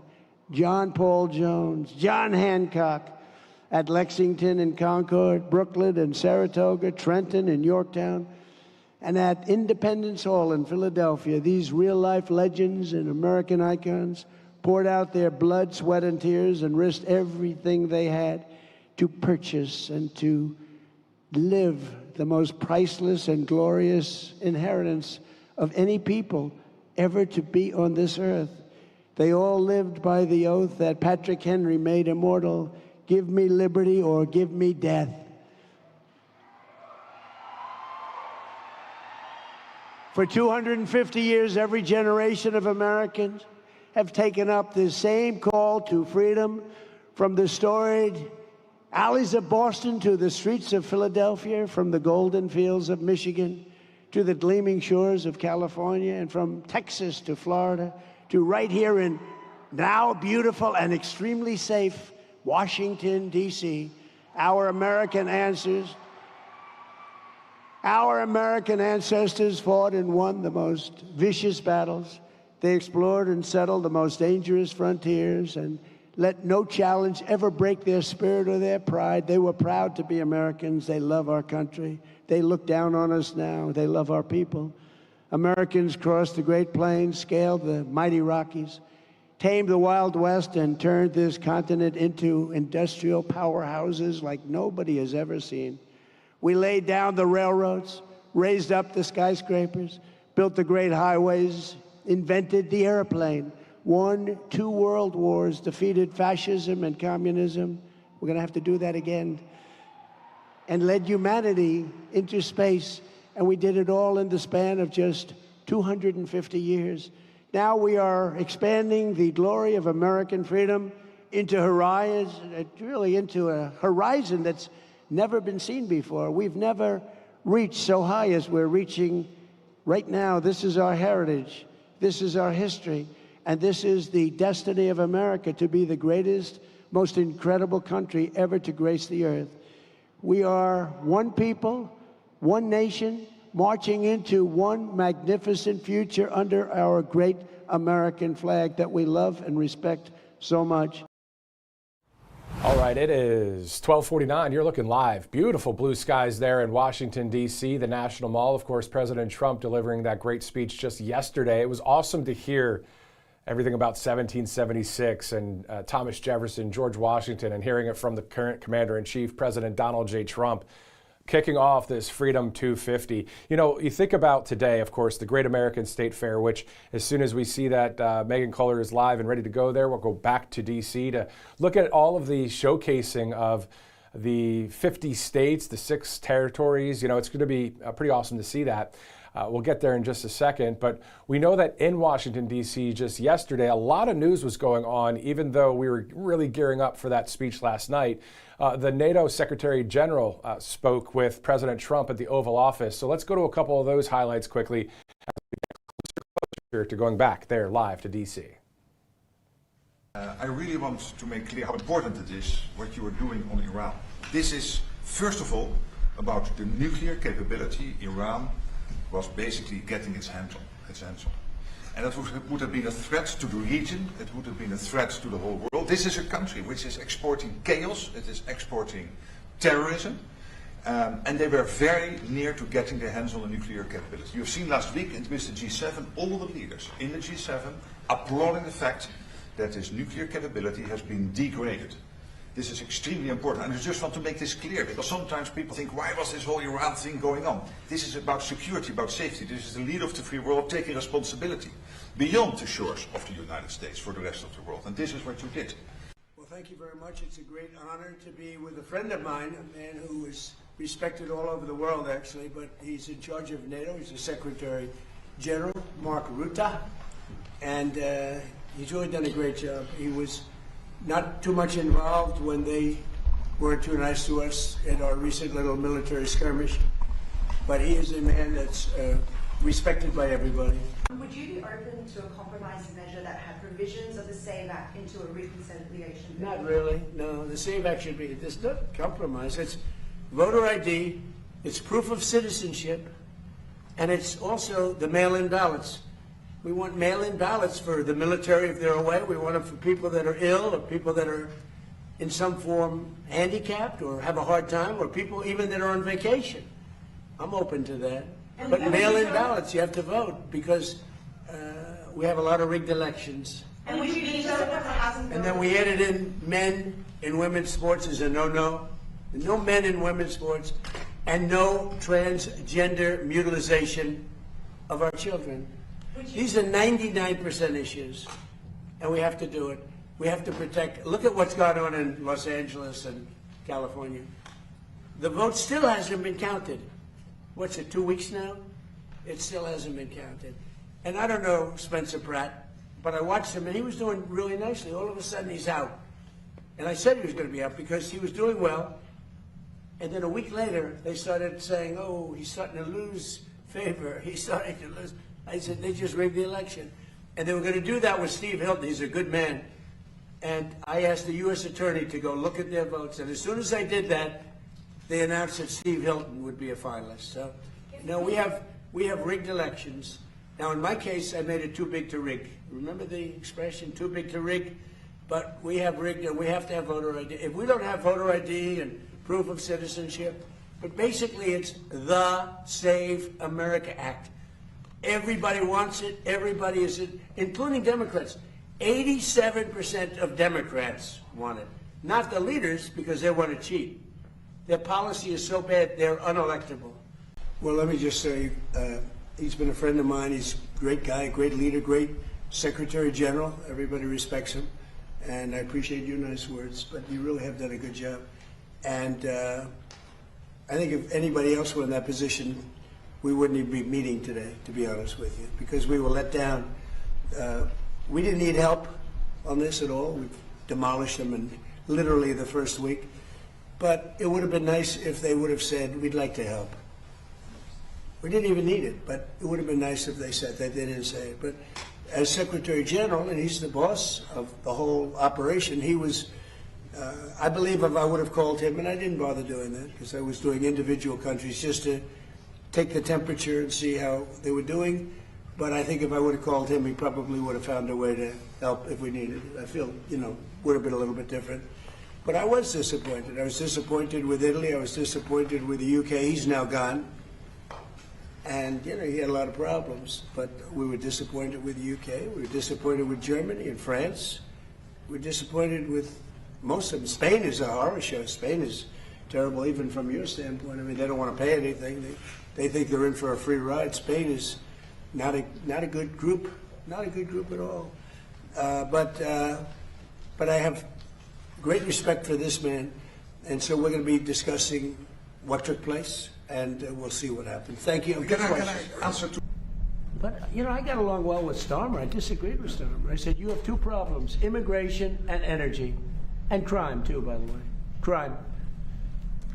S14: John Paul Jones, John Hancock, at Lexington and Concord, Brooklyn and Saratoga, Trenton and Yorktown, and at Independence Hall in Philadelphia. These real-life legends and American icons poured out their blood, sweat, and tears and risked everything they had to purchase and to live the most priceless and glorious inheritance of any people ever to be on this earth. They all lived by the oath that Patrick Henry made immortal: give me liberty or give me death. For 250 years, every generation of Americans have taken up this same call to freedom, from the storied alleys of Boston to the streets of Philadelphia, from the golden fields of Michigan to the gleaming shores of California, and from Texas to Florida to right here in now beautiful and extremely safe Washington, D.C. Our American ancestors fought and won the most vicious battles. They explored and settled the most dangerous frontiers and let no challenge ever break their spirit or their pride. They were proud to be Americans. They love our country. They look down on us now. They love our people. Americans crossed the Great Plains, scaled the mighty Rockies, tamed the Wild West, and turned this continent into industrial powerhouses like nobody has ever seen. We laid down the railroads, raised up the skyscrapers, built the great highways, invented the airplane, won 2 world wars, defeated fascism and communism. We're going to have to do that again. And led humanity into space. And we did it all in the span of just 250 years. Now we are expanding the glory of American freedom into into a horizon that's never been seen before. We've never reached so high as we're reaching right now. This is our heritage. This is our history. And this is the destiny of America, to be the greatest, most incredible country ever to grace the earth. We are one people, one nation, marching into one magnificent future under our great American flag that we love and respect so much.
S8: All right, it is 12:49. You're looking live. Beautiful blue skies there in Washington, D.C., the National Mall. Of course, President Trump delivering that great speech just yesterday. It was awesome to hear everything about 1776 and Thomas Jefferson, George Washington, and hearing it from the current Commander-in-Chief, President Donald J. Trump, kicking off this Freedom 250. You know, you think about today, of course, the Great American State Fair, which as soon as we see that Megan Kohler is live and ready to go there, we'll go back to D.C. to look at all of the showcasing of the 50 states, the 6 territories. You know, it's going to be pretty awesome to see that. We'll get there in just a second, but we know that in Washington, D.C. just yesterday, a lot of news was going on, even though we were really gearing up for that speech last night. The NATO Secretary General spoke with President Trump at the Oval Office. So let's go to a couple of those highlights quickly as we get closer to going back there live to D.C.
S15: I really want to make clear how important it is what you are doing on Iran. This is, first of all, about the nuclear capability Iran was basically getting its hands on. And that would have been a threat to the region, it would have been a threat to the whole world. This is a country which is exporting chaos, it is exporting terrorism, and they were very near to getting their hands on the nuclear capability. You've seen last week with the G7, all the leaders in the G7 applauding the fact that this nuclear capability has been degraded. This is extremely important, and I just want to make this clear, because sometimes people think, why was this whole Iran thing going on? This is about security, about safety. This is the leader of the free world taking responsibility beyond the shores of the United States for the rest of the world, and this is what you did.
S14: Well, thank you very much. It's a great honor to be with a friend of mine, a man who is respected all over the world, actually, but he's in charge of NATO. He's the Secretary General, Mark Rutte, and he's really done a great job. He was not too much involved when they weren't too nice to us in our recent little military skirmish. But he is a man that's respected by everybody.
S16: Would you be open to a compromise measure that had provisions of the SAVE Act into a reconciliation bill?
S14: Not really, no. The SAVE Act should be, it's not compromise. It's voter ID, it's proof of citizenship, and it's also the mail-in ballots. We want mail-in ballots for the military if they're away. We want them for people that are ill or people that are in some form handicapped or have a hard time or people even that are on vacation. I'm open to that. But mail-in ballots, you have to vote because we have a lot of rigged elections.
S16: And would you be interested in housing?
S14: And then we added in men in women's sports is a no-no. No men in women's sports and no transgender mutilization of our children. These are 99% issues, and we have to do it. We have to protect. Look at what's gone on in Los Angeles and California. The vote still hasn't been counted. What's it, 2 weeks now? It still hasn't been counted. And I don't know Spencer Pratt, but I watched him, and he was doing really nicely. All of a sudden, he's out. And I said he was going to be out because he was doing well. And then a week later, they started saying, oh, he's starting to lose favor. He's starting to lose. I said, they just rigged the election. And they were going to do that with Steve Hilton. He's a good man. And I asked the U.S. attorney to go look at their votes. And as soon as I did that, they announced that Steve Hilton would be a finalist. So, no, we have rigged elections. Now, in my case, I made it too big to rig. Remember the expression, too big to rig? But we have rigged, and we have to have voter ID. If we don't have voter ID and proof of citizenship, but basically it's the Save America Act. Everybody wants it. Everybody is it, including Democrats. 87% of Democrats want it. Not the leaders, because they want to cheat. Their policy is so bad, they're unelectable. Well, let me just say, he's been a friend of mine. He's a great guy, great leader, great Secretary General. Everybody respects him. And I appreciate your nice words, but you really have done a good job. And I think if anybody else were in that position, we wouldn't even be meeting today, to be honest with you, because we were let down. We didn't need help on this at all. We demolished them in literally the first week. But it would have been nice if they would have said, we'd like to help. We didn't even need it, but it would have been nice if they said that. They didn't say it. But as Secretary General, and he's the boss of the whole operation, he was, I believe if I would have called him, and I didn't bother doing that because I was doing individual countries just to take the temperature and see how they were doing. But I think if I would have called him, he probably would have found a way to help if we needed it. I feel, would have been a little bit different. But I was disappointed. I was disappointed with Italy. I was disappointed with the UK. He's now gone. And, he had a lot of problems. But we were disappointed with the UK. We were disappointed with Germany and France. We were disappointed with most of them. Spain is a horror show. Spain is terrible, even from your standpoint. I mean, they don't want to pay anything. They think they're in for a free ride. Spain is not a good group. Not a good group at all. But I have great respect for this man, and so we're going to be discussing what took place, and we'll see what happens. Thank you.
S15: Can I answer to?
S14: But, I got along well with Starmer. I disagreed with Starmer. I said, you have two problems, immigration and energy, and crime, too, by the way. Crime.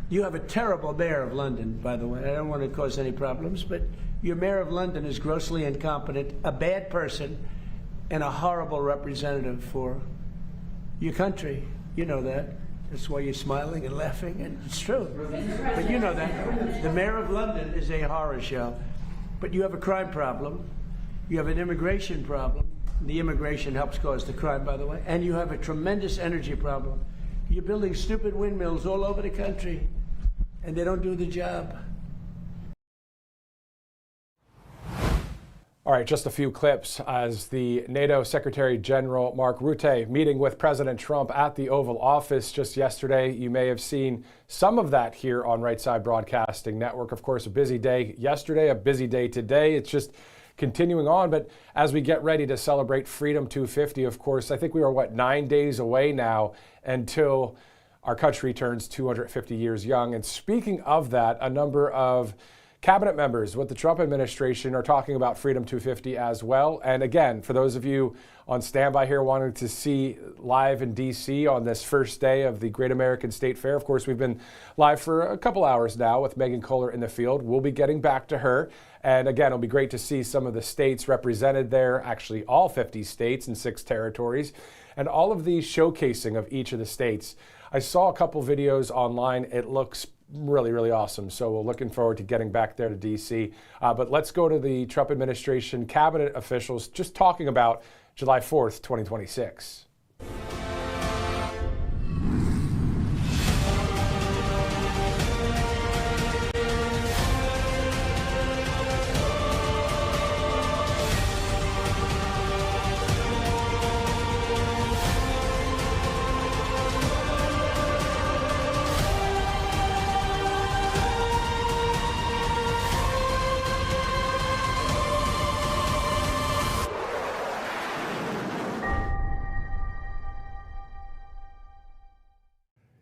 S14: You have a terrible mayor of London, by the way. I don't want to cause any problems, but your mayor of London is grossly incompetent, a bad person, and a horrible representative for your country. You know that. That's why you're smiling and laughing, and it's true. But you know that. The mayor of London is a horror show. But you have a crime problem. You have an immigration problem. The immigration helps cause the crime, by the way. And you have a tremendous energy problem. You're building stupid windmills all over the country, and they don't do the job.
S8: All right, just a few clips as the NATO Secretary General Mark Rutte meeting with President Trump at the Oval Office just yesterday. You may have seen some of that here on Right Side Broadcasting Network. Of course, a busy day yesterday, a busy day today. It's just continuing on. But as we get ready to celebrate Freedom 250, of course, I think we are, 9 days away now until our country turns 250 years young. And speaking of that, a number of cabinet members with the Trump administration are talking about Freedom 250 as well. And again, for those of you on standby here wanting to see live in D.C. on this first day of the Great American State Fair, of course, we've been live for a couple hours now with Megan Kohler in the field. We'll be getting back to her. And again, it'll be great to see some of the states represented there, actually all 50 states and 6 territories, and all of the showcasing of each of the states. I saw a couple videos online. It looks really, really awesome. So we're looking forward to getting back there to D.C. But let's go to the Trump administration cabinet officials just talking about July 4th, 2026.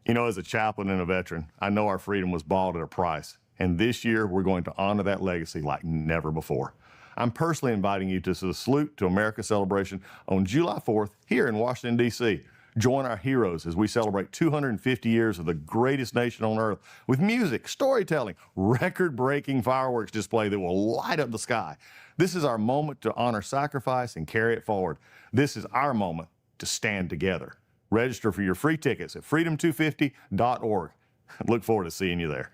S17: You know, as a chaplain and a veteran, I know our freedom was bought at a price. And this year, we're going to honor that legacy like never before. I'm personally inviting you to the Salute to America celebration on July 4th here in Washington, D.C. Join our heroes as we celebrate 250 years of the greatest nation on earth with music, storytelling, record-breaking fireworks display that will light up the sky. This is our moment to honor sacrifice and carry it forward. This is our moment to stand together. Register for your free tickets at freedom250.org. Look forward to seeing you there.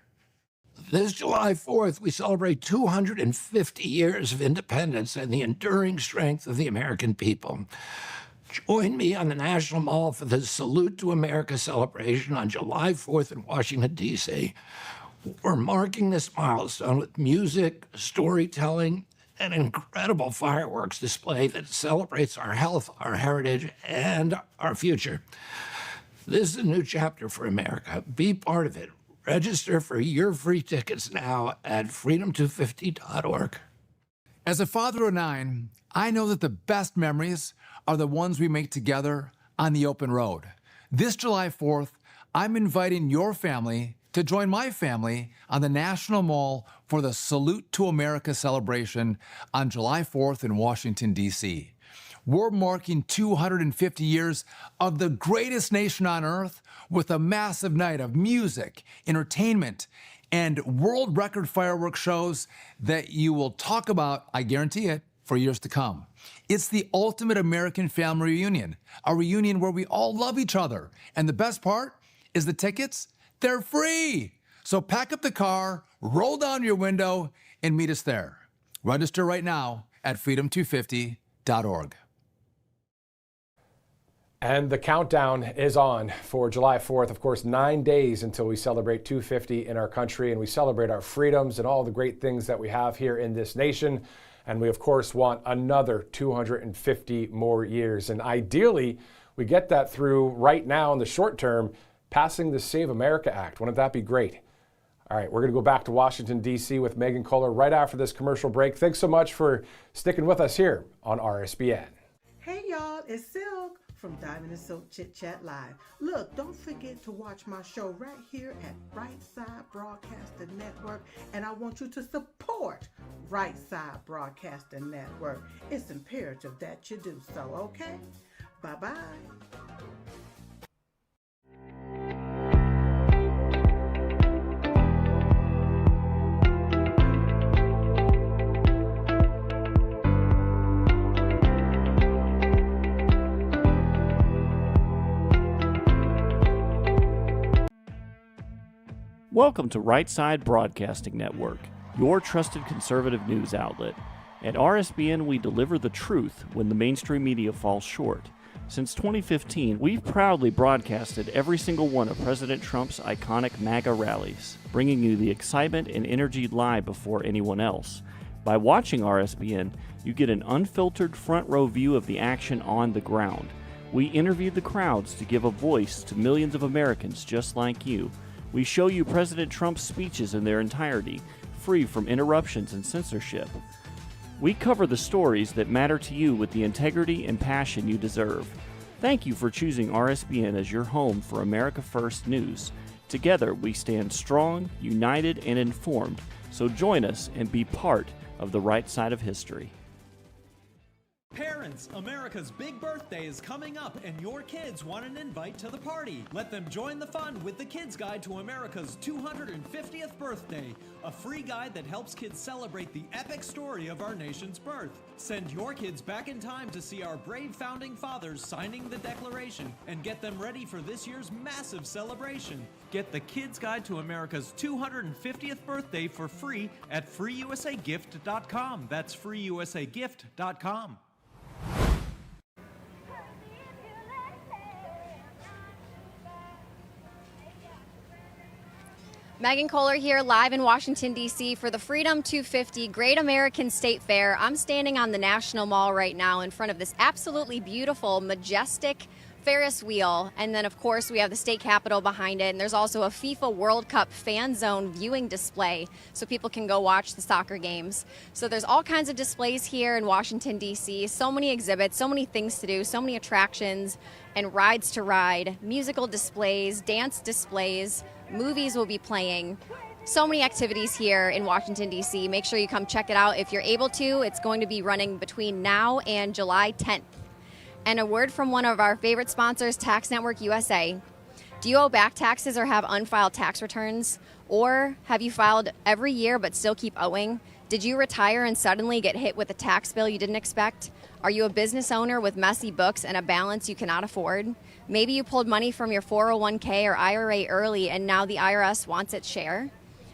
S18: This July 4th, we celebrate 250 years of independence and the enduring strength of the American people. Join me on the National Mall for the Salute to America celebration on July 4th in Washington, D.C. We're marking this milestone with music, storytelling, an incredible fireworks display that celebrates our health, our heritage, and our future. This is a new chapter for America. Be part of it. Register for your free tickets now at freedom250.org.
S19: As a father of 9, I know that the best memories are the ones we make together on the open road. This July 4th, I'm inviting your family to join my family on the National Mall for the Salute to America celebration on July 4th in Washington, D.C. We're marking 250 years of the greatest nation on earth with a massive night of music, entertainment, and world record fireworks shows that you will talk about, I guarantee it, for years to come. It's the ultimate American family reunion, a reunion where we all love each other. And the best part is the tickets, they're free. So pack up the car, roll down your window, and meet us there. Register right now at freedom250.org.
S8: And the countdown is on for July 4th. Of course, 9 days until we celebrate 250 in our country and we celebrate our freedoms and all the great things that we have here in this nation. And we, of course, want another 250 more years. And ideally, we get that through right now in the short term, passing the Save America Act. Wouldn't that be great? All right, we're going to go back to Washington, D.C. with Megan Kohler right after this commercial break. Thanks so much for sticking with us here on RSBN.
S7: Hey, y'all, it's Silk from Diamond and Silk Chit Chat Live. Look, don't forget to watch my show right here at Brightside Broadcasting Network, and I want you to support Brightside Broadcasting Network. It's imperative that you do so, okay? Bye-bye.
S6: Welcome to Right Side Broadcasting Network, your trusted conservative news outlet. At RSBN, we deliver the truth when the mainstream media falls short. Since 2015, we've proudly broadcasted every single one of President Trump's iconic MAGA rallies, bringing you the excitement and energy live before anyone else. By watching RSBN, you get an unfiltered front row view of the action on the ground. We interview the crowds to give a voice to millions of Americans just like you. We show you President Trump's speeches in their entirety, free from interruptions and censorship. We cover the stories that matter to you with the integrity and passion you deserve. Thank you for choosing RSBN as your home for America First news. Together, we stand strong, united, and informed, So join us and be part of the right side of history.
S12: Parents, America's big birthday is coming up and your kids want an invite to the party. Let them join the fun with the Kids Guide to America's 250th birthday, a free guide that helps kids celebrate the epic story of our nation's birth. Send your kids back in time to see our brave founding fathers signing the Declaration and get them ready for this year's massive celebration. Get the Kids Guide to America's 250th birthday for free at freeusagift.com. That's freeusagift.com.
S2: Megan Kohler here, live in Washington, D.C. for the Freedom 250 Great American State Fair. I'm standing on the National Mall right now in front of this absolutely beautiful, majestic Ferris wheel. And then, of course, we have the state capitol behind it. And there's also a FIFA World Cup fan zone viewing display so people can go watch the soccer games. So there's all kinds of displays here in Washington, D.C. So many exhibits, so many things to do, so many attractions and rides to ride, musical displays, dance displays. Movies will be playing. So many activities here in Washington, D.C. Make sure you come check it out if you're able to. It's going to be running between now and July 10th. And a word from one of our favorite sponsors, Tax Network USA. Do you owe back taxes or have unfiled tax returns? Or have you filed every year but still keep owing? Did you retire and suddenly get hit with a tax bill you didn't expect? Are you a business owner with messy books and a balance you cannot afford? Maybe you pulled money from your 401k or IRA early and now the IRS wants its share.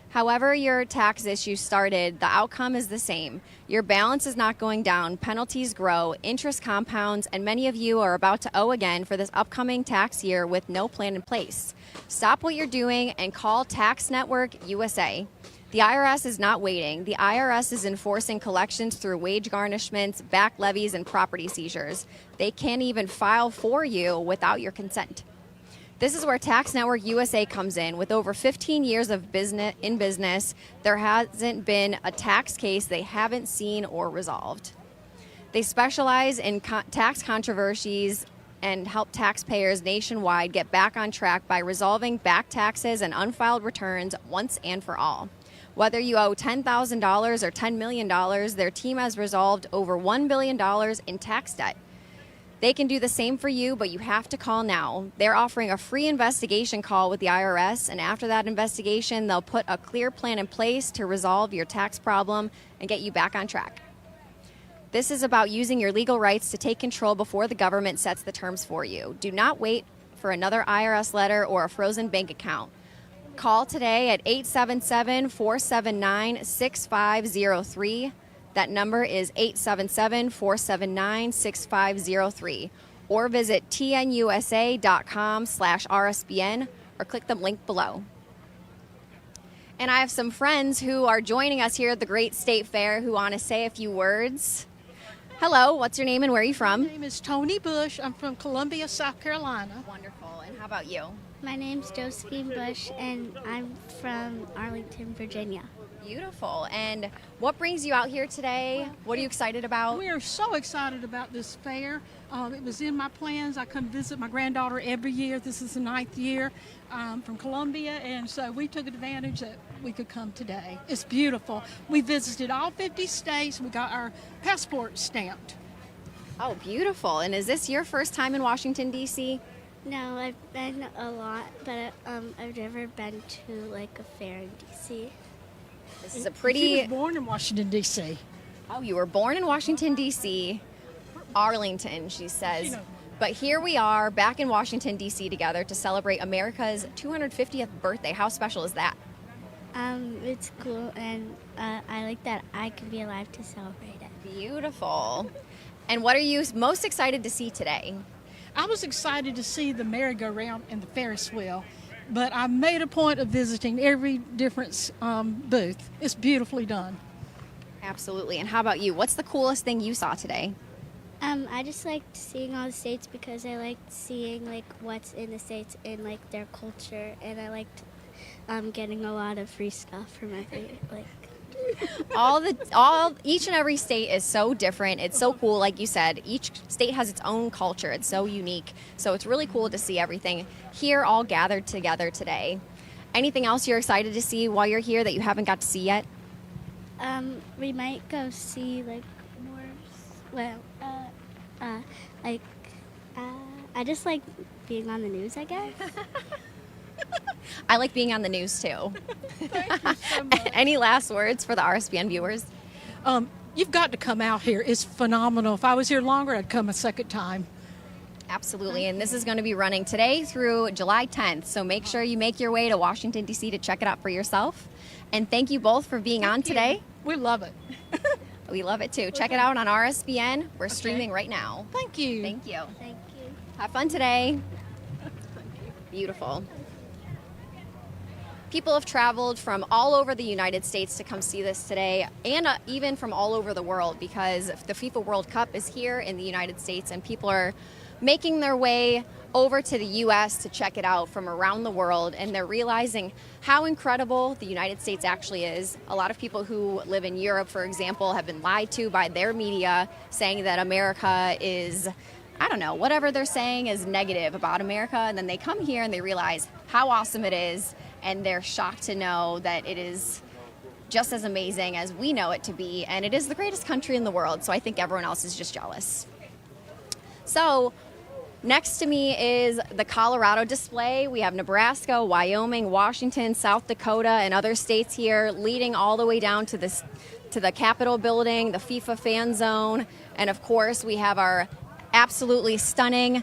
S2: However your tax issue started, the outcome is the same. Your balance is not going down, penalties grow, interest compounds, and many of you are about to owe again for this upcoming tax year with no plan in place. Stop what you're doing and call Tax Network USA. The IRS is not waiting. The IRS is enforcing collections through wage garnishments, back levies, and property seizures. They can't even file for you without your consent. This is where Tax Network USA comes in. With over 15 years of business, there hasn't been a tax case they haven't seen or resolved. They specialize in tax controversies and help taxpayers nationwide get back on track by resolving back taxes and unfiled returns once and for all. Whether you owe $10,000 or $10 million, their team has resolved over $1 billion in tax debt. They can do the same for you, but you have to call now. They're offering a free investigation call with the IRS, and after that investigation, they'll put a clear plan in place to resolve your tax problem and get you back on track. This is about using your legal rights to take control before the government sets the terms for you. Do not wait for another IRS letter or a frozen bank account. Call today at 877-479-6503. That number is 877-479-6503. Or visit tnusa.com/RSBN or click the link below. And I have some friends who are joining us here at the Great State Fair who want to say a few words. Hello, what's your name and where are you from?
S20: My name is Tony Bush. I'm from Columbia, South Carolina.
S2: Wonderful. And how about you?
S21: My name's Josephine Bush, and I'm from Arlington, Virginia.
S2: Beautiful. And what brings you out here today? What are you excited about?
S20: We are so excited about this fair. It was in my plans. I come visit my granddaughter every year. This is the 9th year from Columbia, and so we took advantage that we could come today. It's beautiful. We visited all 50 states. We got our passport stamped.
S2: Oh, beautiful. And is this your first time in Washington, D.C.?
S21: No, I've been a lot, but I've never been to like a fair in D.C.
S2: This is a pretty...
S20: She was born in Washington, D.C.
S2: Oh, you were born in Washington, D.C. Arlington, she says. But here we are back in Washington, D.C. together to celebrate America's 250th birthday. How special is that?
S21: It's cool, and I like that I can be alive to celebrate it.
S2: Beautiful. And what are you most excited to see today?
S20: I was excited to see the merry-go-round and the Ferris wheel, but I made a point of visiting every different booth. It's beautifully done.
S2: Absolutely. And how about you? What's the coolest thing you saw today?
S21: I just liked seeing all the states because I liked seeing like what's in the states and like their culture, and I liked getting a lot of free stuff from every
S2: each and every state is so different. It's so cool. Like you said, each state has its own culture. It's so unique. So it's really cool to see everything here all gathered together today. Anything else you're excited to see while you're here that you haven't got to see yet?
S21: We might go see like more. Well, I just like being on the news, I guess.
S2: I like being on the news too. Any last words for the RSBN viewers?
S20: You've got to come out here. It's phenomenal. If I was here longer, I'd come a second time.
S2: Absolutely, and this is going to be running today through July 10th, so make sure you make your way to Washington, D.C. to check it out for yourself. And thank you both for being on today.
S20: We love it.
S2: We love it too. Check it out on RSBN. We're streaming right now.
S20: Thank you.
S2: Thank you.
S21: Thank you.
S2: Have fun today. Beautiful. People have traveled from all over the United States to come see this today, and even from all over the world, because the FIFA World Cup is here in the United States, and people are making their way over to the U.S. to check it out from around the world, and they're realizing how incredible the United States actually is. A lot of people who live in Europe, for example, have been lied to by their media, saying that America is, I don't know, whatever they're saying is negative about America, and then they come here and they realize how awesome it is, and they're shocked to know that it is just as amazing as we know it to be, and it is the greatest country in the world, so I think everyone else is just jealous. So, next to me is the Colorado display. We have Nebraska, Wyoming, Washington, South Dakota, and other states here, leading all the way down to the Capitol building, the FIFA fan zone, and of course we have our absolutely stunning,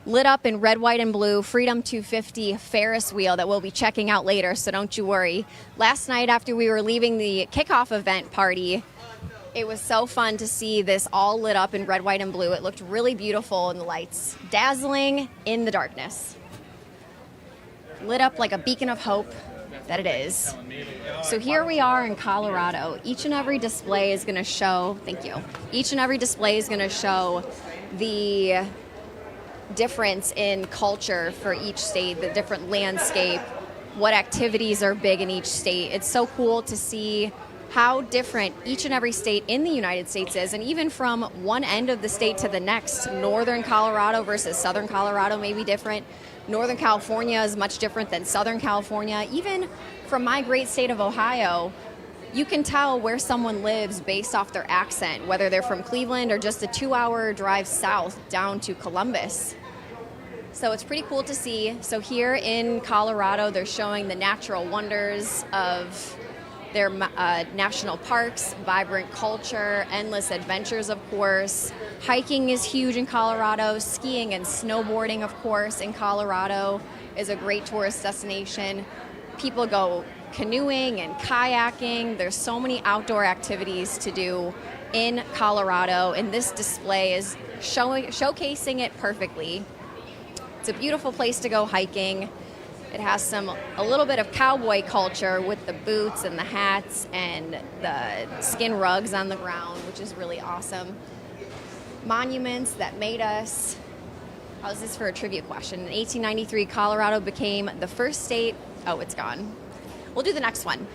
S2: lit up in red, white, and blue Freedom 250 Ferris wheel that we'll be checking out later, so don't you worry. Last night after we were leaving the kickoff event party, it was so fun to see this all lit up in red, white, and blue. It looked really beautiful in the lights, dazzling in the darkness. Lit up like a beacon of hope that it is. So here we are in Colorado. Each and every display is going to show, thank you, each and every display is going to show the difference in culture for each state, the different landscape, what activities are big in each state. It's so cool to see how different each and every state in the United States is, and even from one end of the state to the next. Northern Colorado versus Southern Colorado may be different. Northern California is much different than Southern California. Even from my great state of Ohio, you can tell where someone lives based off their accent, whether they're from Cleveland or just a 2-hour drive south down to Columbus. So it's pretty cool to see. So here in Colorado, they're showing the natural wonders of their national parks, vibrant culture, endless adventures, of course. Hiking is huge in Colorado. Skiing and snowboarding, of course, in Colorado is a great tourist destination. People go canoeing and kayaking. There's so many outdoor activities to do in Colorado, and this display is showcasing it perfectly. It's a beautiful place to go hiking. It has a little bit of cowboy culture with the boots and the hats and the skin rugs on the ground, which is really awesome. Monuments that made us. How's this for a trivia question? In 1893, Colorado became the first state. Oh, it's gone. We'll do the next one.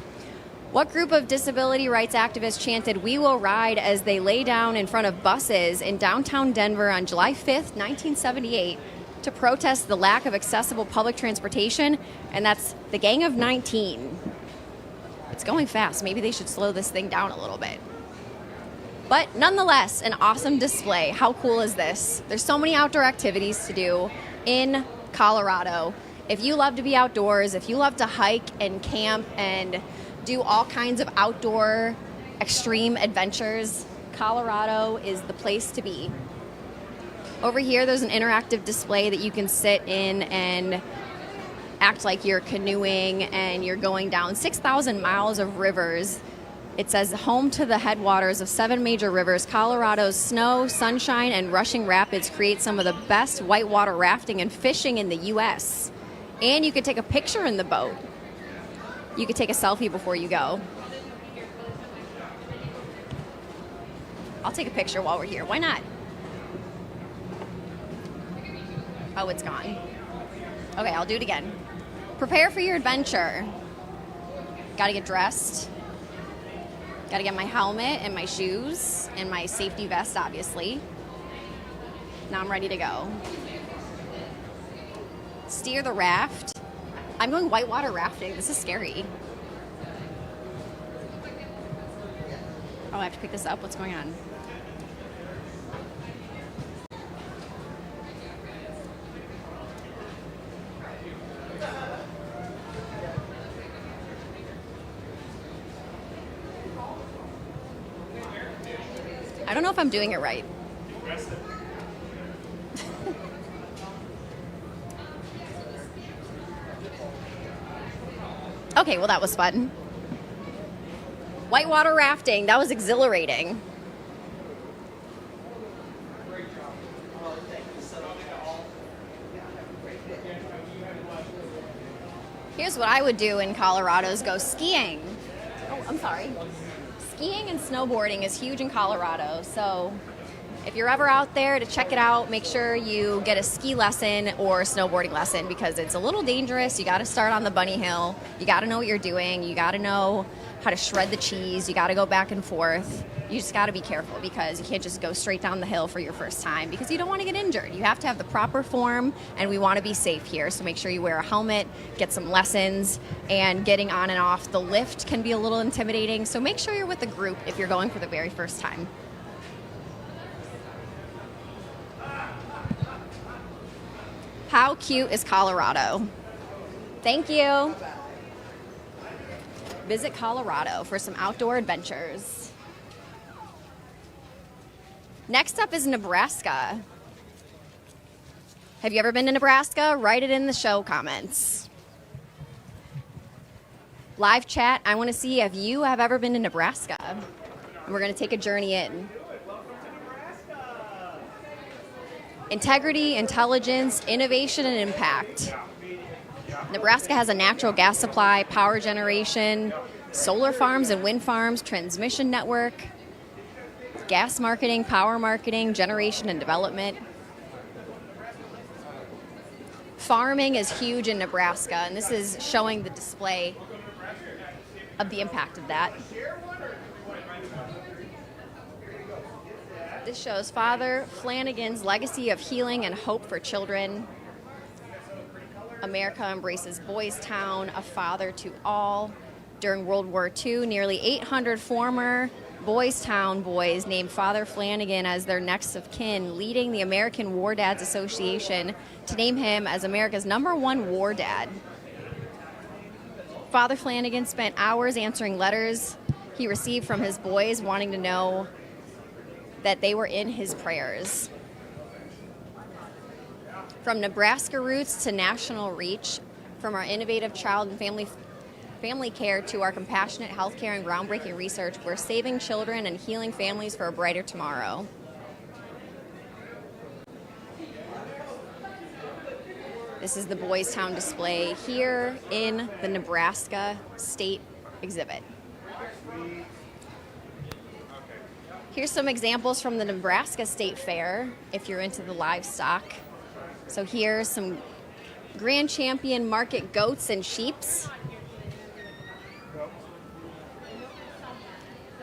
S2: What group of disability rights activists chanted "We Will Ride" as they lay down in front of buses in downtown Denver on July 5th, 1978? To protest the lack of accessible public transportation, and that's the Gang of 19. It's going fast. Maybe they should slow this thing down a little bit. But nonetheless, an awesome display. How cool is this? There's so many outdoor activities to do in Colorado. If you love to be outdoors, if you love to hike and camp and do all kinds of outdoor extreme adventures, Colorado is the place to be. Over here, there's an interactive display that you can sit in and act like you're canoeing and you're going down 6,000 miles of rivers. It says, home to the headwaters of 7 major rivers, Colorado's snow, sunshine, and rushing rapids create some of the best whitewater rafting and fishing in the U.S. And you could take a picture in the boat. You could take a selfie before you go. I'll take a picture while we're here. Why not? Oh, it's gone. Okay, I'll do it again. Prepare for your adventure. Gotta get dressed. Gotta get my helmet and my shoes and my safety vest, obviously. Now I'm ready to go. Steer the raft. I'm going whitewater rafting. This is scary. I have to pick this up. What's going on? I don't know if I'm doing it right. Okay, well, that was fun. Whitewater rafting, that was exhilarating. Here's what I would do in Colorado is go skiing. Oh, I'm sorry. Skiing and snowboarding is huge in Colorado, so if you're ever out there to check it out, make sure you get a ski lesson or a snowboarding lesson because it's a little dangerous. You got to start on the bunny hill. You got to know what you're doing. You got to know how to shred the cheese. You got to go back and forth. You just got to be careful because you can't just go straight down the hill for your first time because you don't want to get injured. You have to have the proper form, and we want to be safe here. So make sure you wear a helmet, get some lessons, and getting on and off the lift can be a little intimidating. So make sure you're with a group if you're going for the very first time. How cute is Colorado? Thank you. Visit Colorado for some outdoor adventures. Next up is Nebraska. Have you ever been to Nebraska? Write it in the show comments. Live chat, I want to see if you have ever been to Nebraska. And we're going to take a journey in. Integrity, intelligence, innovation, and impact. Nebraska has a natural gas supply, power generation, solar farms and wind farms, transmission network, gas marketing, power marketing, generation and development. Farming is huge in Nebraska, and this is showing the display of the impact of that. This shows Father Flanagan's legacy of healing and hope for children. America embraces Boys Town, a father to all. During World War II, nearly 800 former Boys Town boys named Father Flanagan as their next of kin, leading the American War Dads Association to name him as America's #1 war dad. Father Flanagan spent hours answering letters he received from his boys wanting to know that they were in his prayers. From Nebraska roots to national reach, from our innovative child and family care to our compassionate healthcare and groundbreaking research, we're saving children and healing families for a brighter tomorrow. This is the Boys Town display here in the Nebraska State Exhibit. Here's some examples from the Nebraska State Fair if you're into the livestock. So here's some Grand Champion market goats and sheeps.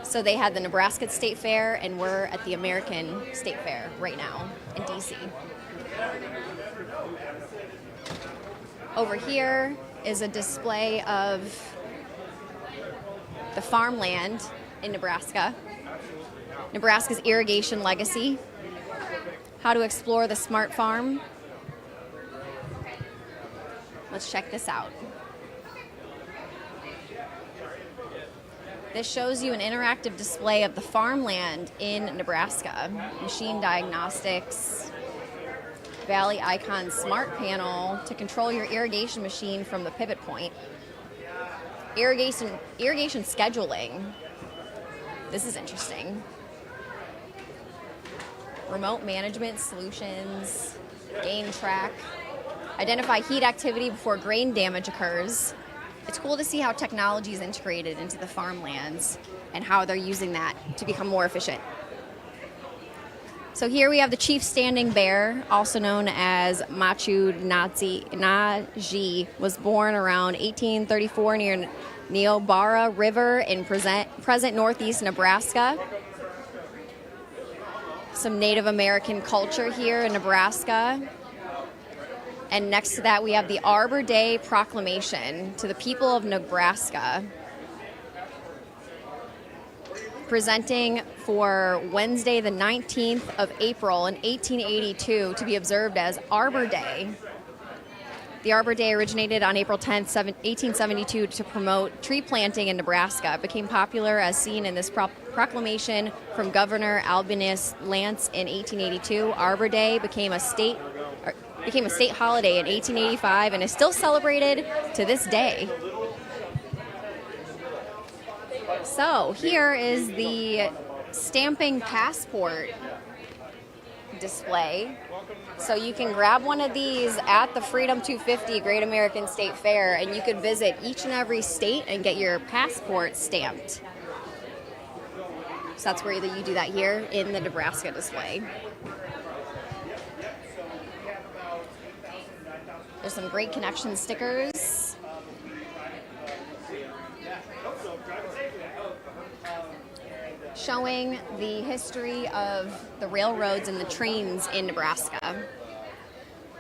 S2: So they had the Nebraska State Fair, and we're at the American State Fair right now in DC. Over here is a display of the farmland in Nebraska. Nebraska's irrigation legacy, how to explore the smart farm. Let's check this out. This shows you an interactive display of the farmland in Nebraska. Machine diagnostics, Valley Icon Smart Panel to control your irrigation machine from the pivot point. Irrigation scheduling. This is interesting. Remote management solutions, gain track, identify heat activity before grain damage occurs. It's cool to see how technology is integrated into the farmlands and how they're using that to become more efficient. So here we have the chief standing bear, also known as Machu Naji, was born around 1834 near Niobrara River in present northeast Nebraska. Some Native American culture here in Nebraska. And next to that, we have the Arbor Day Proclamation to the people of Nebraska. presenting for Wednesday, the 19th of April in 1882 to be observed as Arbor Day. The Arbor Day originated on April 10th, 1872 to promote tree planting in Nebraska. It became popular as seen in this proclamation from Governor Albinus Lance in 1882. Arbor Day became a state holiday in 1885 and is still celebrated to this day. So here is the stamping passport display. So you can grab one of these at the Freedom 250 Great American State Fair, and you could visit each and every state and get your passport stamped. So that's where you do that here in the Nebraska display. There's some great connection stickers. Showing the history of the railroads and the trains in Nebraska.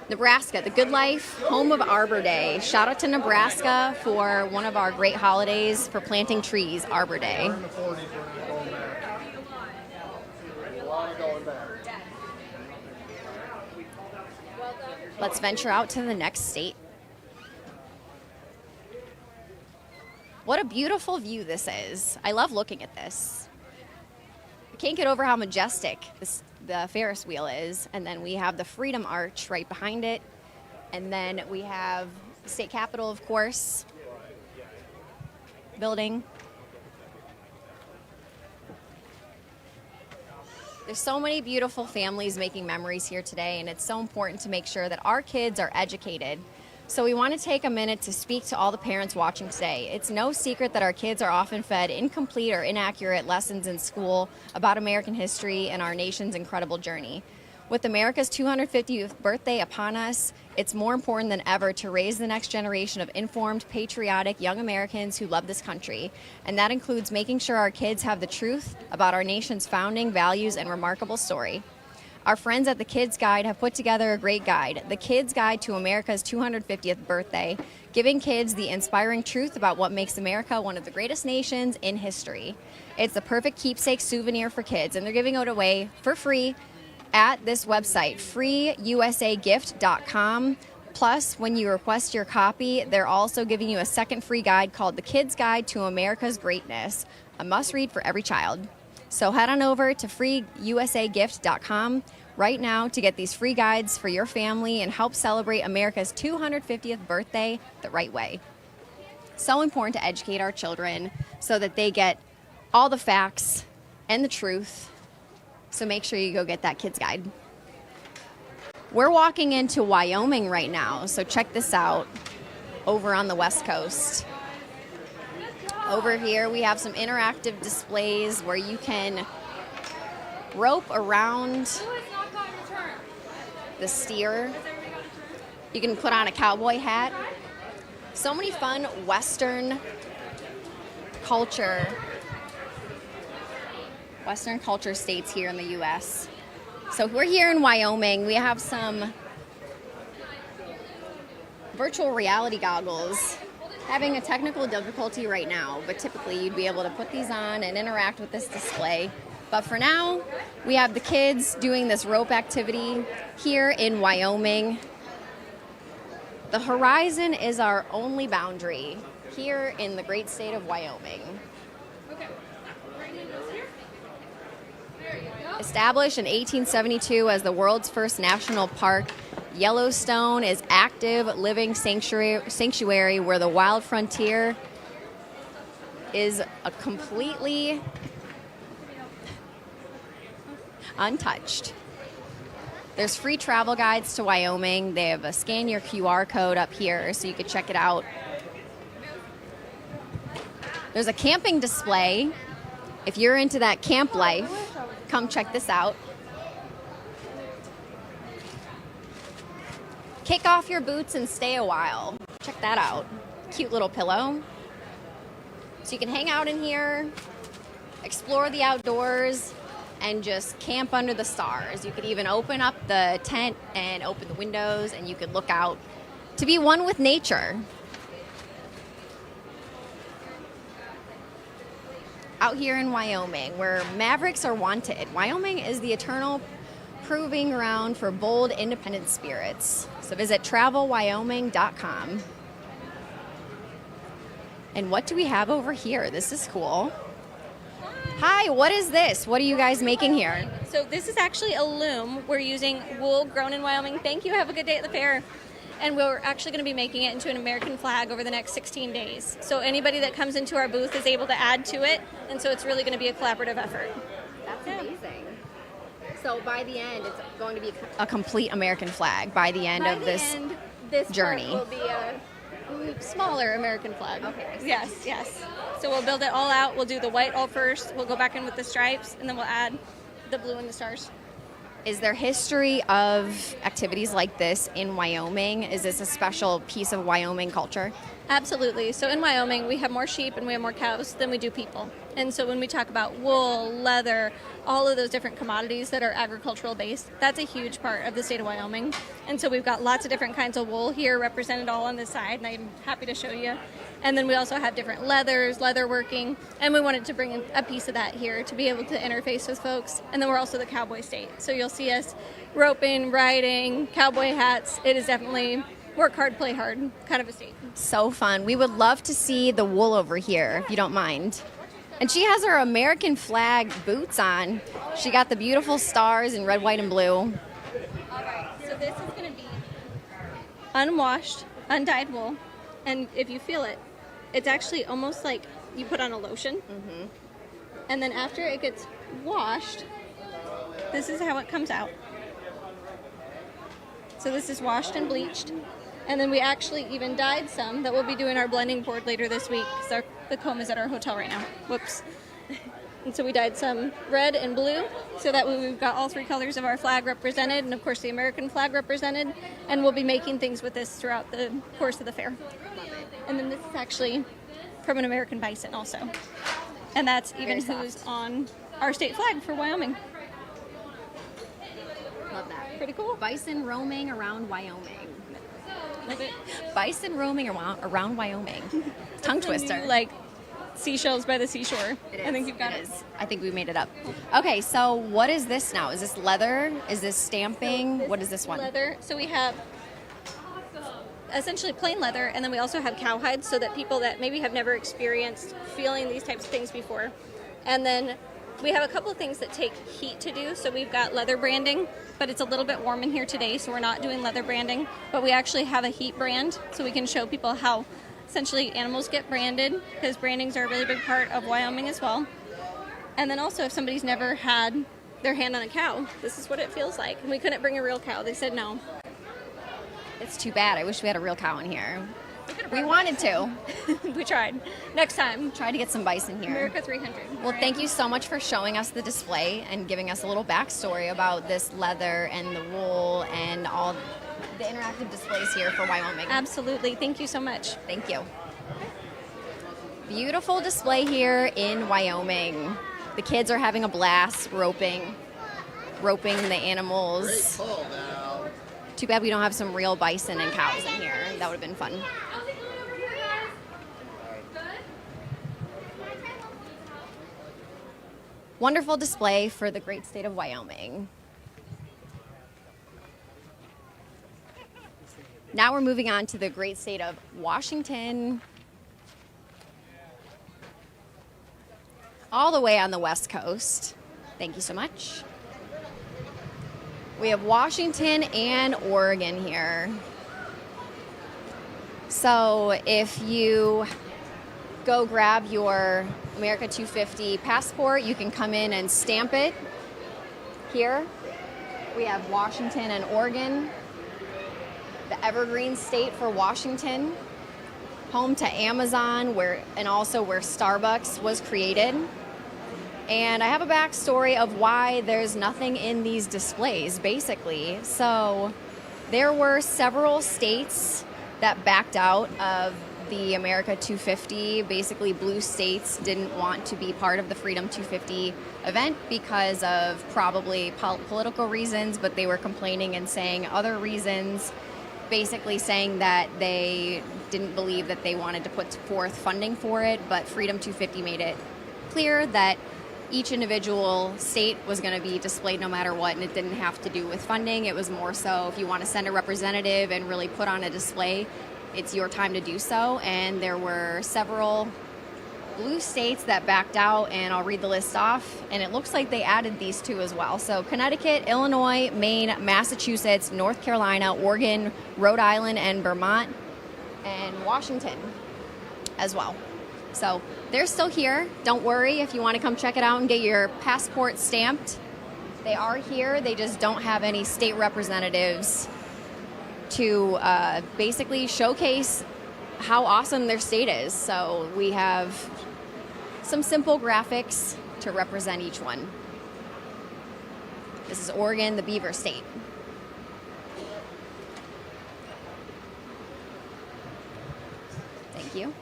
S2: Nebraska, the good life, home of Arbor Day. Shout out to Nebraska for one of our great holidays for planting trees, Arbor Day. Let's venture out to the next state. What a beautiful view this is. I love looking at this. I can't get over how majestic the Ferris wheel is. And then we have the Freedom Arch right behind it. And then we have the state capitol, of course, building. There's so many beautiful families making memories here today, and it's so important to make sure that our kids are educated. So we want to take a minute to speak to all the parents watching today. It's no secret that our kids are often fed incomplete or inaccurate lessons in school about American history and our nation's incredible journey. With America's 250th birthday upon us, it's more important than ever to raise the next generation of informed, patriotic young Americans who love this country. And that includes making sure our kids have the truth about our nation's founding, values, and remarkable story. Our friends at the Kids Guide have put together a great guide, The Kids Guide to America's 250th Birthday, giving kids the inspiring truth about what makes America one of the greatest nations in history. It's the perfect keepsake souvenir for kids, and they're giving it away for free at this website, freeusagift.com. Plus, when you request your copy, they're also giving you a second free guide called The Kids Guide to America's Greatness, a must-read for every child. So head on over to freeusagift.com right now to get these free guides for your family and help celebrate America's 250th birthday the right way. So important to educate our children so that they get all the facts and the truth. So make sure you go get that Kids Guide. We're walking into Wyoming right now, so check this out over on the West Coast. Over here we have some interactive displays where you can rope around the steer. You can put on a cowboy hat. So many fun Western culture states here in the U.S. So we're here in Wyoming. We have some virtual reality goggles. Having a technical difficulty right now, but typically you'd be able to put these on and interact with this display. But for now, we have the kids doing this rope activity here in Wyoming. The horizon is our only boundary here in the great state of Wyoming. Established in 1872 as the world's first national park, Yellowstone is active living sanctuary where the wild frontier is a completely untouched. There's free travel guides to Wyoming. They have a scan your QR code up here so you can check it out. There's a camping display. If you're into that camp life, come check this out. Kick off your boots and stay a while. Check that out. Cute little pillow. So you can hang out in here, explore the outdoors, and just camp under the stars. You could even open up the tent and open the windows, and you could look out to be one with nature. out here in Wyoming, where mavericks are wanted. Wyoming is the eternal proving ground for bold, independent spirits. So visit travelwyoming.com. And what do we have over here? This is cool. Hi, what is this? What are you guys making here?
S1: So this is actually a loom. We're using wool grown in Wyoming. Thank you. Have a good day at the fair. And we're actually going to be making it into an American flag over the next 16 days. So anybody that comes into our booth is able to add to it. And so it's really going to be a collaborative effort.
S2: That's amazing. So by the end, it's going to be a complete American flag by the end of this journey.
S1: Will be a smaller American flag.
S2: Okay.
S1: Yes. So we'll build it all out. We'll do the white all first. We'll go back in with the stripes, and then we'll add the blue and the stars.
S2: Is there history of activities like this in Wyoming? Is this a special piece of Wyoming culture?
S1: Absolutely. So in Wyoming, we have more sheep and we have more cows than we do people. And so when we talk about wool, leather, all of those different commodities that are agricultural based, that's a huge part of the state of Wyoming. And so we've got lots of different kinds of wool here represented all on this side, and I'm happy to show you. And then we also have different leathers, leather working, and we wanted to bring a piece of that here to be able to interface with folks. And then we're also the cowboy state. So you'll see us roping, riding, cowboy hats. It is definitely work hard, play hard kind of a state.
S2: So fun. We would love to see the wool over here, if you don't mind. And she has her American flag boots on. She got the beautiful stars in red, white, and blue.
S1: All right, so this is going to be unwashed, undyed wool. And if you feel it, it's actually almost like you put on a lotion.
S2: Mm-hmm.
S1: And then after it gets washed, this is how it comes out. So this is washed and bleached. And then we actually even dyed some that we'll be doing our blending board later this week, because the comb is at our hotel right now. Whoops. And so we dyed some red and blue, so that way we've got all three colors of our flag represented, and of course the American flag represented. And we'll be making things with this throughout the course of the fair. And then this is actually from an American bison also. And that's even who's on our state flag for Wyoming.
S2: Love that.
S1: Pretty cool.
S2: Bison roaming around Wyoming.
S1: Love it.
S2: Bison roaming around Wyoming. Tongue twister.
S1: Like seashells by the seashore. I think you've got it.
S2: I think we made it up. Okay, so what is this now? Is this leather? Is this stamping? What is this one?
S1: Leather. So we have essentially plain leather, and then we also have cowhide, so that people that maybe have never experienced feeling these types of things before. And then we have a couple of things that take heat to do. So we've got leather branding, but it's a little bit warm in here today, so we're not doing leather branding. But we actually have a heat brand, so we can show people how essentially animals get branded, because brandings are a really big part of Wyoming as well. And then also, if somebody's never had their hand on a cow, this is what it feels like. And we couldn't bring a real cow. They said no.
S2: It's too bad. I wish we had a real cow in here. We wanted to.
S1: We tried. Next time.
S2: Try to get some bison here.
S1: America 300.
S2: Well, thank you so much for showing us the display and giving us a little backstory about this leather and the wool and all the interactive displays here for Wyoming.
S1: Absolutely. Thank you so much.
S2: Thank you. Beautiful display here in Wyoming. The kids are having a blast roping the animals. Too bad we don't have some real bison and cows in here. That would have been fun. Wonderful display for the great state of Wyoming. Now we're moving on to the great state of Washington. All the way on the West Coast. Thank you so much. We have Washington and Oregon here. So if you go grab your America 250 passport, you can come in and stamp it here. We have Washington and Oregon, the evergreen state for Washington, home to Amazon, and also where Starbucks was created. And I have a backstory of why there's nothing in these displays, basically. So there were several states that backed out of the America 250. Basically, blue states didn't want to be part of the Freedom 250 event because of probably political reasons, but they were complaining and saying other reasons, basically saying that they didn't believe that they wanted to put forth funding for it, but Freedom 250 made it clear that each individual state was going to be displayed no matter what, and it didn't have to do with funding. It was more so if you want to send a representative and really put on a display, it's your time to do so. And there were several blue states that backed out, and I'll read the list off, and it looks like they added these two as well. So Connecticut, Illinois, Maine, Massachusetts, North Carolina, Oregon, Rhode Island, and Vermont, and Washington as well. So they're still here. Don't worry if you want to come check it out and get your passport stamped. They are here. They just don't have any state representatives to basically showcase how awesome their state is. So we have some simple graphics to represent each one. This is Oregon, the Beaver State. Thank you.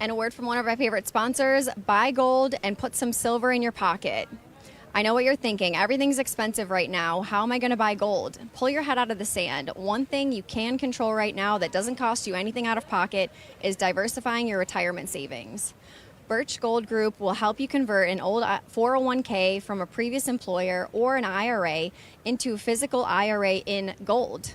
S2: And a word from one of our favorite sponsors, buy gold and put some silver in your pocket. I know what you're thinking. Everything's expensive right now. How am I going to buy gold? Pull your head out of the sand. One thing you can control right now that doesn't cost you anything out of pocket is diversifying your retirement savings. Birch Gold Group will help you convert an old 401k from a previous employer or an IRA into a physical IRA in gold.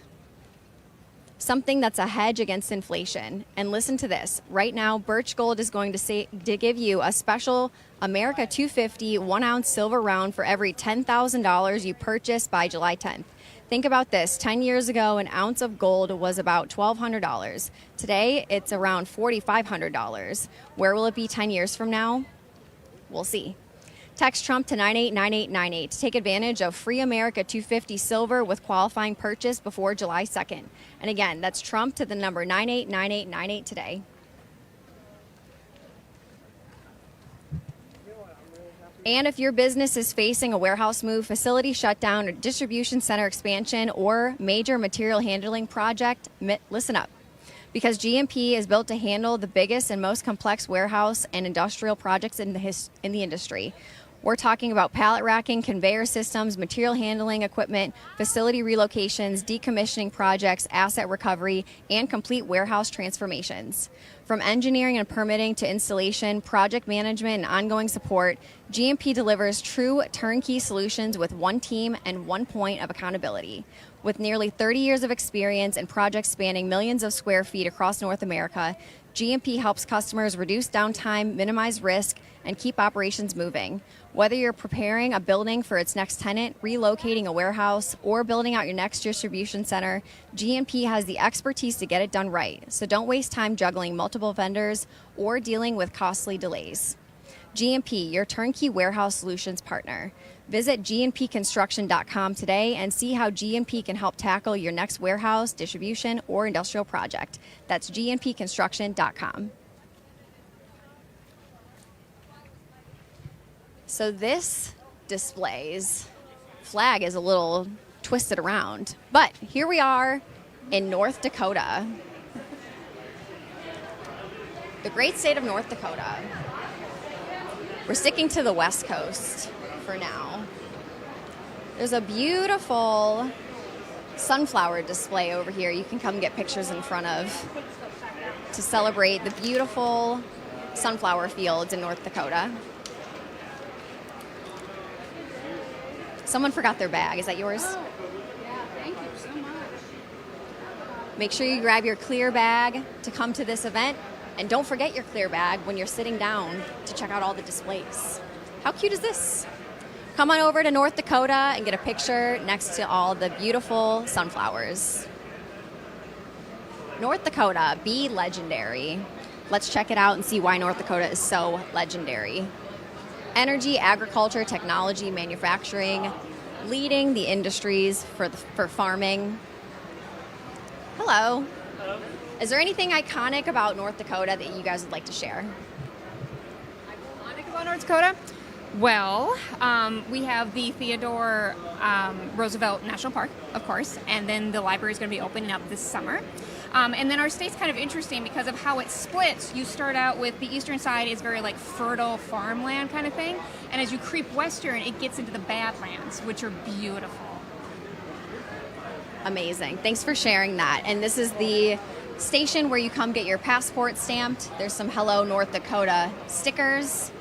S2: Something that's a hedge against inflation. And listen to this. Right now, Birch Gold is going to give you a special America 250 1-ounce silver round for every $10,000 you purchase by July 10th. Think about this. 10 years ago, an ounce of gold was about $1,200. Today, it's around $4,500. Where will it be 10 years from now? We'll see. Text Trump to 989898 to take advantage of free America 250 silver with qualifying purchase before July 2nd. And again, that's Trump to the number 989898 today. And if your business is facing a warehouse move, facility shutdown, or distribution center expansion, or major material handling project, listen up. Because GMP is built to handle the biggest and most complex warehouse and industrial projects in the industry. We're talking about pallet racking, conveyor systems, material handling equipment, facility relocations, decommissioning projects, asset recovery, and complete warehouse transformations. From engineering and permitting to installation, project management, and ongoing support, GMP delivers true turnkey solutions with one team and one point of accountability. With nearly 30 years of experience and projects spanning millions of square feet across North America, GMP helps customers reduce downtime, minimize risk, and keep operations moving. Whether you're preparing a building for its next tenant, relocating a warehouse, or building out your next distribution center, GMP has the expertise to get it done right. So don't waste time juggling multiple vendors or dealing with costly delays. GMP, your turnkey warehouse solutions partner. Visit gnpconstruction.com today and see how GMP can help tackle your next warehouse, distribution, or industrial project. That's gnpconstruction.com. So this display's flag is a little twisted around, but here we are in North Dakota, the great state of North Dakota. We're sticking to the West Coast for now. There's a beautiful sunflower display over here you can come get pictures in front of to celebrate the beautiful sunflower fields in North Dakota. Someone forgot their bag. Is that yours?
S4: Oh, yeah, thank you so much.
S2: Make sure you grab your clear bag to come to this event, and don't forget your clear bag when you're sitting down to check out all the displays. How cute is this? Come on over to North Dakota and get a picture next to all the beautiful sunflowers. North Dakota, be legendary. Let's check it out and see why North Dakota is so legendary. Energy, agriculture, technology, manufacturing, leading the industries for farming. Hello.
S4: Hello.
S2: Is there anything iconic about North Dakota that you guys would like to share?
S4: Iconic about North Dakota? Well, we have the Theodore Roosevelt National Park, of course, and then the library is going to be opening up this summer. And then our state's kind of interesting because of how it splits. You start out with the eastern side is very like fertile farmland kind of thing. And as you creep western, it gets into the Badlands, which are beautiful.
S2: Amazing. Thanks for sharing that. And this is the station where you come get your passport stamped. There's some Hello North Dakota stickers.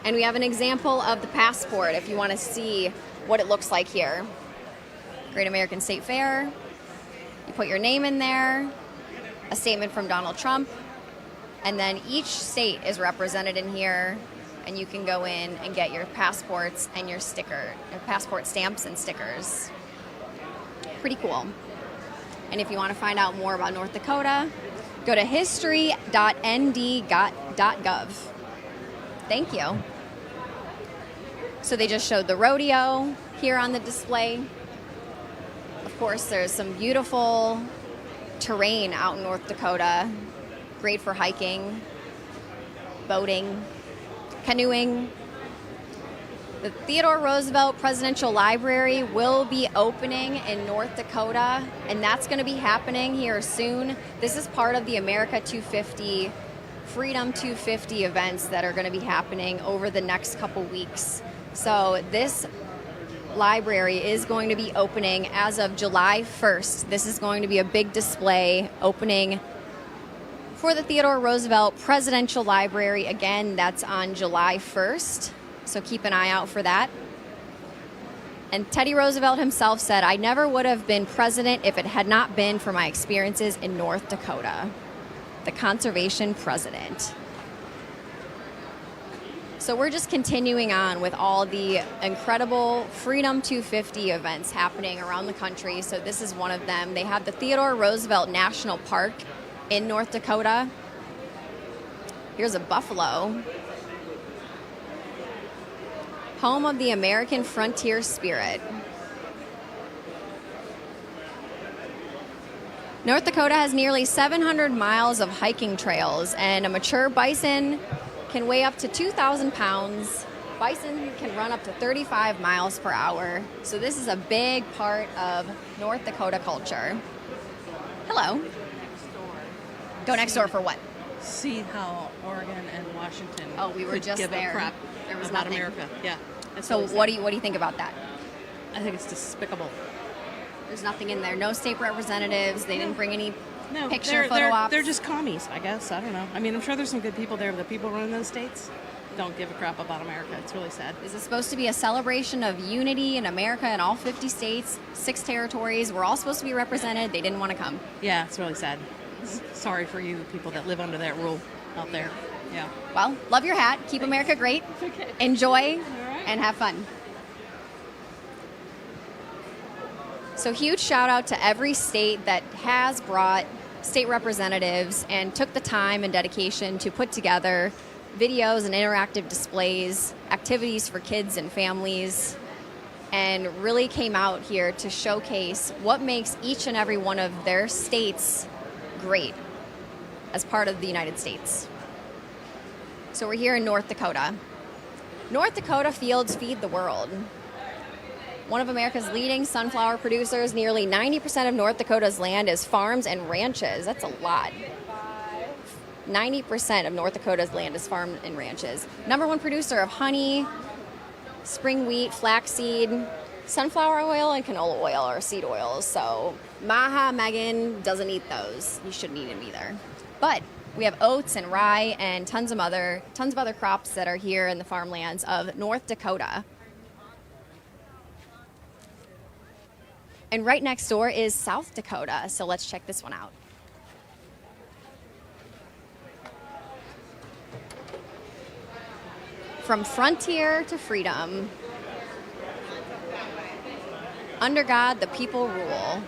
S2: And we have an example of the passport if you want to see what it looks like here. Great American State Fair. You put your name in there, a statement from Donald Trump, and then each state is represented in here, and you can go in and get your passports and your passport stamps and stickers. Pretty cool. And if you want to find out more about North Dakota, go to history.nd.gov. Thank you. So they just showed the rodeo here on the display. Of course, there's some beautiful terrain out in North Dakota. Great for hiking, boating, canoeing. The Theodore Roosevelt Presidential Library will be opening in North Dakota, and that's going to be happening here soon. This is part of the America 250, Freedom 250 events that are going to be happening over the next couple weeks. So this library is going to be opening as of July 1st. This is going to be a big display opening for the Theodore Roosevelt Presidential Library. Again, that's on July 1st. So keep an eye out for that. And Teddy Roosevelt himself said, "I never would have been president if it had not been for my experiences in North Dakota." The conservation president. So we're just continuing on with all the incredible Freedom 250 events happening around the country. So this is one of them. They have the Theodore Roosevelt National Park in North Dakota. Here's a buffalo. Home of the American frontier spirit. North Dakota has nearly 700 miles of hiking trails, and a mature bison can weigh up to 2,000 pounds. Bison can run up to 35 miles per hour. So this is a big part of North Dakota culture. Hello. Go next door for what?
S3: See how Oregon and Washington
S2: we were just
S3: give
S2: there.
S3: a crap
S2: There was
S3: about
S2: nothing.
S3: America. Yeah. It's
S2: So
S3: really
S2: what
S3: sad.
S2: do you think about that?
S3: I think it's despicable.
S2: There's nothing in there. No state representatives. They didn't bring any picture
S3: they're,
S2: photo
S3: they're,
S2: ops.
S3: they're just commies, I guess. I don't know. I mean, I'm sure there's some good people there, but the people running those states don't give a crap about America. It's really sad.
S2: Is it supposed to be a celebration of unity in America in all 50 states, 6 territories? We're all supposed to be represented. They didn't want to come.
S3: Yeah, it's really sad. Sorry for you people that live under that rule out there. Yeah.
S2: Well, love your hat. Keep America great. Enjoy and have fun. So huge shout out to every state that has brought state representatives and took the time and dedication to put together videos and interactive displays, activities for kids and families, and really came out here to showcase what makes each and every one of their states great as part of the United States. So we're here in North Dakota. North Dakota fields feed the world. One of America's leading sunflower producers, nearly 90% of North Dakota's land is farms and ranches. That's a lot. 90% of North Dakota's land is farm and ranches. Number one producer of honey, spring wheat, flaxseed, sunflower oil, and canola oil or seed oils. So Maha Megan doesn't eat those. You shouldn't eat them either. But we have oats and rye and tons of other crops that are here in the farmlands of North Dakota. And right next door is South Dakota, so let's check this one out. From frontier to freedom, under God, the people rule.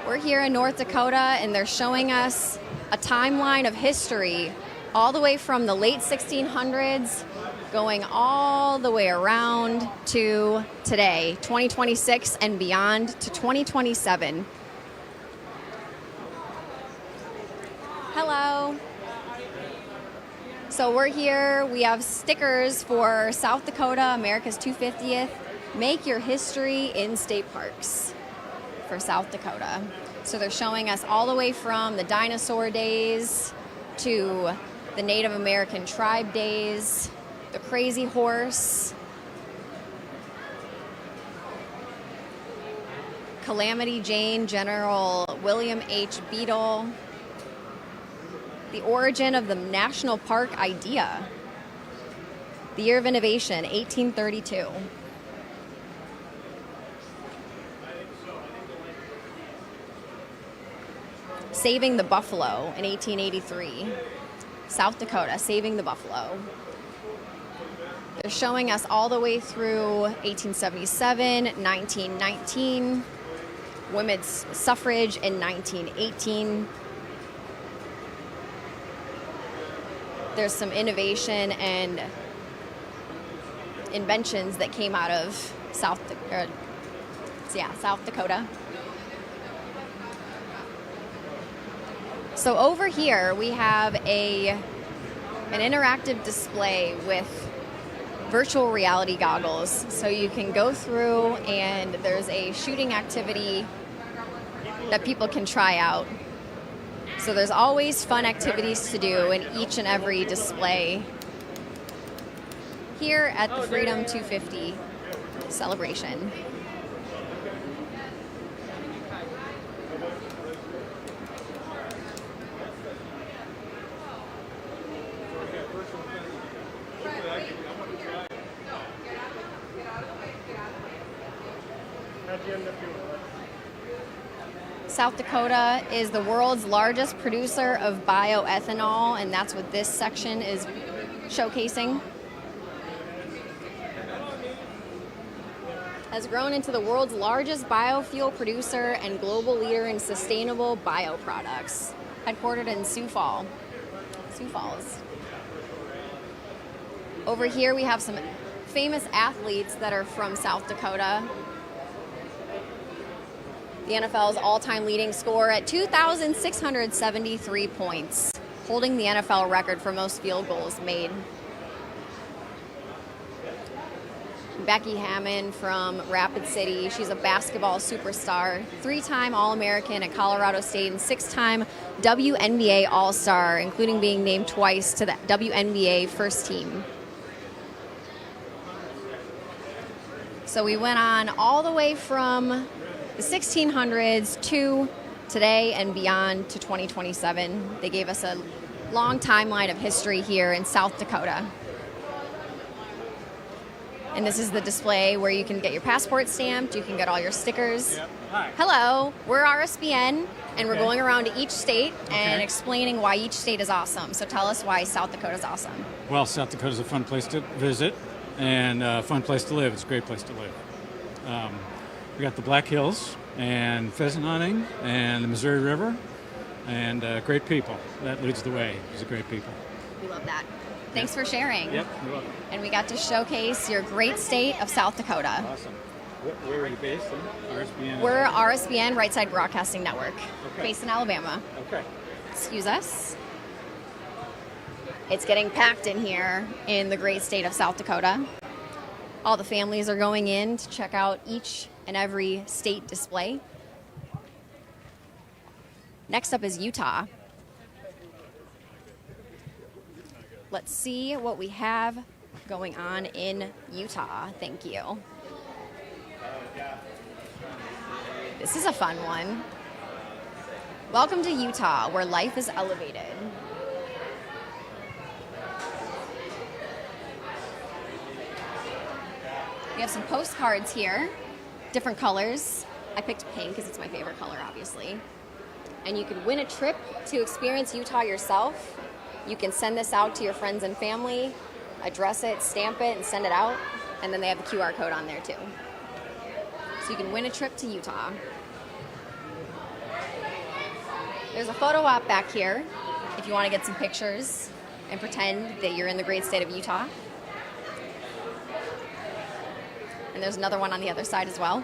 S2: We're here in North Dakota, and they're showing us a timeline of history all the way from the late 1600s going all the way around to today, 2026 and beyond to 2027. Hello. So we're here, we have stickers for South Dakota, America's 250th. Make your history in state parks for South Dakota. So they're showing us all the way from the dinosaur days to the Native American tribe days, the crazy horse, Calamity Jane, General William H. Beadle, the origin of the national park idea, the year of innovation, 1832. Saving the buffalo in 1883. South Dakota, saving the buffalo. They're showing us all the way through 1877, 1919, women's suffrage in 1918. There's some innovation and inventions that came out of South Dakota. So over here we have an interactive display with virtual reality goggles. So you can go through and there's a shooting activity that people can try out. So there's always fun activities to do in each and every display here at the Freedom 250 celebration. South Dakota is the world's largest producer of bioethanol, and that's what this section is showcasing. Has grown into the world's largest biofuel producer and global leader in sustainable bioproducts, headquartered in Sioux Falls. Over here we have some famous athletes that are from South Dakota. The NFL's all-time leading scorer at 2,673 points, holding the NFL record for most field goals made. Becky Hammond from Rapid City. She's a basketball superstar, 3-time All-American at Colorado State and 6-time WNBA All-Star, including being named twice to the WNBA first team. So we went on all the way from the 1600s to today and beyond to 2027. They gave us a long timeline of history here in South Dakota. And this is the display where you can get your passport stamped, you can get all your stickers.
S5: Yep. Hi.
S2: Hello, we're RSBN, and we're going around to each state and explaining why each state is awesome. So tell us why South Dakota is awesome.
S5: Well, South Dakota is a fun place to visit and a fun place to live. It's a great place to live. We got the Black Hills and pheasant hunting and the Missouri River and great people. That leads the way. These are great people.
S2: We love that. Thanks for sharing.
S5: Yep, you're welcome.
S2: And we got to showcase your great state of South Dakota.
S5: Awesome. Where are you based in? RSBN?
S2: We're RSBN, Right Side Broadcasting Network, based in Alabama.
S5: Okay.
S2: Excuse us. It's getting packed in here in the great state of South Dakota. All the families are going in to check out each and every state display. Next up is Utah. Let's see what we have going on in Utah. Thank you. This is a fun one. Welcome to Utah, where life is elevated. We have some postcards here, different colors. I picked pink because it's my favorite color, obviously. And you could win a trip to experience Utah yourself. You can send this out to your friends and family, address it, stamp it, and send it out. And then they have a QR code on there too. So you can win a trip to Utah. There's a photo op back here if you want to get some pictures and pretend that you're in the great state of Utah. And there's another one on the other side as well.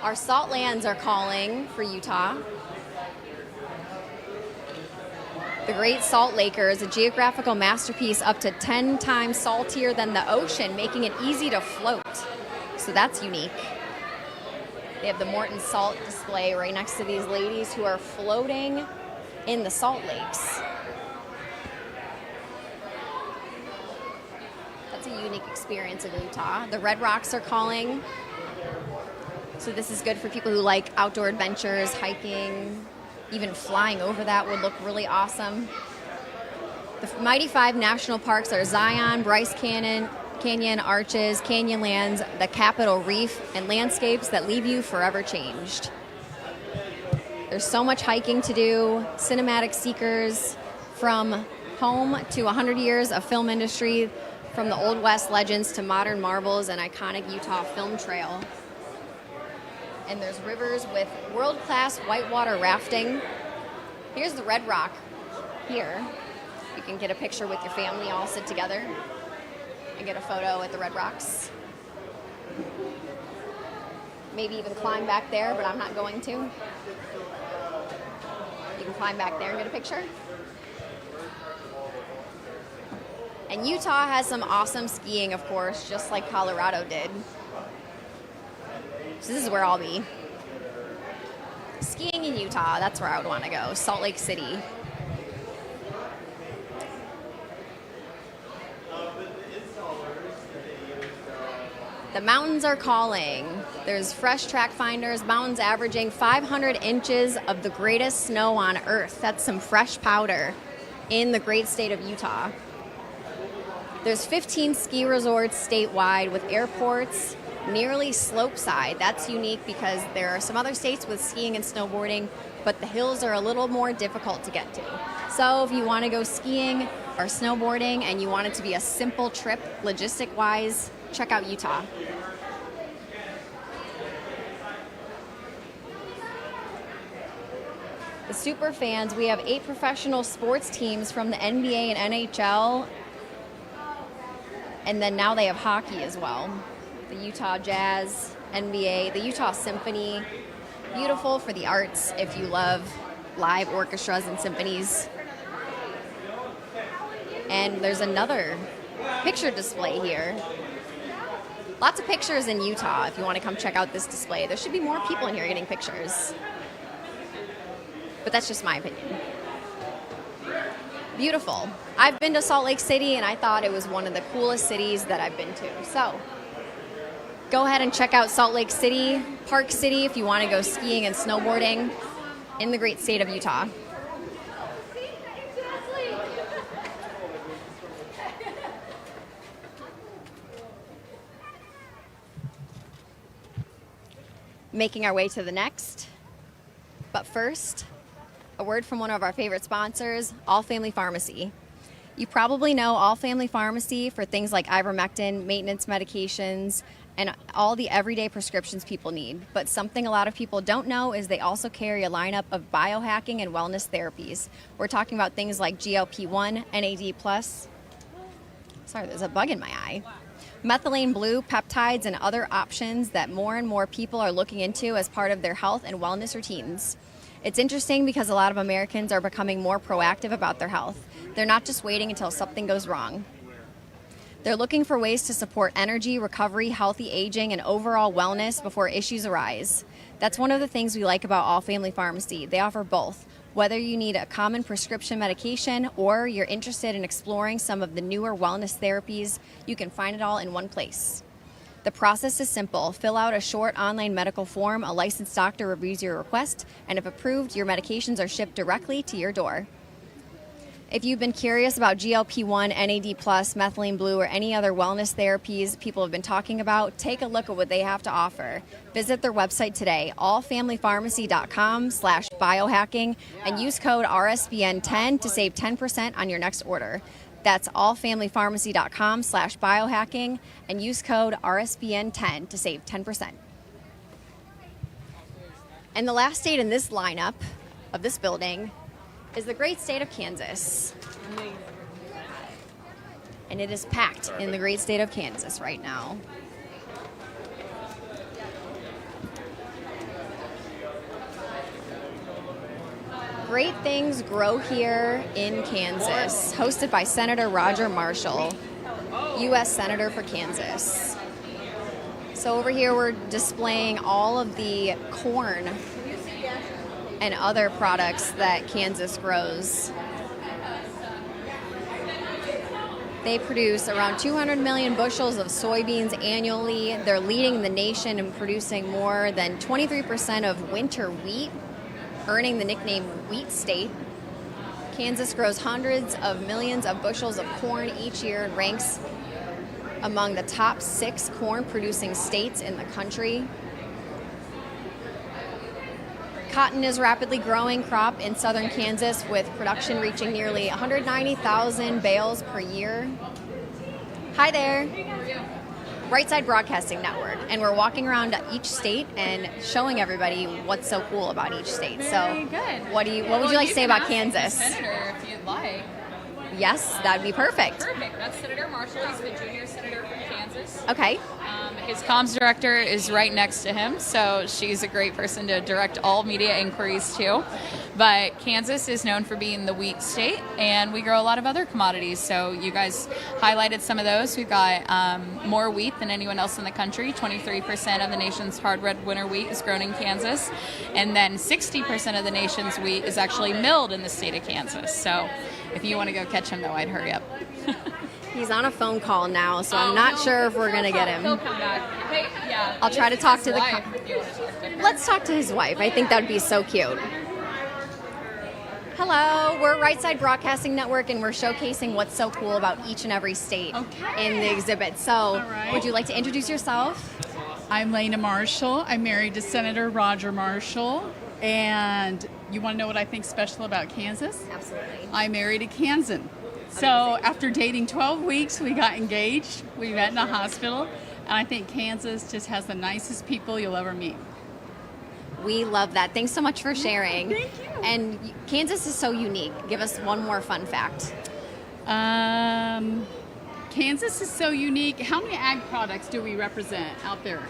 S2: Our salt lands are calling for Utah. The Great Salt Laker is a geographical masterpiece up to 10 times saltier than the ocean, making it easy to float. So that's unique. They have the Morton Salt display right next to these ladies who are floating in the salt lakes. That's a unique experience in Utah. The Red Rocks are calling. So this is good for people who like outdoor adventures, hiking, even flying over that would look really awesome. The Mighty Five national parks are Zion, Bryce Canyon, Arches, Canyonlands, the Capitol Reef, and landscapes that leave you forever changed. There's so much hiking to do, cinematic seekers, from home to 100 years of film industry, from the Old West legends to modern marvels and iconic Utah film trail. And there's rivers with world-class whitewater rafting. Here's the Red Rock here. You can get a picture with your family, all sit together and get a photo at the Red Rocks. Maybe even climb back there, but I'm not going to. You can climb back there and get a picture. And Utah has some awesome skiing, of course, just like Colorado did. So this is where I'll be. Skiing in Utah, that's where I would want to go. Salt Lake City. The mountains are calling. There's fresh track finders, mountains averaging 500 inches of the greatest snow on Earth. That's some fresh powder in the great state of Utah. There's 15 ski resorts statewide with airports nearly slopeside. That's unique because there are some other states with skiing and snowboarding, but the hills are a little more difficult to get to. So if you want to go skiing or snowboarding and you want it to be a simple trip logistic-wise, check out Utah. The super fans, we have 8 professional sports teams from the NBA and NHL, and then now they have hockey as well. The Utah Jazz, NBA, the Utah Symphony, beautiful for the arts if you love live orchestras and symphonies. And there's another picture display here. Lots of pictures in Utah if you want to come check out this display. There should be more people in here getting pictures. But that's just my opinion. Beautiful. I've been to Salt Lake City and I thought it was one of the coolest cities that I've been to. So go ahead and check out Salt Lake City, Park City if you want to go skiing and snowboarding in the great state of Utah. Making our way to the next. But first, a word from one of our favorite sponsors, All Family Pharmacy. You probably know All Family Pharmacy for things like ivermectin, maintenance medications, and all the everyday prescriptions people need. But something a lot of people don't know is they also carry a lineup of biohacking and wellness therapies. We're talking about things like GLP-1, NAD+. Sorry, there's a bug in my eye. Methylene blue, peptides, and other options that more and more people are looking into as part of their health and wellness routines. It's interesting because a lot of Americans are becoming more proactive about their health. They're not just waiting until something goes wrong. They're looking for ways to support energy, recovery, healthy aging, and overall wellness before issues arise. That's one of the things we like about All Family Pharmacy. They offer both. Whether you need a common prescription medication or you're interested in exploring some of the newer wellness therapies, you can find it all in one place. The process is simple. Fill out a short online medical form, a licensed doctor reviews your request, and if approved, your medications are shipped directly to your door. If you've been curious about GLP-1, NAD+, methylene blue, or any other wellness therapies people have been talking about, take a look at what they have to offer. Visit their website today, allfamilypharmacy.com/biohacking, and use code RSBN10 to save 10% on your next order. That's allfamilypharmacy.com/biohacking, and use code RSBN10 to save 10%. And the last state in this lineup of this building is the great state of Kansas. And it is packed in the great state of Kansas right now. Great things grow here in Kansas, hosted by Senator Roger Marshall, U.S. Senator for Kansas. So over here we're displaying all of the corn and other products that Kansas grows. They produce around 200 million bushels of soybeans annually. They're leading the nation in producing more than 23% of winter wheat, earning the nickname Wheat State. Kansas grows hundreds of millions of bushels of corn each year and ranks among the top 6 corn-producing states in the country. Cotton is a rapidly growing crop in southern Kansas, with production reaching nearly 190,000 bales per year. Hi there. Right Side Broadcasting Network, and we're walking around each state and showing everybody what's so cool about each state.
S9: Very
S2: so,
S9: good.
S2: what would you like to say about Kansas?
S9: Senator, if you'd like.
S2: Yes, that would be perfect.
S9: Perfect. That's Senator Marshall. He's the junior senator from Kansas.
S2: Okay.
S9: His comms director is right next to him, so she's a great person to direct all media inquiries to. But Kansas is known for being the wheat state, and we grow a lot of other commodities. So you guys highlighted some of those. We've got more wheat than anyone else in the country. 23% of the nation's hard red winter wheat is grown in Kansas, and then 60% of the nation's wheat is actually milled in the state of Kansas. So if you want to go catch him, though, I'd hurry up.
S2: He's on a phone call now, so I'm not sure if we're going to get him.
S9: He'll come back. Hey, yeah.
S2: I'll try to talk to the...
S9: wife, if you want to talk to her.
S2: Let's talk to his wife. I think that would be so cute. Hello, we're Right Side Broadcasting Network, and we're showcasing what's so cool about each and every state in the exhibit. So, would you like to introduce yourself?
S22: I'm Lena Marshall. I'm married to Senator Roger Marshall. And you want to know what I think special about Kansas?
S2: Absolutely.
S22: I married a Kansan. So after dating 12 weeks, we got engaged. We met in a hospital. And I think Kansas just has the nicest people you'll ever meet.
S2: We love that. Thanks so much for sharing.
S22: Thank you.
S2: And Kansas is so unique. Give us one more fun fact.
S22: Kansas is so unique. How many ag products do we represent out there?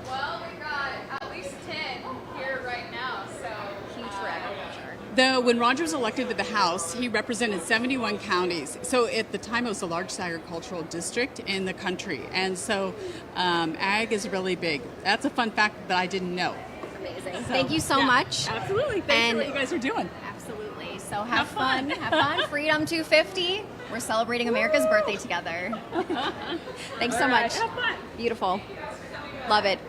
S9: Well, we've got at least 10 here right now, so
S2: huge for agriculture.
S22: When Roger was elected to the House, he represented 71 counties. So at the time, it was the largest agricultural district in the country. And so ag is really big. That's a fun fact that I didn't know.
S2: Amazing. Thank you so much.
S22: Absolutely. Thanks for what you guys are doing.
S2: Absolutely. So have fun. Have fun. Freedom 250. We're celebrating America's birthday together. Thanks so much.
S22: Have fun.
S2: Beautiful. Love it.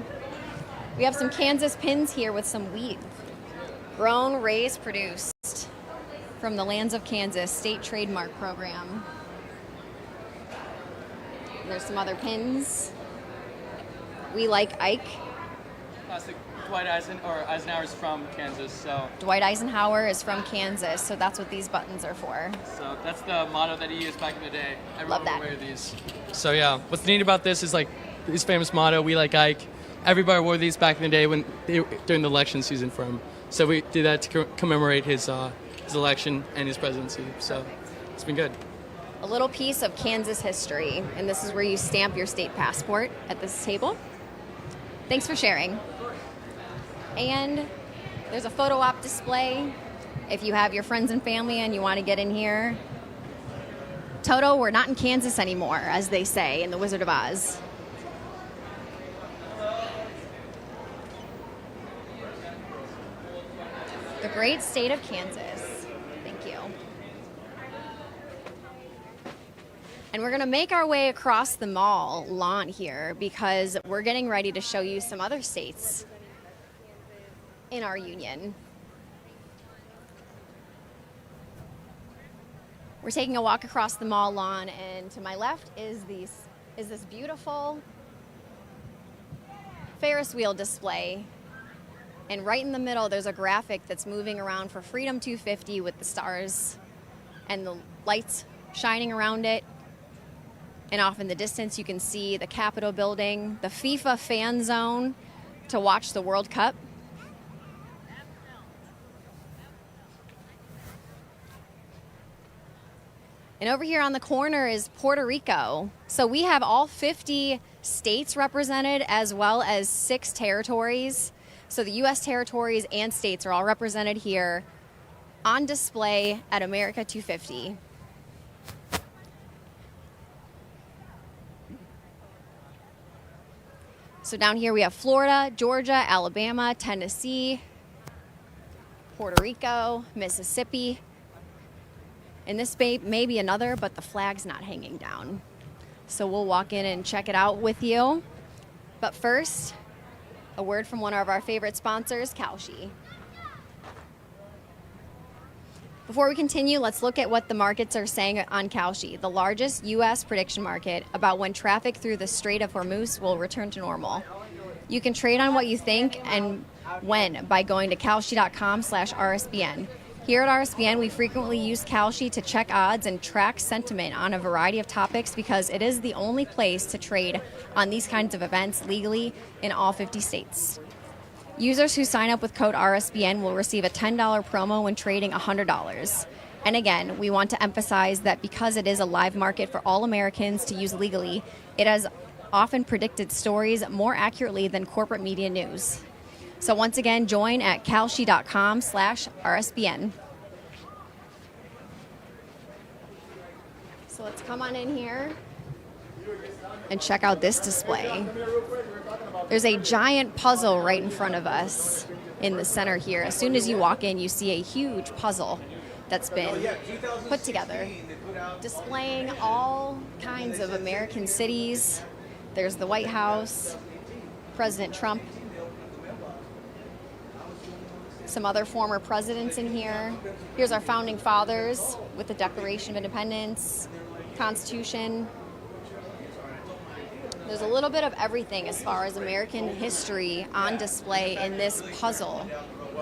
S2: We have some Kansas pins here with some wheat. Grown, raised, produced from the lands of Kansas State Trademark Program. There's some other pins. We like Ike.
S23: Classic. Dwight Eisenhower's from Kansas, so.
S2: Dwight Eisenhower is from Kansas, so that's what these buttons are for.
S23: So that's the motto that he used back in the day.
S2: Love that.
S23: Everyone would wear these. So yeah, what's neat about this is like his famous motto, "We like Ike." Everybody wore these back in the day during the election season for him. So we did that to commemorate his election and his presidency. So it's been good.
S2: A little piece of Kansas history, and this is where you stamp your state passport at this table. Thanks for sharing. And there's a photo op display if you have your friends and family and you want to get in here. Toto, we're not in Kansas anymore, as they say in The Wizard of Oz. The great state of Kansas. Thank you. And we're going to make our way across the mall lawn here because we're getting ready to show you some other states in our union. We're taking a walk across the mall lawn, and to my left is this beautiful Ferris wheel display. And right in the middle, there's a graphic that's moving around for Freedom 250 with the stars and the lights shining around it. And off in the distance, you can see the Capitol building, the FIFA fan zone to watch the World Cup. And over here on the corner is Puerto Rico. So we have all 50 states represented as well as 6 territories. So the U.S. territories and states are all represented here on display at America 250. So down here we have Florida, Georgia, Alabama, Tennessee, Puerto Rico, Mississippi. And this may be another, but the flag's not hanging down. So we'll walk in and check it out with you. But first, a word from one of our favorite sponsors, Kalshi. Before we continue, let's look at what the markets are saying on Kalshi, the largest U.S. prediction market about when traffic through the Strait of Hormuz will return to normal. You can trade on what you think and when by going to kalshi.com/RSBN. Here at RSBN, we frequently use Kalshi to check odds and track sentiment on a variety of topics because it is the only place to trade on these kinds of events legally in all 50 states. Users who sign up with code RSBN will receive a $10 promo when trading $100. And again, we want to emphasize that because it is a live market for all Americans to use legally, it has often predicted stories more accurately than corporate media news. So once again, join at kalshi.com/RSBN. So let's come on in here and check out this display. There's a giant puzzle right in front of us in the center here. As soon as you walk in, you see a huge puzzle that's been put together, displaying all kinds of American cities. There's the White House, President Trump, some other former presidents in here. Here's our founding fathers with the Declaration of Independence, Constitution. There's a little bit of everything as far as American history on display in this puzzle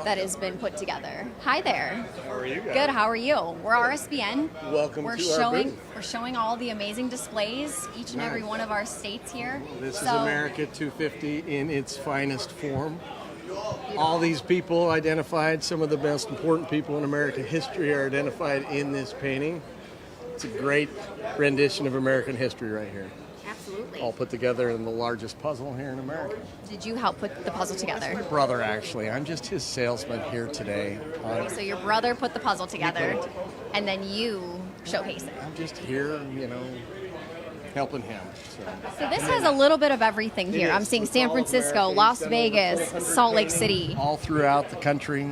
S2: that has been put together. Hi there.
S10: How are you guys?
S2: Good, how are you? We're RSBN.
S10: Welcome to our booth.
S2: We're showing all the amazing displays, each and every
S10: Nice.
S2: one of our states here.
S10: This is America 250 in its finest form. All these people identified, some of the most important people in American history are identified in this painting. It's a great rendition of American history right here.
S2: Absolutely.
S10: All put together in the largest puzzle here in America.
S2: Did you help put the puzzle together?
S10: My brother, actually. I'm just his salesman here today.
S2: Okay, so your brother put the puzzle together, and then you showcase it.
S10: I'm just here, helping him.
S2: So this has a little bit of everything here.
S10: It
S2: I'm
S10: is.
S2: seeing
S10: It's
S2: San
S10: all
S2: Francisco,
S10: America.
S2: Las
S10: He's done
S2: Vegas,
S10: over 200
S2: Salt Lake
S10: paintings
S2: City.
S10: all throughout the country,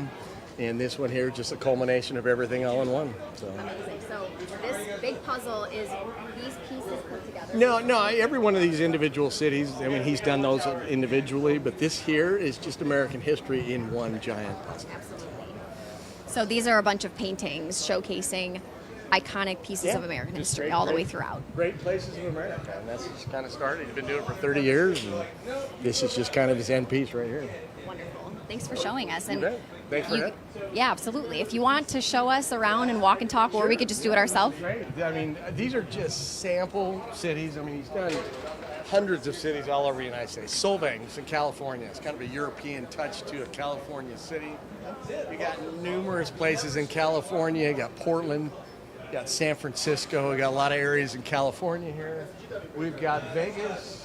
S10: and this one here is just a culmination of everything all in one. So.
S2: Amazing. So this big puzzle is these pieces put together.
S10: No, every one of these individual cities, he's done those individually, but this here is just American history in one giant puzzle.
S2: Absolutely. So these are a bunch of paintings showcasing iconic pieces of American history all the way throughout.
S10: Great places in America, and that's just kind of started. He's been doing it for 30 years, and this is just kind of his end piece right here.
S2: Wonderful. Thanks for showing us. And
S10: Thanks for that.
S2: yeah, absolutely. If you want to show us around and walk and talk, or we could just do it ourselves.
S10: Great. These are just sample cities. He's done hundreds of cities all over the United States. Solvang's in California. It's kind of a European touch to a California city. You got numerous places in California. You got Portland. You got San Francisco. We got a lot of areas in California here. We've got Vegas.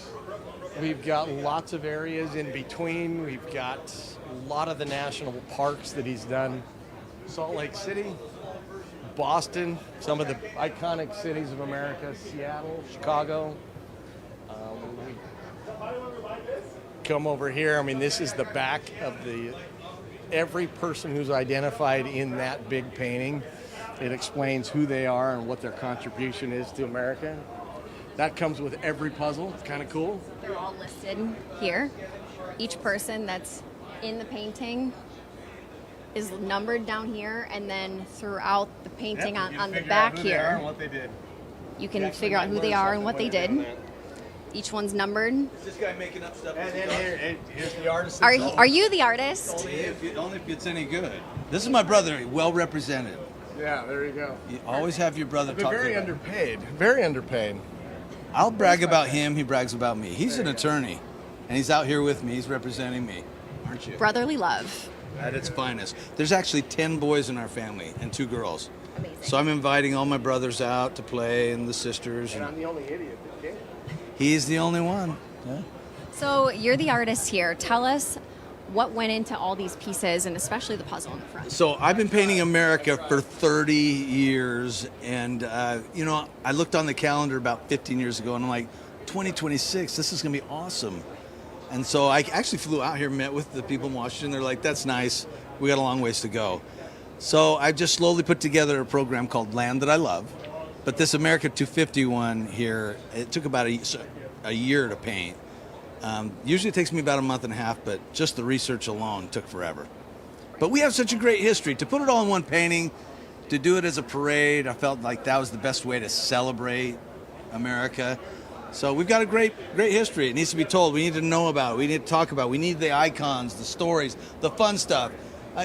S10: We've got lots of areas in between. We've got a lot of the national parks that he's done. Salt Lake City, Boston, some of the iconic cities of America, Seattle, Chicago. Come over here. This is the back of every person who's identified in that big painting. It explains who they are and what their contribution is to America. That comes with every puzzle. It's kind of cool.
S2: They're all listed here. Each person that's in the painting is numbered down here, and then throughout the painting on the back here,
S10: what they did.
S2: you can figure out who they are and what they did. Each one's numbered.
S11: Is this guy making up stuff?
S10: And then here's the artist.
S2: Are you the artist?
S11: Only if it's any good. This is my brother, well represented.
S10: Yeah, there you go.
S11: You always have your brother
S10: They're
S11: talk
S10: very
S11: about.
S10: underpaid. Very underpaid.
S11: I'll brag about him, he brags about me. He's an attorney, and he's out here with me. He's representing me, aren't you?
S2: Brotherly love.
S11: At its finest. There's actually 10 boys in our family and 2 girls.
S2: Amazing.
S11: So I'm inviting all my brothers out to play and the sisters.
S10: And I'm the only idiot that came.
S11: He's the only one. Yeah.
S2: So you're the artist here. Tell us what went into all these pieces, and especially the puzzle in the front.
S11: So I've been painting America for 30 years, and I looked on the calendar about 15 years ago, and I'm like, 2026, this is going to be awesome. And so I actually flew out here, met with the people in Washington. They're like, that's nice. We got a long ways to go. So I just slowly put together a program called Land That I Love. But this America 250 one here, it took about a year to paint. Usually it takes me about a month and a half, but just the research alone took forever. But we have such a great history. To put it all in one painting, to do it as a parade, I felt like that was the best way to celebrate America. So we've got a great history. It needs to be told. We need to know about it. We need to talk about it. We need the icons, the stories, the fun stuff,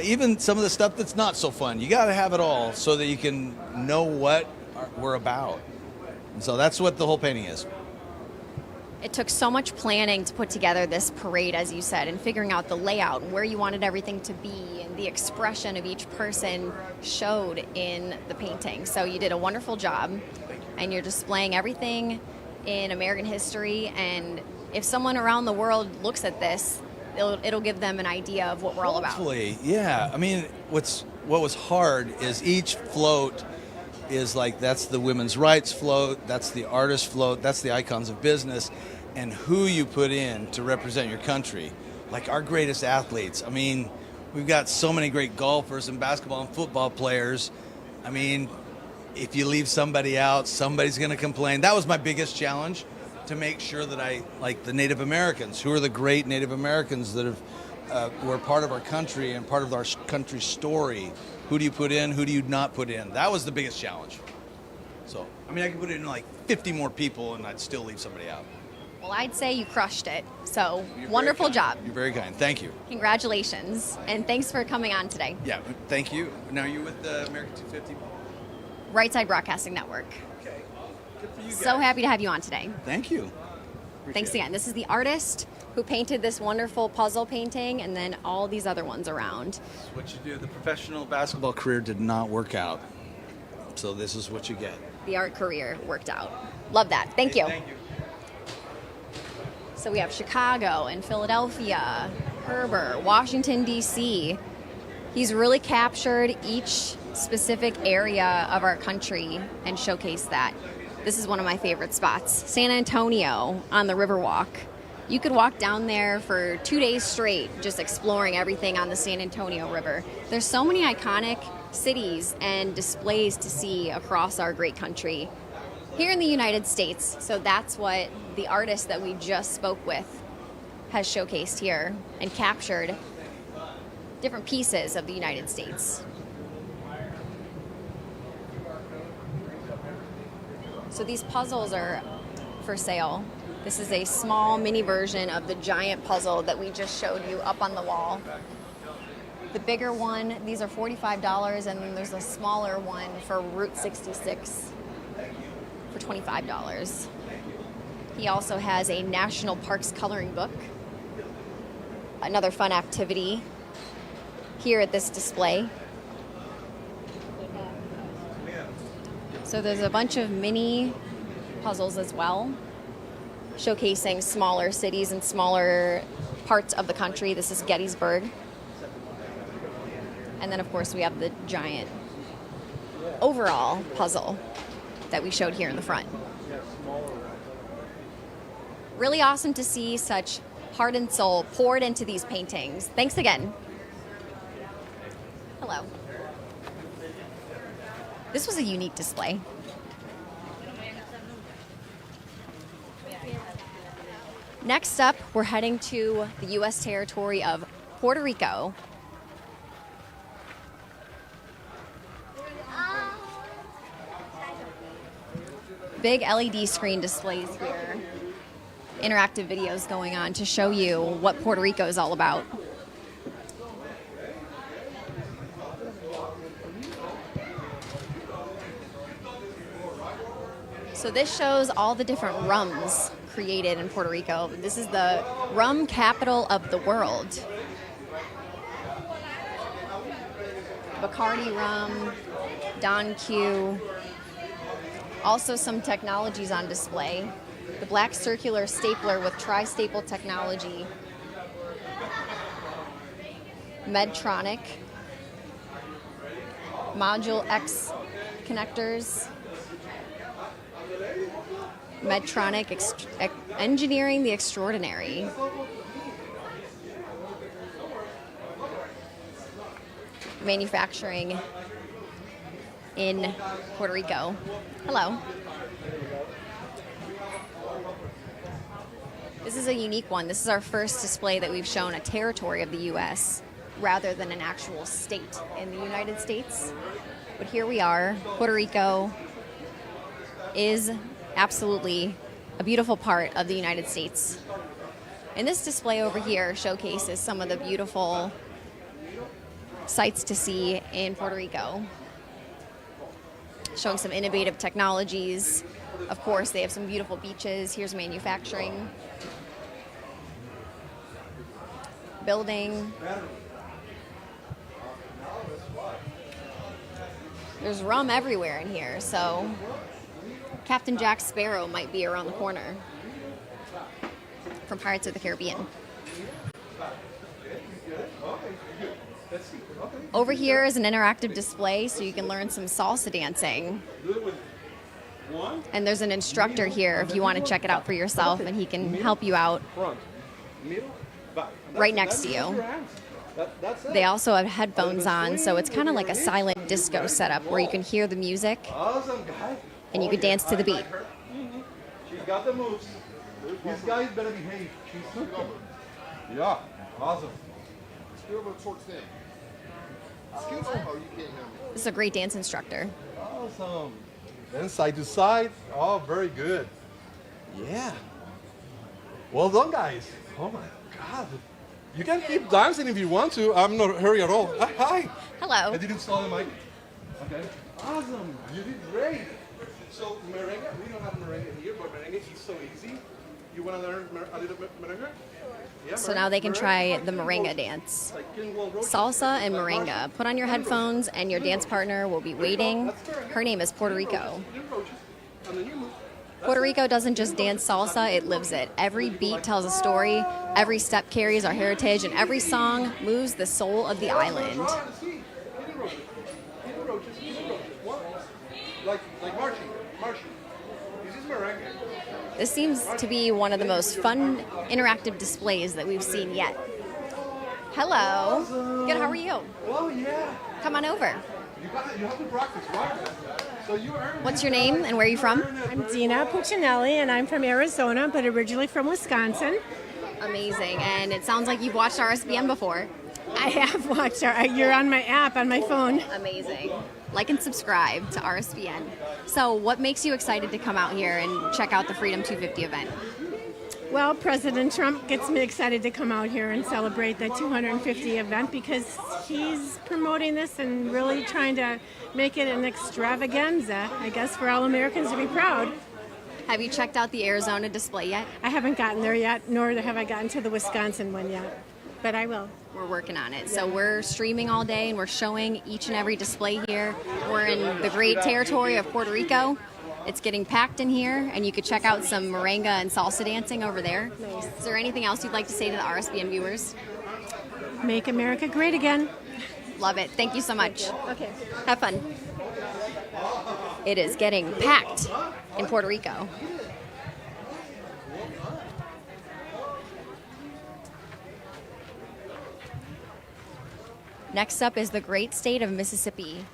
S11: even some of the stuff that's not so fun. You got to have it all so that you can know what we're about. And so that's what the whole painting is.
S2: It took so much planning to put together this parade, as you said, and figuring out the layout and where you wanted everything to be, and the expression of each person showed in the painting. So you did a wonderful job, and you're displaying everything in American history, and if someone around the world looks at this, it'll give them an idea of what we're all about.
S11: Hopefully, yeah. I mean, what was hard is each float is like, that's the women's rights float, that's the artist float, that's the icons of business, and who you put in to represent your country. Like our greatest athletes. I mean, we've got so many great golfers and basketball and football players. I mean, if you leave somebody out, somebody's going to complain. That was my biggest challenge, to make sure that I, like the Native Americans, who are the great Native Americans that were part of our country and part of our country's story. Who do you put in? Who do you not put in? That was the biggest challenge. So, I mean, I could put in like 50 more people and I'd still leave somebody out.
S2: Well, I'd say you crushed it. So, wonderful job.
S11: You're very kind. Thank you.
S2: Congratulations. And thanks for coming on today.
S11: Yeah, thank you. Now, you with the America 250?
S2: Right Side Broadcasting Network.
S11: Okay. Good for you guys.
S2: So happy to have you on today.
S11: Thank you.
S2: Thanks again. This is the artist who painted this wonderful puzzle painting and then all these other ones around.
S11: That's what you do. The professional basketball career did not work out. So this is what you get.
S2: The art career worked out. Love that. Thank you.
S11: Thank you.
S2: So we have Chicago and Philadelphia, Herbert, Washington, D.C. He's really captured each specific area of our country and showcased that. This is one of my favorite spots, San Antonio on the Riverwalk. You could walk down there for 2 days straight just exploring everything on the San Antonio River. There's so many iconic cities and displays to see across our great country here in the United States. So that's what the artist that we just spoke with has showcased here and captured different pieces of the United States. So these puzzles are for sale. This is a small mini version of the giant puzzle that we just showed you up on the wall. The bigger one, these are $45, and then there's a smaller one for Route 66 for $25. He also has a National Parks coloring book. Another fun activity here at this display. So there's a bunch of mini puzzles as well, showcasing smaller cities and smaller parts of the country. This is Gettysburg. And then, of course, we have the giant overall puzzle that we showed here in the front. Really awesome to see such heart and soul poured into these paintings. Thanks again. Hello. This was a unique display. Next up, we're heading to the U.S. territory of Puerto Rico. Big LED screen displays here. Interactive videos going on to show you what Puerto Rico is all about. So this shows all the different rums created in Puerto Rico. This is the rum capital of the world. Bacardi rum, Don Q. Also some technologies on display. The black circular stapler with tri-staple technology. Medtronic. Module X connectors. Medtronic Engineering the Extraordinary. manufacturing in Puerto Rico. Hello. This is a unique one. This is our first display that we've shown a territory of the U.S. rather than an actual state in the United States. But here we are. Puerto Rico is absolutely a beautiful part of the United States. And this display over here showcases some of the beautiful sights to see in Puerto Rico, showing some innovative technologies. Of course, they have some beautiful beaches. Here's manufacturing, building. There's rum everywhere in here, so Captain Jack Sparrow might be around the corner from Pirates of the Caribbean. Over here is an interactive display so you can learn some salsa dancing. And there's an instructor here if you want to check it out for yourself, and he can help you out right next to you. They also have headphones on, so it's kind of like a silent disco setup where you can hear the music and you can dance to the beat.
S13: She's got the moves. These guys better behave. Yeah, awesome. Excuse me. Oh, you can't hear me.
S2: This is a great dance instructor.
S13: Awesome. Then side to side. Oh, very good. Yeah. Well done, guys. Oh my God. You can keep dancing if you want to. I'm not hurry at all. Hi.
S2: Hello.
S13: I didn't install the mic. Okay. Awesome. You did great. So merengue, we don't have merengue here, but merengue is so easy. You want to learn a little bit merengue? Yeah,
S2: So now they can try the merengue dance. Salsa and merengue. Put on your headphones and your dance partner will be waiting. Her name is Puerto Rico. Puerto Rico doesn't just dance salsa, it lives it. Every beat tells a story, every step carries our heritage, and every song moves the soul of the island.
S13: Like marching. This is merengue.
S2: This seems to be one of the most fun interactive displays that we've seen yet. Hello.
S13: Awesome.
S2: Good, how are you?
S13: Oh yeah.
S2: Come on over.
S13: You have to practice, right? So you earned.
S2: What's your name and where are you from?
S15: I'm Dina Puccinelli, and I'm from Arizona, but originally from Wisconsin.
S2: Amazing, and it sounds like you've watched RSBN before.
S15: I have watched you're on my app on my phone.
S2: Amazing. Like and subscribe to RSBN. So what makes you excited to come out here and check out the Freedom 250 event?
S15: Well, President Trump gets me excited to come out here and celebrate the 250 event because he's promoting this and really trying to make it an extravaganza, I guess, for all Americans to be proud.
S2: Have you checked out the Arizona display yet?
S15: I haven't gotten there yet, nor have I gotten to the Wisconsin one yet, but I will.
S2: We're working on it. So we're streaming all day and we're showing each and every display here. We're in the great territory of Puerto Rico. It's getting packed in here, and you could check out some merengue and salsa dancing over there.
S15: Nice.
S2: Is there anything else you'd like to say to the RSBN viewers?
S15: Make America great again.
S2: Love it. Thank you so much.
S15: Okay.
S2: Have fun. It is getting packed in Puerto Rico. Next up is the great state of Mississippi.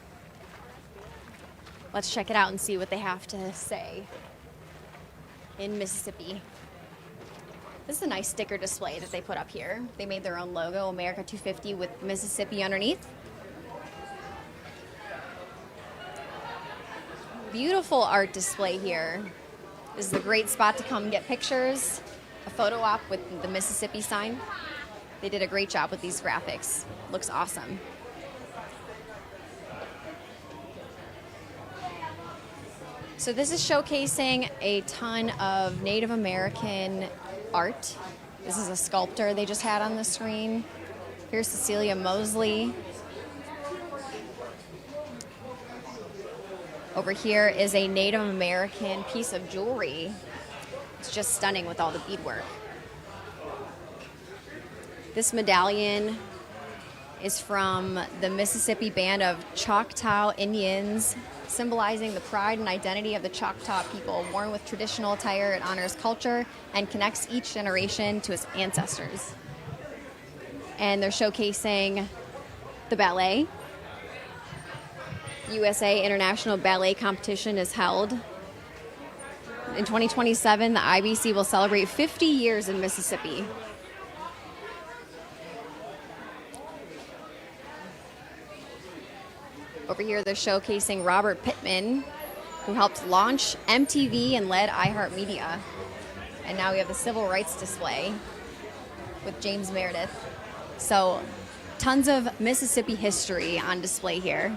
S2: Let's check it out and see what they have to say in Mississippi. This is a nice sticker display that they put up here. They made their own logo, America 250 with Mississippi underneath. Beautiful art display here. This is a great spot to come get pictures, a photo op with the Mississippi sign. They did a great job with these graphics. Looks awesome. So this is showcasing a ton of Native American art. This is a sculptor they just had on the screen. Here's Cecilia Mosley. Over here is a Native American piece of jewelry. It's just stunning with all the beadwork. This medallion is from the Mississippi Band of Choctaw Indians, symbolizing the pride and identity of the Choctaw people, worn with traditional attire. It honors culture and connects each generation to its ancestors. And they're showcasing the ballet, USA International Ballet Competition is held. In 2027, the IBC will celebrate 50 years in Mississippi. Over here, they're showcasing Robert Pittman, who helped launch MTV and led iHeartMedia. And now we have the Civil Rights display with James Meredith. So tons of Mississippi history on display here.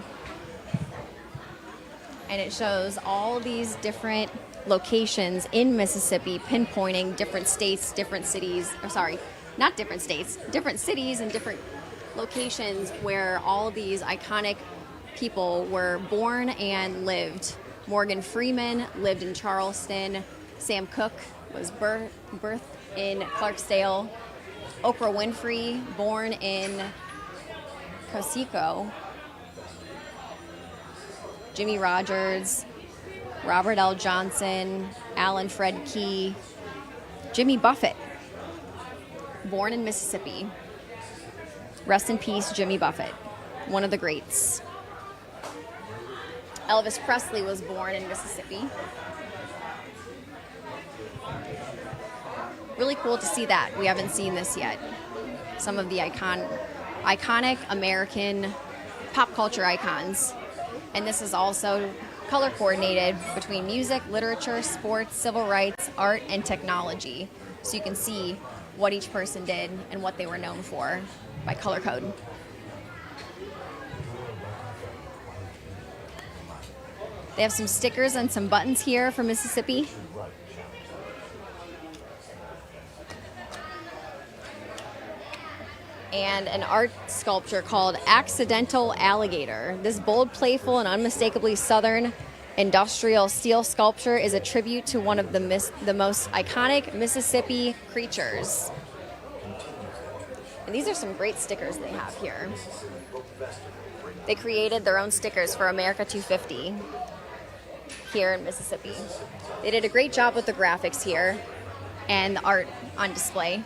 S2: And it shows all these different locations in Mississippi, pinpointing different states, different cities, or sorry, not different states, different cities and different locations where all these iconic people were born and lived. Morgan Freeman lived in Charleston. Sam Cooke was birthed in Clarksdale. Oprah Winfrey, born in Cosico. Jimmy Rogers, Robert L. Johnson, Alan Fred Key, Jimmy Buffett, born in Mississippi. Rest in peace, Jimmy Buffett, one of the greats. Elvis Presley was born in Mississippi. Really cool to see that. We haven't seen this yet. Some of the iconic American pop culture icons. And this is also color coordinated between music, literature, sports, civil rights, art, and technology. So you can see what each person did and what they were known for by color code. They have some stickers and some buttons here for Mississippi. And an art sculpture called Accidental Alligator. This bold, playful, and unmistakably Southern industrial steel sculpture is a tribute to one of the most iconic Mississippi creatures. And these are some great stickers they have here. They created their own stickers for America 250 here in Mississippi. They did a great job with the graphics here and the art on display.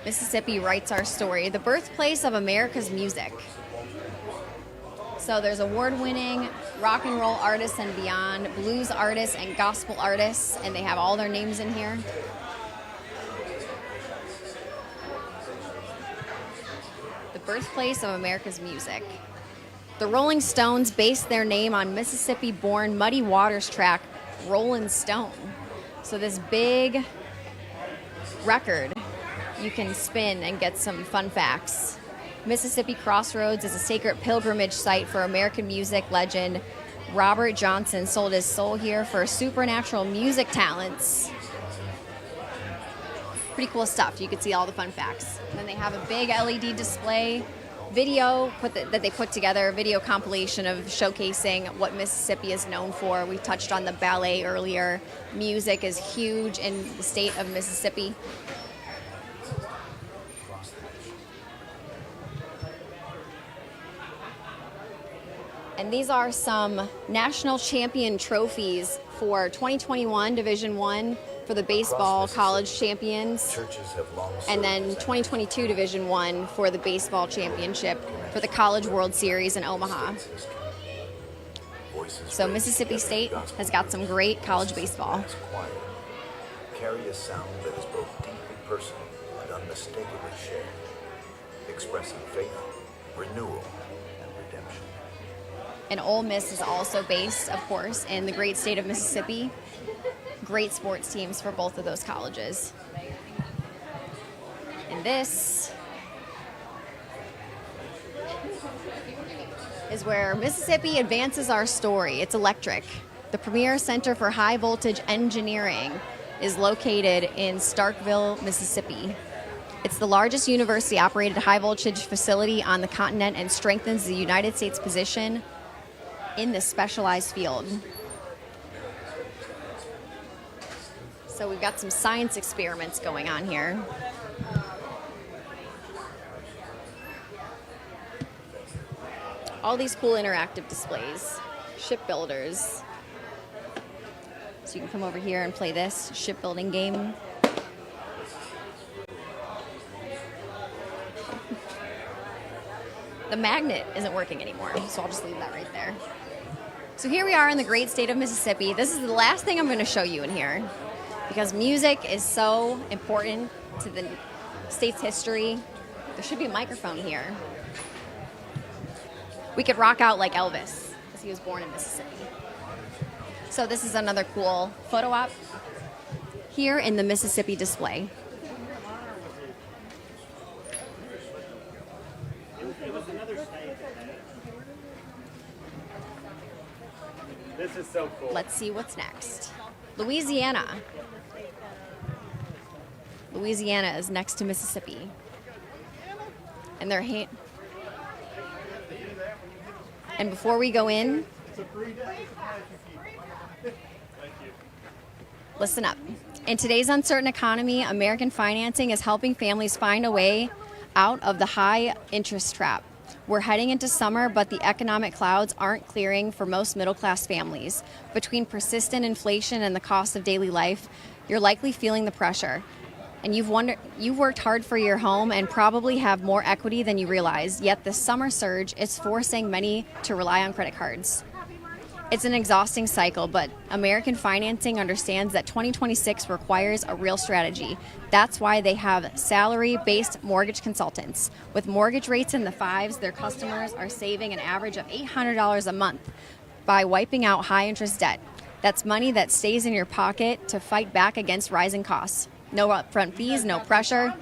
S2: Mississippi writes our story, the birthplace of America's music. So there's award-winning rock and roll artists and beyond, blues artists and gospel artists, and they have all their names in here. The birthplace of America's music. The Rolling Stones based their name on Mississippi-born Muddy Waters track, Rollin' Stone. So this big record you can spin and get some fun facts. Mississippi Crossroads is a sacred pilgrimage site for American music legend Robert Johnson. Sold his soul here for supernatural music talents. Pretty cool stuff. You can see all the fun facts. And then they have a big LED display video that they put together, a video compilation of showcasing what Mississippi is known for. We touched on the ballet earlier. Music is huge in the state of Mississippi. And these are some national champion trophies for 2021 Division I for the baseball college champions, and then 2022 Division I for the baseball championship for the College World Series in Omaha. So Mississippi State has got some great college baseball.
S14: Carry a sound that is both deeply personal and unmistakably shared, expressing faith, renewal, and redemption.
S2: And Ole Miss is also based, of course, in the great state of Mississippi. Great sports teams for both of those colleges. And this is where Mississippi advances our story. It's electric. The premier center for high voltage engineering is located in Starkville, Mississippi. It's the largest university-operated high voltage facility on the continent and strengthens the United States' position in this specialized field. So we've got some science experiments going on here. All these cool interactive displays, shipbuilders. So you can come over here and play this shipbuilding game. the magnet isn't working anymore, so I'll just leave that right there. So here we are in the great state of Mississippi. This is the last thing I'm going to show you in here because music is so important to the state's history. There should be a microphone here. We could rock out like Elvis because he was born in Mississippi. So this is another cool photo op here in the Mississippi display.
S16: This is so cool.
S2: Let's see what's next. Louisiana. Louisiana is next to Mississippi. And they're and before we go in, listen up. In today's uncertain economy, American financing is helping families find a way out of the high interest trap. We're heading into summer, but the economic clouds aren't clearing for most middle-class families. Between persistent inflation and the cost of daily life, you're likely feeling the pressure. And you've worked hard for your home and probably have more equity than you realize, yet the summer surge is forcing many to rely on credit cards. It's an exhausting cycle, but American Financing understands that 2026 requires a real strategy. That's why they have salary-based mortgage consultants. With mortgage rates in the 5s, their customers are saving an average of $800 a month by wiping out high-interest debt. That's money that stays in your pocket to fight back against rising costs. No upfront fees, no pressure.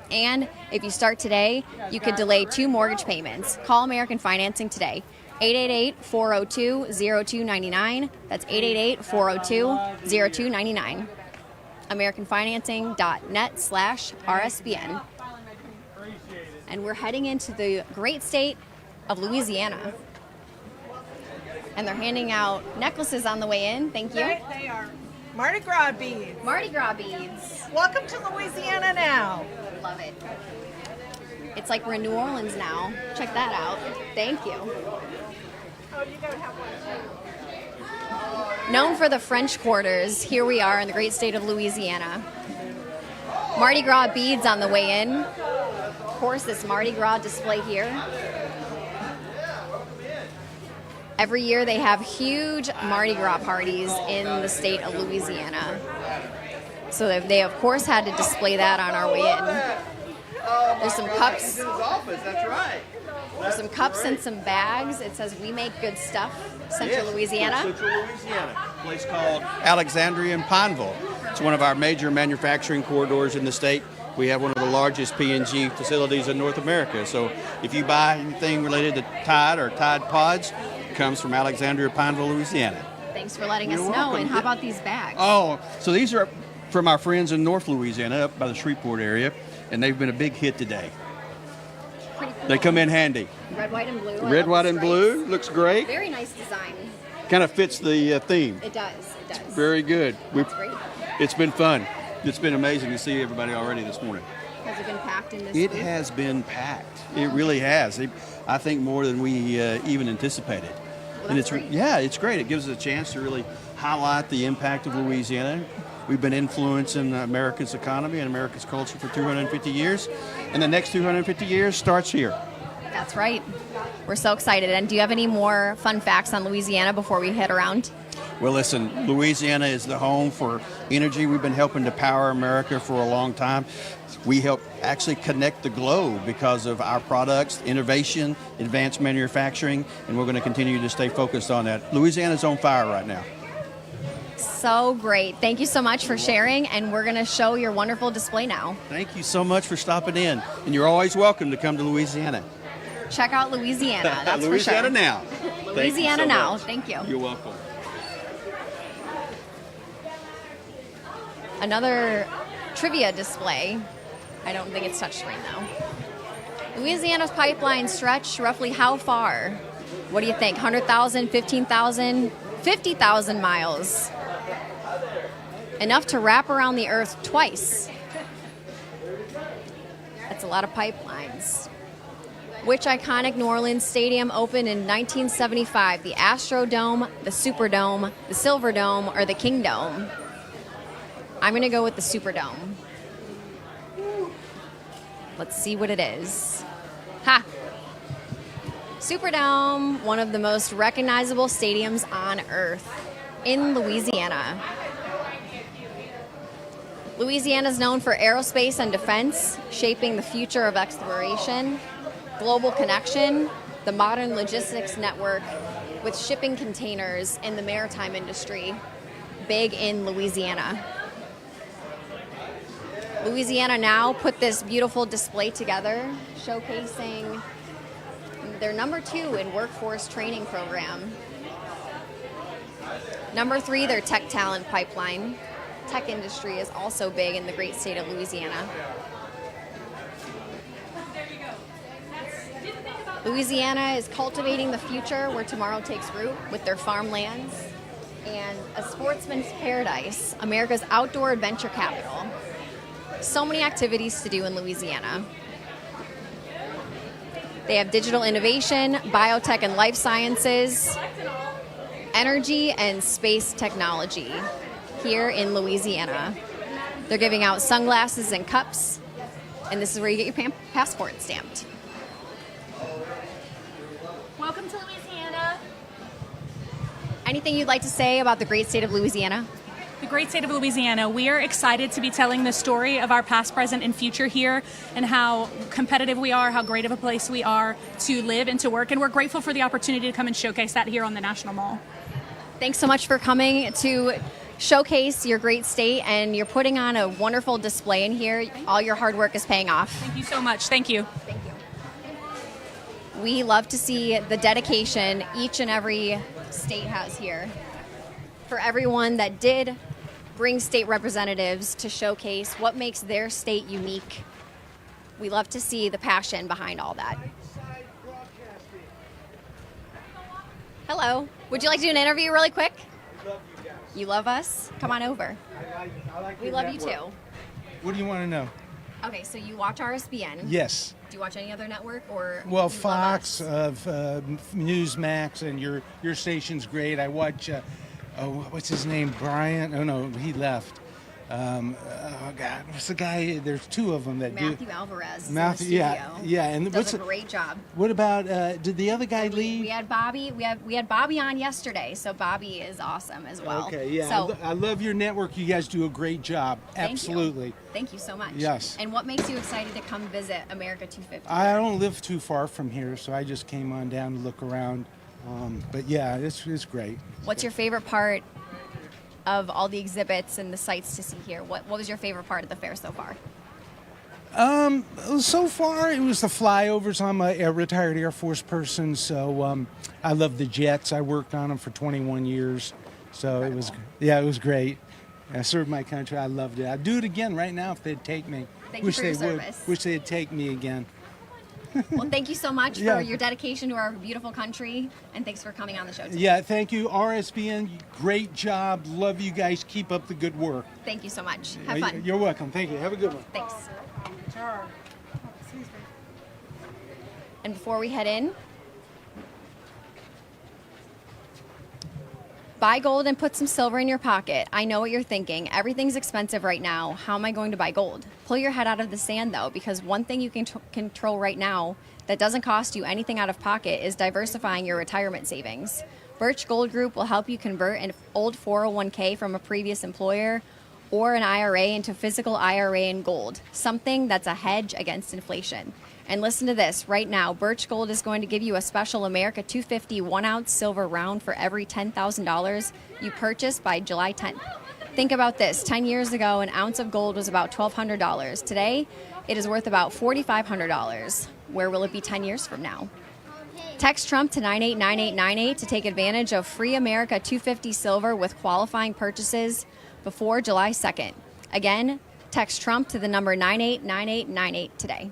S2: And if you start today, you could delay 2 mortgage payments. Call American Financing today. 888-402-0299. That's 888-402-0299. AmericanFinancing.net/RSBN. And we're heading into the great state of Louisiana. And they're handing out necklaces on the way in. Thank you.
S17: They are Mardi Gras beads.
S2: Mardi Gras beads.
S17: Welcome to Louisiana now.
S2: Love it. It's like we're in New Orleans now. Check that out. Thank you.
S17: Oh, you gotta have one.
S2: Known for the French Quarters, here we are in the great state of Louisiana. Mardi Gras beads on the way in. Of course, this Mardi Gras display here. Every year they have huge Mardi Gras parties in the state of Louisiana. So they of course had to display that on our way in. There's some cups.
S16: That's right.
S2: There's some cups and some bags. It says "We make good stuff, Central Louisiana."
S16: Central Louisiana, a place called Alexandria and Pineville. It's one of our major manufacturing corridors in the state. We have one of the largest P&G facilities in North America. So if you buy anything related to Tide or Tide Pods, it comes from Alexandria, Pineville, Louisiana.
S2: Thanks for letting us
S16: You're
S2: know.
S16: welcome.
S2: And how about these bags?
S16: Oh, so these are from our friends in North Louisiana, up by the Shreveport area, and they've been a big hit today.
S2: Pretty cool.
S16: They come in handy.
S2: Red, white, and blue.
S16: Red, white, and blue. Looks great.
S2: Very nice design.
S16: Kind of fits the theme.
S2: It does. It does.
S16: Very good.
S2: That's great.
S16: It's been fun. It's been amazing to see everybody already this morning.
S2: Has it been packed in this
S16: It
S2: booth?
S16: has been packed. It really has. I think more than we even anticipated.
S2: Well,
S16: and
S2: that's great.
S16: it's great. It gives us a chance to really highlight the impact of Louisiana. We've been influencing America's economy and America's culture for 250 years, and the next 250 years starts here.
S2: That's right. We're so excited. And do you have any more fun facts on Louisiana before we head around?
S16: Well, listen, Louisiana is the home for energy. We've been helping to power America for a long time. We help actually connect the globe because of our products, innovation, advanced manufacturing, and we're going to continue to stay focused on that. Louisiana's on fire right now.
S2: So great. Thank you so much for sharing, and we're going to show your wonderful display now.
S16: Thank you so much for stopping in, and you're always welcome to come to Louisiana.
S2: Check out Louisiana. That's
S16: Louisiana
S2: for sure.
S16: now.
S2: Louisiana
S16: Thank you so
S2: now.
S16: much.
S2: Thank you.
S16: You're welcome.
S2: Another trivia display. I don't think it's touchscreen though. Louisiana's pipelines stretch roughly how far? What do you think? 100,000, 15,000, 50,000 miles. Enough to wrap around the earth twice. That's a lot of pipelines. Which iconic New Orleans stadium opened in 1975? The Astrodome, the Superdome, the Silverdome, or the Kingdome? I'm going to go with the Superdome. Let's see what it is. Ha! Superdome, one of the most recognizable stadiums on earth in Louisiana. Louisiana is known for aerospace and defense, shaping the future of exploration, global connection, the modern logistics network with shipping containers in the maritime industry, big in Louisiana. Louisiana Now put this beautiful display together, showcasing their number 2 in workforce training program. Number 3, their tech talent pipeline. Tech industry is also big in the great state of Louisiana. Louisiana is cultivating the future where tomorrow takes root with their farmlands and a sportsman's paradise, America's outdoor adventure capital. So many activities to do in Louisiana. They have digital innovation, biotech and life sciences, energy and space technology here in Louisiana. They're giving out sunglasses and cups, and this is where you get your passport stamped.
S8: Welcome to Louisiana.
S2: Anything you'd like to say about the great state of Louisiana?
S8: The great state of Louisiana. We are excited to be telling the story of our past, present, and future here and how competitive we are, how great of a place we are to live and to work, and we're grateful for the opportunity to come and showcase that here on the National Mall.
S2: Thanks so much for coming to showcase your great state, and you're putting on a wonderful display in here. All your hard work is paying off.
S8: Thank you so much. Thank you.
S2: Thank you. We love to see the dedication each and every state has here. For everyone that did bring state representatives to showcase what makes their state unique, we love to see the passion behind all that. Hello. Would you like to do an interview really quick? You love us? Come on over.
S18: I like
S2: we love you too.
S18: What do you want to know?
S2: Okay, so you watch RSBN.
S18: Yes.
S2: Do you watch any other network or?
S18: Well, Fox, Newsmax, and your station's great. I watch. What's his name? Brian? Oh no, he left. Oh God, what's the guy? There's 2 of them that
S2: Matthew Alvarez.
S18: Matthew, yeah, and
S2: does a great job.
S18: What about? Did the other guy leave?
S2: We had Bobby. We had Bobby on yesterday, so Bobby is awesome as well.
S18: Okay, yeah.
S2: So,
S18: I love your network. You guys do a great job. Absolutely.
S2: Thank you so much.
S18: Yes.
S2: And what makes you excited to come visit America 250?
S18: I don't live too far from here, so I just came on down to look around. But yeah, it's great.
S2: What's your favorite part of all the exhibits and the sights to see here? What was your favorite part of the fair so far?
S18: So far, it was the flyovers. I'm a retired Air Force person, so I love the jets. I worked on them for 21 years, so it was great. I served my country. I loved it. I'd do it again right now if they'd take me.
S2: Wish they would.
S18: Wish they'd take me again.
S2: Well, thank you so much
S18: Yeah.
S2: for your dedication to our beautiful country, and thanks for coming on the show today.
S18: Yeah, thank you. RSBN, great job. Love you guys. Keep up the good work.
S2: Thank you so much. Have fun.
S18: You're welcome. Thank you. Have a good one.
S2: Thanks. And before we head in, buy gold and put some silver in your pocket. I know what you're thinking. Everything's expensive right now. How am I going to buy gold? Pull your head out of the sand, though, because one thing you can control right now that doesn't cost you anything out of pocket is diversifying your retirement savings. Birch Gold Group will help you convert an old 401k from a previous employer or an IRA into physical IRA in gold, something that's a hedge against inflation. And listen to this, right now, Birch Gold is going to give you a special America 250 1-ounce silver round for every $10,000 you purchase by July 10th. Think about this, 10 years ago, an ounce of gold was about $1,200. Today, it is worth about $4,500. Where will it be 10 years from now? Text Trump to 989898 to take advantage of free America 250 silver with qualifying purchases before July 2nd. Again, text Trump to the number 989898 today.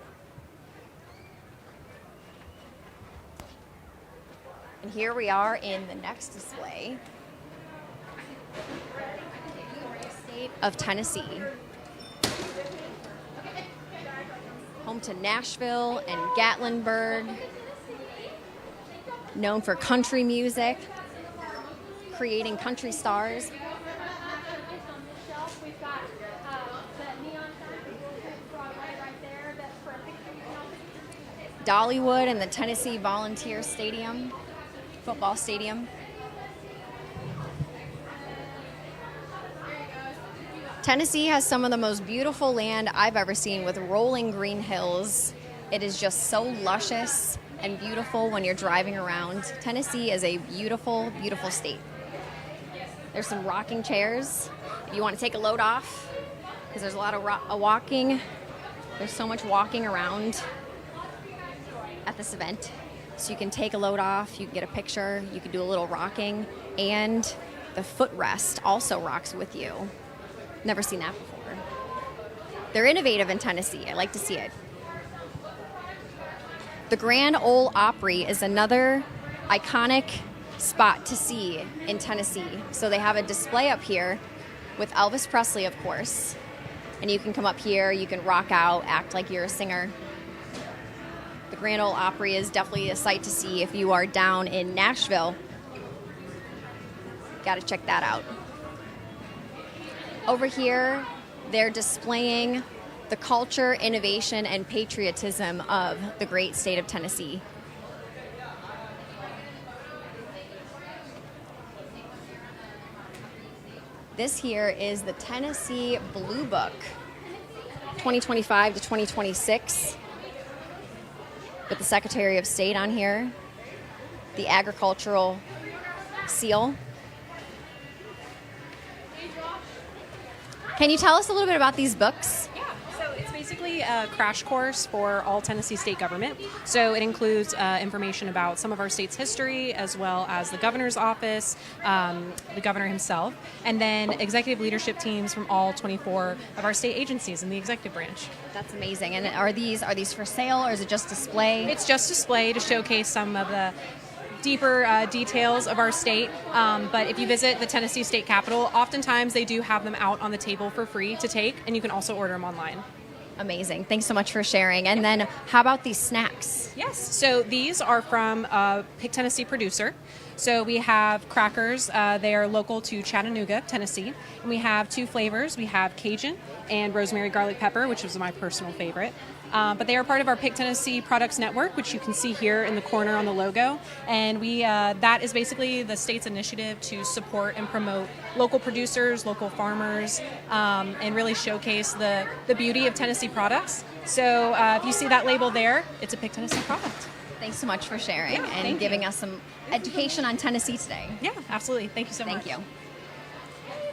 S2: And here we are in the next display. State of Tennessee. Home to Nashville and Gatlinburg. Known for country music, creating country stars. Dollywood and the Tennessee Volunteer Stadium, football stadium. Tennessee has some of the most beautiful land I've ever seen with rolling green hills. It is just so luscious and beautiful when you're driving around. Tennessee is a beautiful, beautiful state. There's some rocking chairs if you want to take a load off, because there's a lot of walking. There's so much walking around at this event. So you can take a load off, you can get a picture, you can do a little rocking, and the footrest also rocks with you. Never seen that before. They're innovative in Tennessee. I like to see it. The Grand Ole Opry is another iconic spot to see in Tennessee. So they have a display up here with Elvis Presley, of course. And you can come up here, you can rock out, act like you're a singer. The Grand Ole Opry is definitely a sight to see if you are down in Nashville. Got to check that out. Over here, they're displaying the culture, innovation, and patriotism of the great state of Tennessee. This here is the Tennessee Blue Book, 2025 to 2026, with the Secretary of State on here, the agricultural seal. Can you tell us a little bit about these books?
S6: So it's basically a crash course for all Tennessee state government. So it includes information about some of our state's history, as well as the governor's office, the governor himself, and then executive leadership teams from all 24 of our state agencies in the executive branch.
S2: That's amazing. And are these for sale, or is it just display?
S6: It's just display to showcase some of the deeper details of our state, but if you visit the Tennessee State Capitol, oftentimes they do have them out on the table for free to take, and you can also order them online.
S2: Amazing. Thanks so much for sharing. And then how about these snacks?
S6: Yes, so these are from a Pick Tennessee producer. So we have crackers. They are local to Chattanooga, Tennessee. And we have two flavors. We have Cajun and rosemary garlic pepper, which is my personal favorite. But they are part of our Pick Tennessee Products Network, which you can see here in the corner on the logo. And that is basically the state's initiative to support and promote local producers, local farmers, and really showcase the beauty of Tennessee products. So if you see that label there, it's a Pick Tennessee product.
S2: Thanks so much for sharing
S6: and
S2: giving us some education on Tennessee today.
S6: Yeah, absolutely. Thank you so much.
S2: Thank you.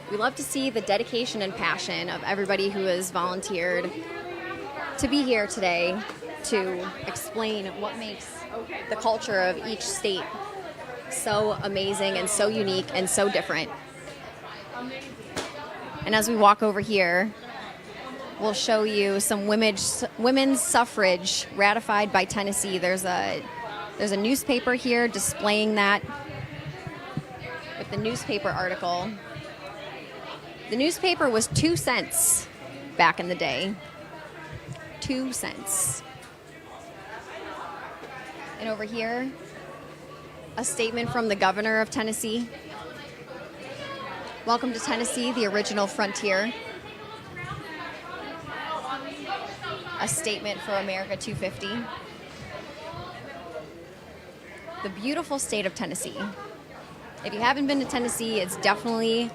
S2: We love to see the dedication and passion of everybody who has volunteered to be here today to explain what makes the culture of each state so amazing and so unique and so different. And as we walk over here, we'll show you some women's suffrage ratified by Tennessee. There's a newspaper here displaying that with the newspaper article. The newspaper was 2 cents back in the day. 2 cents. And over here, a statement from the governor of Tennessee. Welcome to Tennessee, the original frontier. A statement for America 250. The beautiful state of Tennessee. If you haven't been to Tennessee, it's definitely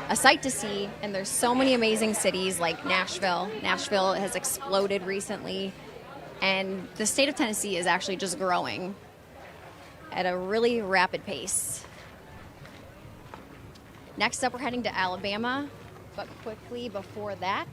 S2: a sight to see, and there's so many amazing cities like Nashville. Nashville has exploded recently, and the state of Tennessee is actually just growing at a really rapid pace. Next up, we're heading to Alabama, but quickly before that,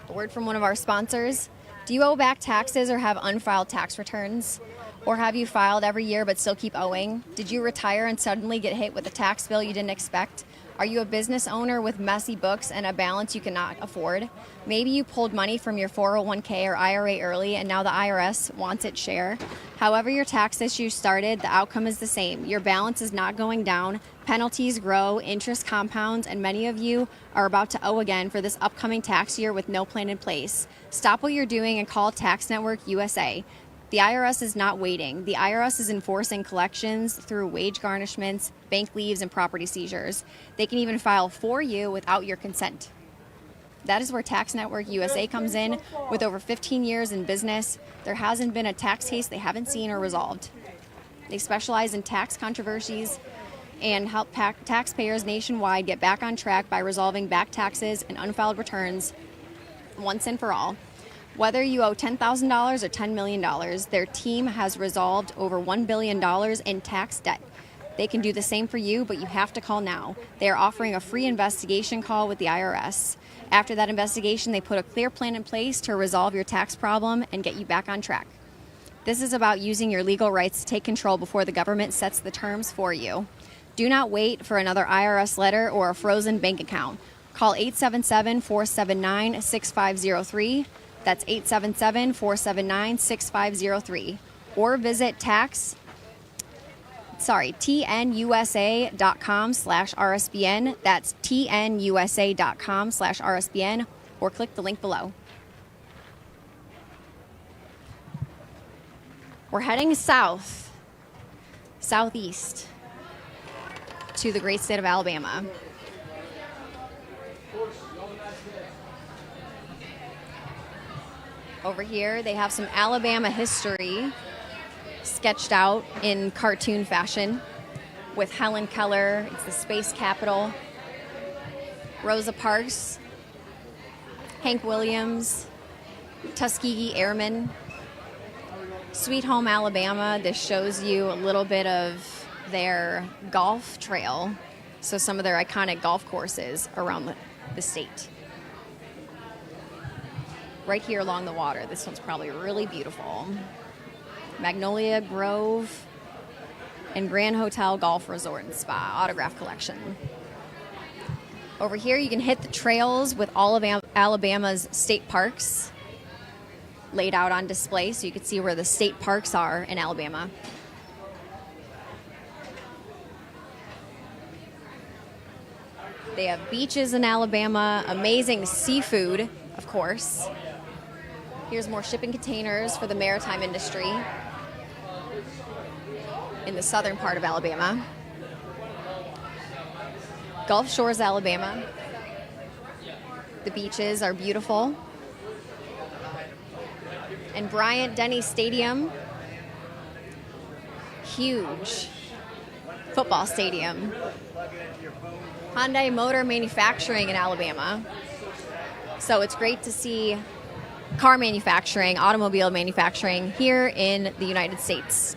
S2: a word from one of our sponsors. Do you owe back taxes or have unfiled tax returns? Or have you filed every year but still keep owing? Did you retire and suddenly get hit with a tax bill you didn't expect? Are you a business owner with messy books and a balance you cannot afford? Maybe you pulled money from your 401k or IRA early and now the IRS wants its share. However your tax issue started, the outcome is the same. Your balance is not going down, penalties grow, interest compounds, and many of you are about to owe again for this upcoming tax year with no plan in place. Stop what you're doing and call Tax Network USA. The IRS is not waiting. The IRS is enforcing collections through wage garnishments, bank leaves, and property seizures. They can even file for you without your consent. That is where Tax Network USA comes in. With over 15 years in business, there hasn't been a tax case they haven't seen or resolved. They specialize in tax controversies and help taxpayers nationwide get back on track by resolving back taxes and unfiled returns once and for all. Whether you owe $10,000 or $10 million, their team has resolved over $1 billion in tax debt. They can do the same for you, but you have to call now. They are offering a free investigation call with the IRS. After that investigation, they put a clear plan in place to resolve your tax problem and get you back on track. This is about using your legal rights to take control before the government sets the terms for you. Do not wait for another IRS letter or a frozen bank account. Call 877-479-6503. That's 877-479-6503. Or visit tnusa.com/RSBN. That's tnusa.com/RSBN. Or click the link below. We're heading southeast to the great state of Alabama. Over here, they have some Alabama history sketched out in cartoon fashion with Helen Keller. It's the space capital. Rosa Parks, Hank Williams, Tuskegee Airmen. Sweet Home Alabama, this shows you a little bit of their golf trail. So some of their iconic golf courses around the state. Right here along the water. This one's probably really beautiful. Magnolia Grove and Grand Hotel Golf Resort and Spa Autograph Collection. Over here you can hit the trails with all of Alabama's state parks laid out on display so you can see where the state parks are in Alabama. They have beaches in Alabama, amazing seafood, of course. Here's more shipping containers for the maritime industry in the southern part of Alabama. Gulf Shores, Alabama. The beaches are beautiful. And Bryant-Denny Stadium, huge football stadium. Hyundai Motor Manufacturing in Alabama. So it's great to see car manufacturing, automobile manufacturing here in the United States.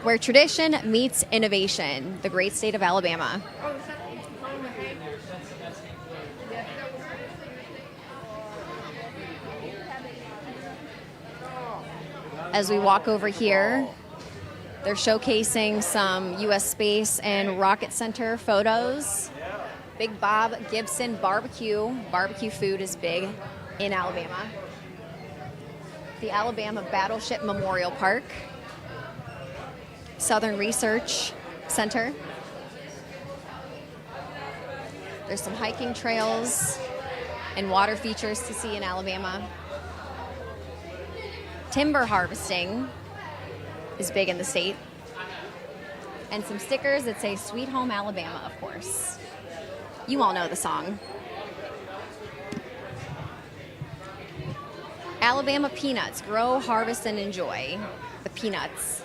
S2: Where tradition meets innovation, the great state of Alabama. As we walk over here, they're showcasing some U.S. Space and Rocket Center photos. Big Bob Gibson barbecue. Barbecue food is big in Alabama. The Alabama Battleship Memorial Park. Southern Research Center. There's some hiking trails and water features to see in Alabama. Timber harvesting is big in the state. And some stickers that say Sweet Home Alabama, of course. You all know the song. Alabama peanuts. Grow, harvest, and enjoy the peanuts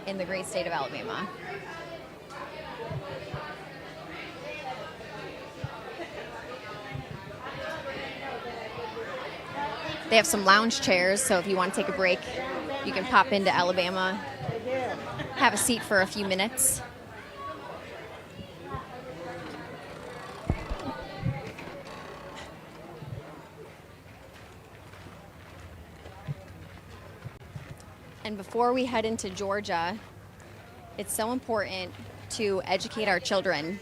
S2: in the great state of Alabama. They have some lounge chairs, so if you want to take a break, you can pop into Alabama, have a seat for a few minutes. And before we head into Georgia, it's so important to educate our children.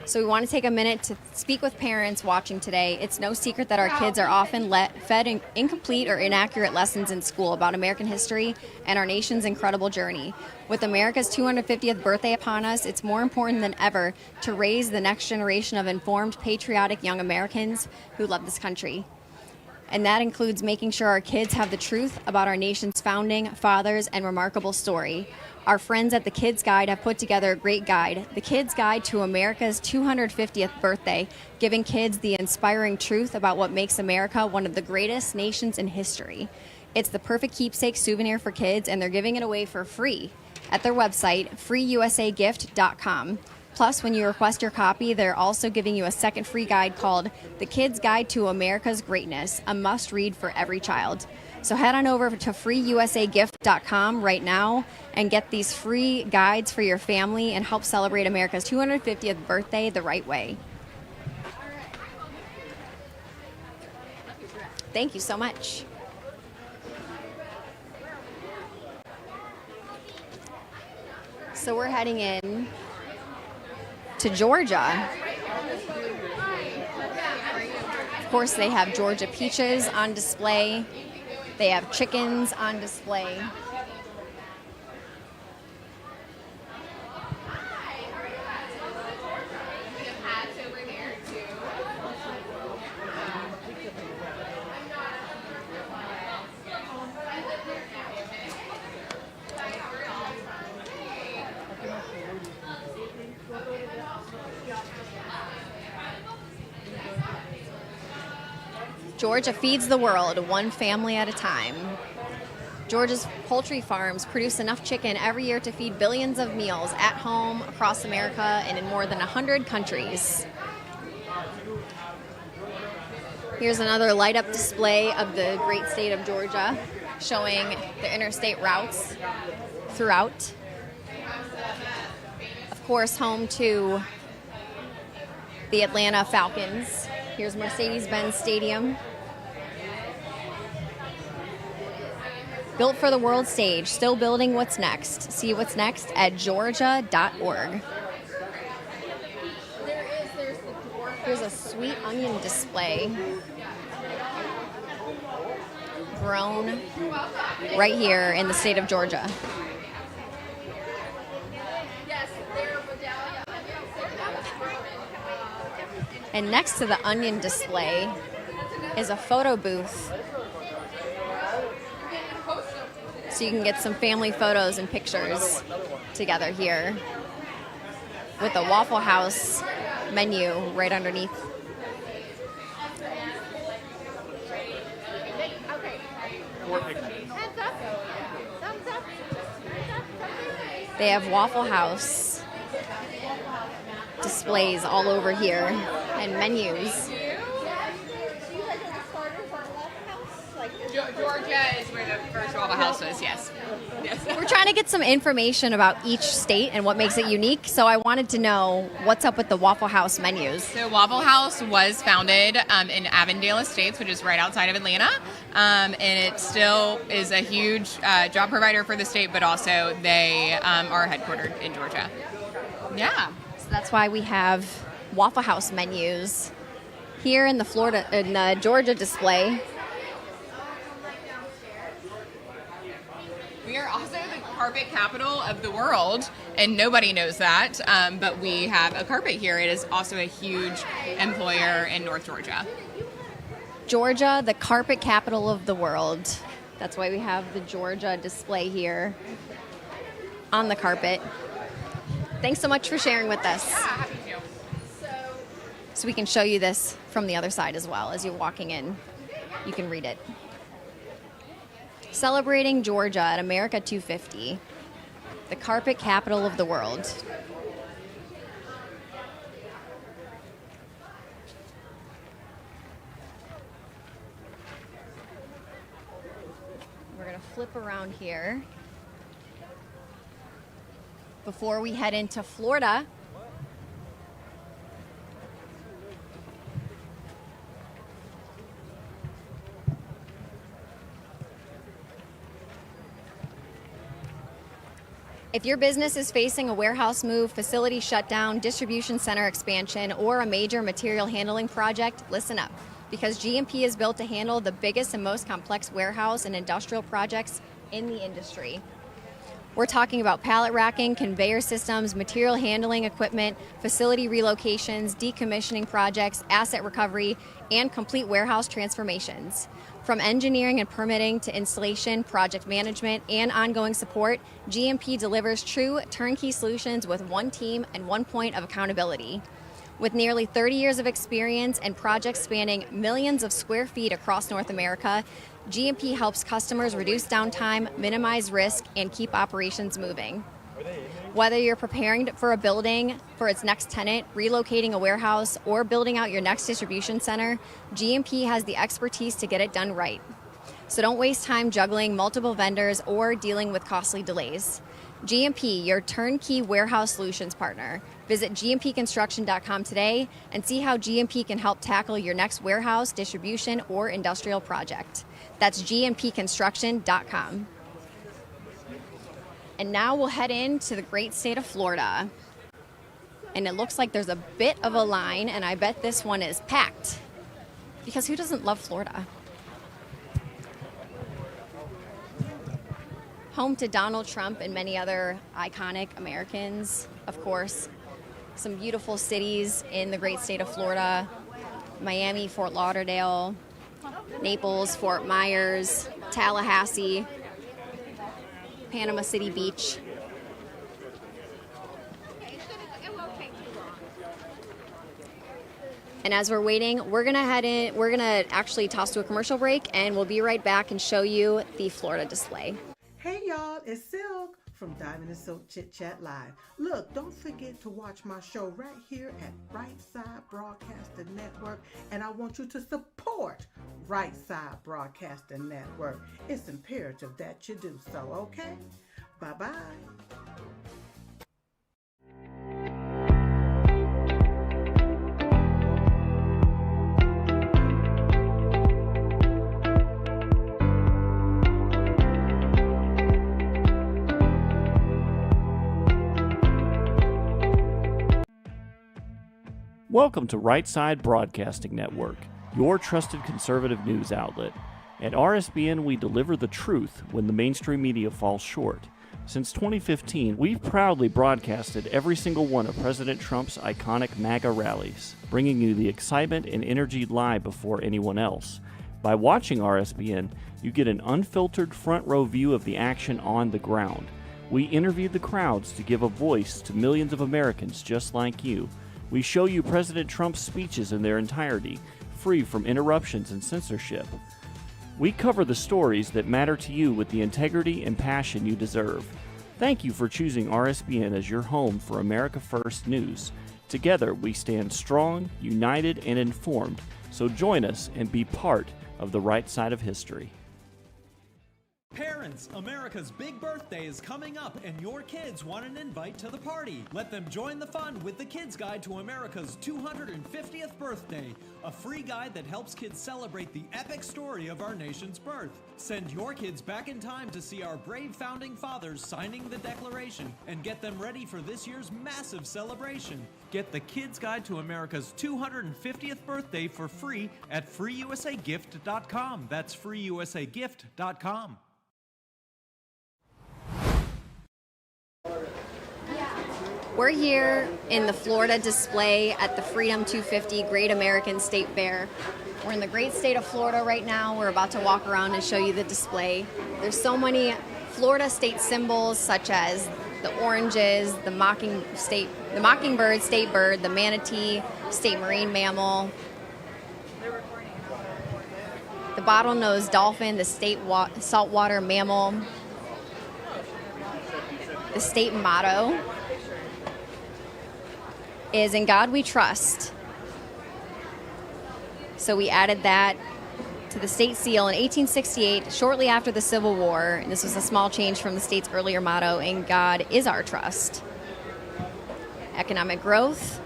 S2: So we want to take a minute to speak with parents watching today. It's no secret that our kids are often fed incomplete or inaccurate lessons in school about American history and our nation's incredible journey. With America's 250th birthday upon us, it's more important than ever to raise the next generation of informed, patriotic young Americans who love this country. And that includes making sure our kids have the truth about our nation's founding fathers and remarkable story. Our friends at the Kids Guide have put together a great guide, The Kids Guide to America's 250th Birthday, giving kids the inspiring truth about what makes America one of the greatest nations in history. It's the perfect keepsake souvenir for kids, and they're giving it away for free at their website, freeusagift.com. Plus, when you request your copy, they're also giving you a second free guide called The Kids Guide to America's Greatness, a must-read for every child. So head on over to freeusagift.com right now and get these free guides for your family and help celebrate America's 250th birthday the right way. Thank you so much. So we're heading in to Georgia. Of course, they have Georgia peaches on display. They have chickens on display. Georgia feeds the world, one family at a time. Georgia's poultry farms produce enough chicken every year to feed billions of meals at home, across America, and in more than 100 countries. Here's another light-up display of the great state of Georgia, showing the interstate routes throughout. Of course, home to the Atlanta Falcons. Here's Mercedes-Benz Stadium. Built for the world stage, still building what's next. See what's next at georgia.org. Here's a sweet onion display. Grown right here in the state of Georgia. And next to the onion display is a photo booth. So you can get some family photos and pictures together here with a Waffle House menu right underneath. They have Waffle House displays all over here and menus.
S4: Georgia is where the first Waffle House was, yes.
S2: We're trying to get some information about each state and what makes it unique, so I wanted to know what's up with the Waffle House menus.
S7: So Waffle House was founded in Avondale Estates, which is right outside of Atlanta, and it still is a huge job provider for the state, but also they are headquartered in Georgia. Yeah.
S2: So that's why we have Waffle House menus here in the Georgia display.
S7: We are also the carpet capital of the world, and nobody knows that, but we have a carpet here. It is also a huge employer in North Georgia.
S2: Georgia, the carpet capital of the world. That's why we have the Georgia display here on the carpet. Thanks so much for sharing with us.
S7: Yeah, happy to.
S2: So we can show you this from the other side as well. As you're walking in, you can read it. Celebrating Georgia at America 250, the carpet capital of the world. We're going to flip around here before we head into Florida. If your business is facing a warehouse move, facility shutdown, distribution center expansion, or a major material handling project, listen up. Because GMP is built to handle the biggest and most complex warehouse and industrial projects in the industry. We're talking about pallet racking, conveyor systems, material handling equipment, facility relocations, decommissioning projects, asset recovery, and complete warehouse transformations. From engineering and permitting to installation, project management, and ongoing support, GMP delivers true turnkey solutions with one team and one point of accountability. With nearly 30 years of experience and projects spanning millions of square feet across North America, GMP helps customers reduce downtime, minimize risk, and keep operations moving. Whether you're preparing for a building for its next tenant, relocating a warehouse, or building out your next distribution center, GMP has the expertise to get it done right. So don't waste time juggling multiple vendors or dealing with costly delays. GMP, your turnkey warehouse solutions partner. Visit gmpconstruction.com today and see how GMP can help tackle your next warehouse, distribution, or industrial project. That's gmpconstruction.com. And now we'll head into the great state of Florida. And it looks like there's a bit of a line, and I bet this one is packed. Because who doesn't love Florida? Home to Donald Trump and many other iconic Americans, of course. Some beautiful cities in the great state of Florida. Miami, Fort Lauderdale, Naples, Fort Myers, Tallahassee, Panama City Beach. And as we're waiting, we're gonna actually toss to a commercial break, and we'll be right back and show you the Florida display.
S12: Hey y'all, it's Silk from Diamond and Silk Chit Chat Live. Look, don't forget to watch my show right here at Right Side Broadcasting Network, and I want you to support Right Side Broadcasting Network. It's imperative that you do so, okay? Bye-bye.
S19: Welcome to Right Side Broadcasting Network, your trusted conservative news outlet. At RSBN, we deliver the truth when the mainstream media falls short. Since 2015, we've proudly broadcasted every single one of President Trump's iconic MAGA rallies, bringing you the excitement and energy live before anyone else. By watching RSBN, you get an unfiltered front row view of the action on the ground. We interviewed the crowds to give a voice to millions of Americans just like you. We show you President Trump's speeches in their entirety, free from interruptions and censorship. We cover the stories that matter to you with the integrity and passion you deserve. Thank you for choosing RSBN as your home for America First News. Together, we stand strong, united, and informed. So join us and be part of the right side of history.
S20: Parents, America's big birthday is coming up and your kids want an invite to the party. Let them join the fun with the Kids Guide to America's 250th birthday, a free guide that helps kids celebrate the epic story of our nation's birth. Send your kids back in time to see our brave founding fathers signing the Declaration and get them ready for this year's massive celebration. Get the Kids Guide to America's 250th birthday for free at freeusagift.com. That's freeusagift.com.
S2: We're here in the Florida display at the Freedom 250 Great American State Fair. We're in the great state of Florida right now. We're about to walk around and show you the display. There's so many Florida state symbols such as the oranges, the mockingbird, state bird, the manatee, state marine mammal, the bottlenose dolphin, the state saltwater mammal, the state motto is "In God We Trust." So we added that to the state seal in 1868, shortly after the Civil War. And this was a small change from the state's earlier motto, "In God Is Our Trust." Economic growth,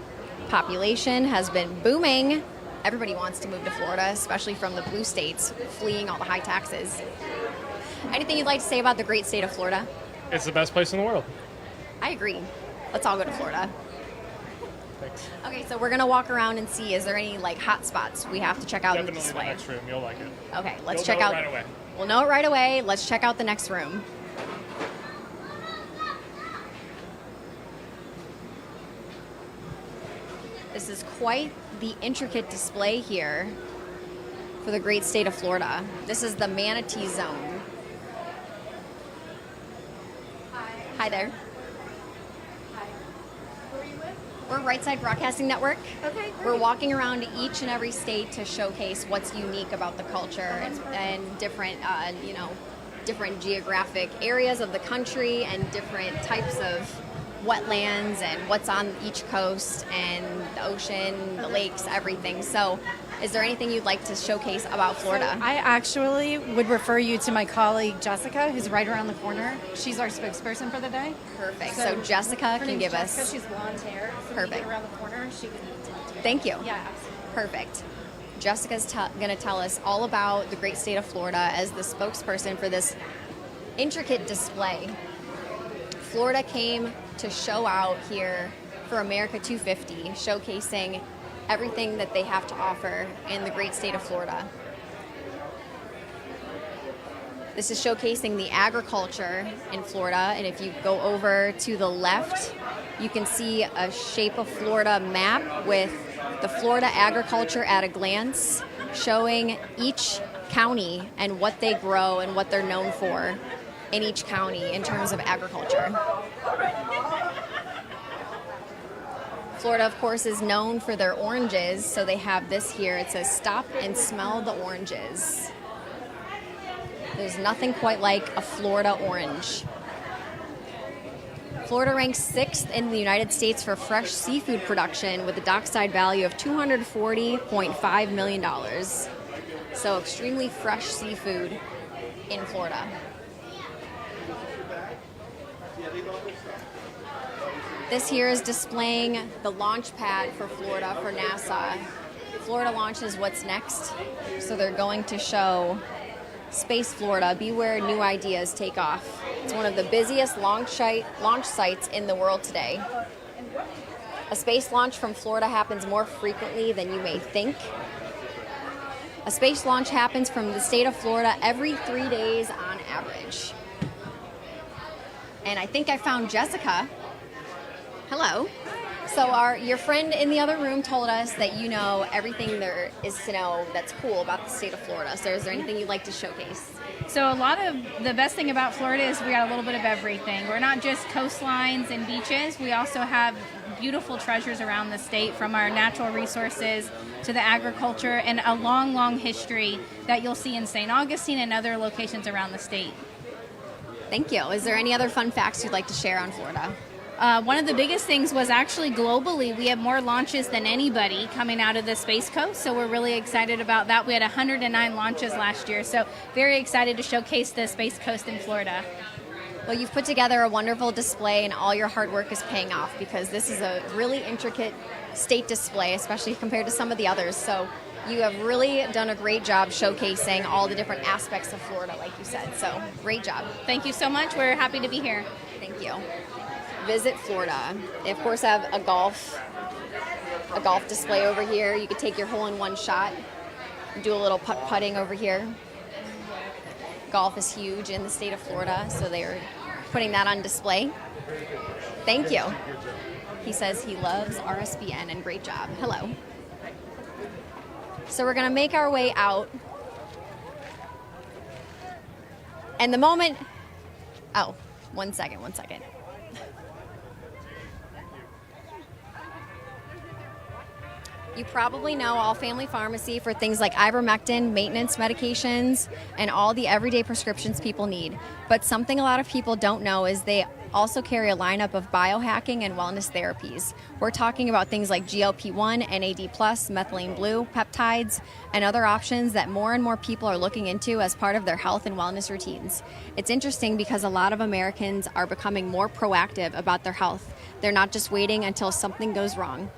S2: population has been booming. Everybody wants to move to Florida, especially from the blue states, fleeing all the high taxes. Anything you'd like to say about the great state of Florida?
S24: It's the best place in the world.
S2: I agree. Let's all go to Florida.
S24: Thanks.
S2: Okay, so we're going to walk around and see, is there any hot spots we have to check out in the display?
S24: Definitely the next room. You'll like it.
S2: Okay, let's
S24: You'll
S2: check
S24: know
S2: out.
S24: it right away.
S2: We'll know it right away. Let's check out the next room. This is quite the intricate display here for the great state of Florida. This is the Manatee Zone. Hi there. We're Right Side Broadcasting Network.
S1: Okay,
S2: We're walking around each and every state to showcase what's unique about the culture and different, different geographic areas of the country and different types of wetlands and what's on each coast and the ocean, the lakes, everything. So is there anything you'd like to showcase about Florida?
S1: I actually would refer you to my colleague Jessica, who's right around the corner. She's our spokesperson for the day.
S2: Perfect. So Jessica
S1: her
S2: can
S1: name's
S2: give
S1: Jessica.
S2: us...
S1: She's blonde hair. So
S2: Perfect.
S1: When you get around the corner, she can...
S2: Thank you.
S1: Yeah, absolutely.
S2: Perfect. Jessica's going to tell us all about the great state of Florida as the spokesperson for this intricate display. Florida came to show out here for America 250, showcasing everything that they have to offer in the great state of Florida. This is showcasing the agriculture in Florida, and if you go over to the left, you can see a Shape of Florida map with the Florida agriculture at a glance, showing each county and what they grow and what they're known for in each county in terms of agriculture. Florida, of course, is known for their oranges, so they have this here. It says, "Stop and smell the oranges." There's nothing quite like a Florida orange. Florida ranks 6th in the United States for fresh seafood production with a dockside value of $240.5 million. So extremely fresh seafood in Florida. This here is displaying the launch pad for Florida for NASA. Florida launches what's next, so they're going to show Space Florida, beware new ideas take off. It's one of the busiest launch sites in the world today. A space launch from Florida happens more frequently than you may think. A space launch happens from the state of Florida every 3 days on average. And I think I found Jessica. Hello. So your friend in the other room told us that you know everything there is to know that's cool about the state of Florida. So is there anything you'd like to showcase?
S3: So a lot of the best thing about Florida is we got a little bit of everything. We're not just coastlines and beaches. We also have beautiful treasures around the state, from our natural resources to the agriculture, and a long, long history that you'll see in St. Augustine and other locations around the state.
S2: Thank you. Is there any other fun facts you'd like to share on Florida?
S3: One of the biggest things was actually globally, we have more launches than anybody coming out of the Space Coast, so we're really excited about that. We had 109 launches last year, so very excited to showcase the Space Coast in Florida.
S2: Well, you've put together a wonderful display, and all your hard work is paying off, because this is a really intricate state display, especially compared to some of the others. So you have really done a great job showcasing all the different aspects of Florida, like you said. So great job.
S3: Thank you so much. We're happy to be here.
S2: Thank you. Visit Florida. They, of course, have a golf display over here. You could take your hole-in-one shot and do a little putt-putting over here. Golf is huge in the state of Florida, so they're putting that on display. Thank you. He says he loves RSBN, and great job. Hello. So we're going to make our way out. And the moment... Oh, one second. You probably know All Family Pharmacy for things like ivermectin, maintenance medications, and all the everyday prescriptions people need. But something a lot of people don't know is they also carry a lineup of biohacking and wellness therapies. We're talking about things like GLP-1, NAD+, methylene blue, peptides, and other options that more and more people are looking into as part of their health and wellness routines. It's interesting because a lot of Americans are becoming more proactive about their health. They're not just waiting until something goes wrong.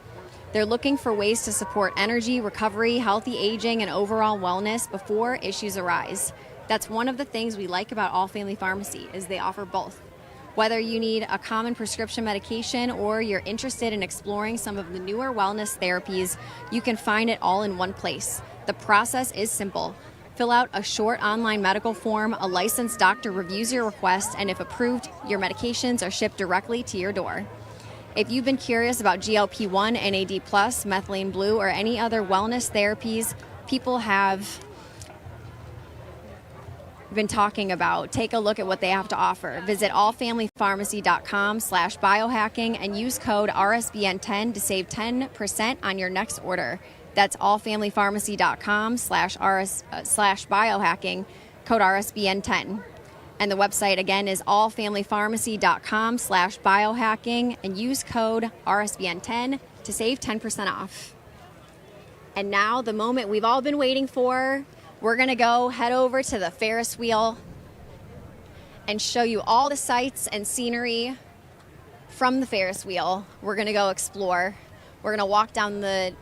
S2: They're looking for ways to support energy, recovery, healthy aging, and overall wellness before issues arise. That's one of the things we like about All Family Pharmacy, is they offer both. Whether you need a common prescription medication or you're interested in exploring some of the newer wellness therapies, you can find it all in one place. The process is simple. Fill out a short online medical form, a licensed doctor reviews your request, and if approved, your medications are shipped directly to your door. If you've been curious about GLP-1, NAD+, methylene blue, or any other wellness therapies people have been talking about, take a look at what they have to offer. Visit allfamilypharmacy.com/biohacking and use code RSBN10 to save 10% on your next order. That's allfamilypharmacy.com/biohacking, code RSBN10. And the website again is allfamilypharmacy.com/biohacking and use code RSBN10 to save 10% off. And now the moment we've all been waiting for, we're gonna go head over to the Ferris wheel and show you all the sights and scenery from the Ferris wheel. We're gonna go explore. We're gonna walk down the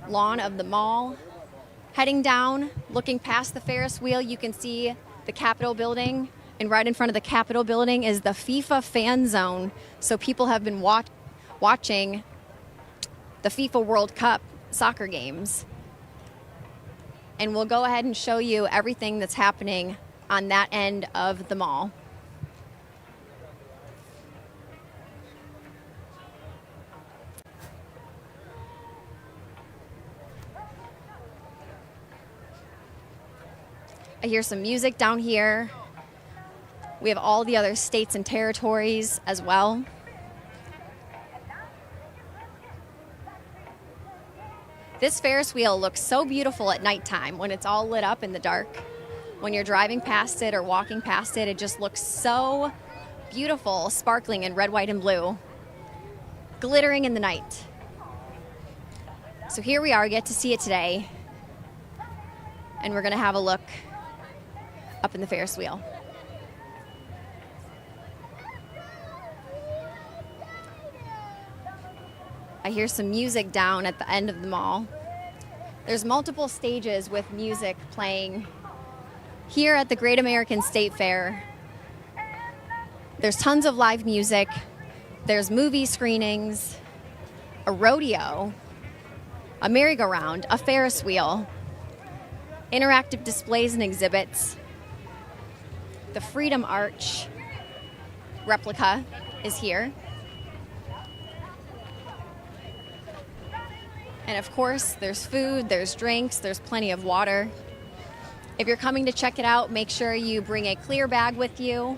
S2: lawn of the mall. Heading down, looking past the Ferris wheel, you can see the Capitol building, and right in front of the Capitol building is the FIFA fan zone. So people have been watching the FIFA World Cup soccer games. And we'll go ahead and show you everything that's happening on that end of the mall. I hear some music down here. We have all the other states and territories as well. This Ferris wheel looks so beautiful at nighttime when it's all lit up in the dark. When you're driving past it or walking past it, it just looks so beautiful, sparkling in red, white, and blue, glittering in the night. So here we are, we get to see it today, and we're gonna have a look up in the Ferris wheel. I hear some music down at the end of the mall. There's multiple stages with music playing here at the Great American State Fair. There's tons of live music. There's movie screenings, a rodeo, a merry-go-round, a Ferris wheel, interactive displays and exhibits. The Freedom Arch replica is here. And of course, there's food, there's drinks, there's plenty of water. If you're coming to check it out, make sure you bring a clear bag with you.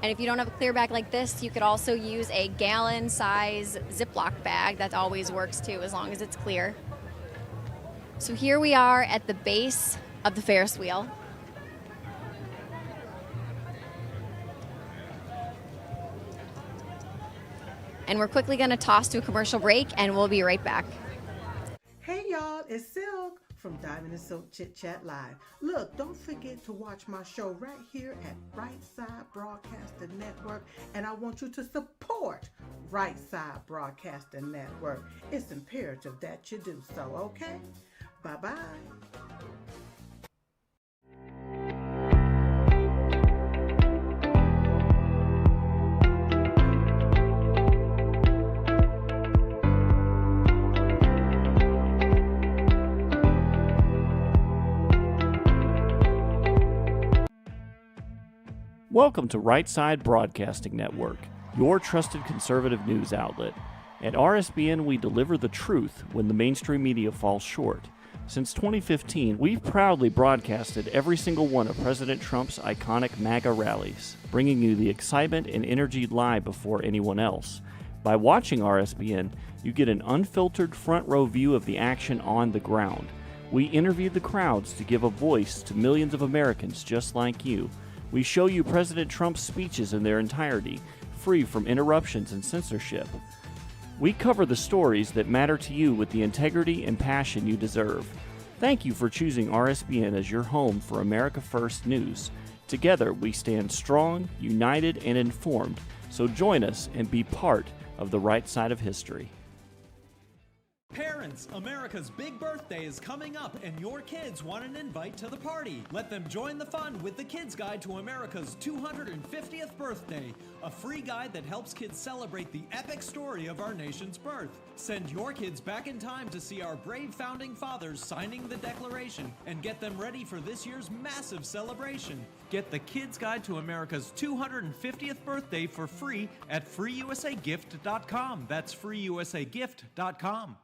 S2: And if you don't have a clear bag like this, you could also use a gallon-size Ziploc bag. That always works too, as long as it's clear. So here we are at the base of the Ferris wheel. And we're quickly going to toss to a commercial break, and we'll be right back.
S12: Hey y'all, it's Silk from Diamond and Silk Chit Chat Live. Look, don't forget to watch my show right here at Right Side Broadcasting Network, and I want you to support Right Side Broadcasting Network. It's imperative that you do so, okay? Bye-bye.
S19: Welcome to Right Side Broadcasting Network, your trusted conservative news outlet. At RSBN, we deliver the truth when the mainstream media falls short. Since 2015, we've proudly broadcasted every single one of President Trump's iconic MAGA rallies, bringing you the excitement and energy live before anyone else. By watching RSBN, you get an unfiltered front row view of the action on the ground. We interview the crowds to give a voice to millions of Americans just like you. We show you President Trump's speeches in their entirety, free from interruptions and censorship. We cover the stories that matter to you with the integrity and passion you deserve. Thank you for choosing RSBN as your home for America First News. Together, we stand strong, united, and informed. So join us and be part of the right side of history.
S20: Paris Parents, America's big birthday is coming up and your kids want an invite to the party. Let them join the fun with the Kids Guide to America's 250th birthday, a free guide that helps kids celebrate the epic story of our nation's birth. Send your kids back in time to see our brave founding fathers signing the Declaration and get them ready for this year's massive celebration. Get the Kids Guide to America's 250th birthday for free at freeusagift.com. That's freeusagift.com.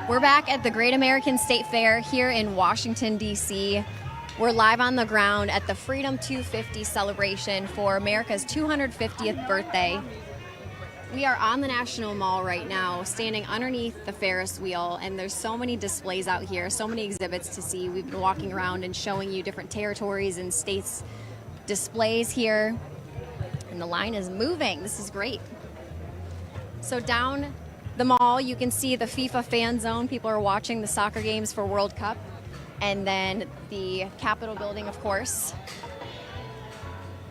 S2: We're back at the Great American State Fair here in Washington, D.C. We're live on the ground at the Freedom 250 celebration for America's 250th birthday. We are on the National Mall right now, standing underneath the Ferris wheel, and there's so many displays out here, so many exhibits to see. We've been walking around and showing you different territories and states' displays here, and the line is moving. This is great. So down the mall, you can see the FIFA fan zone. People are watching the soccer games for World Cup. And then the Capitol building, of course.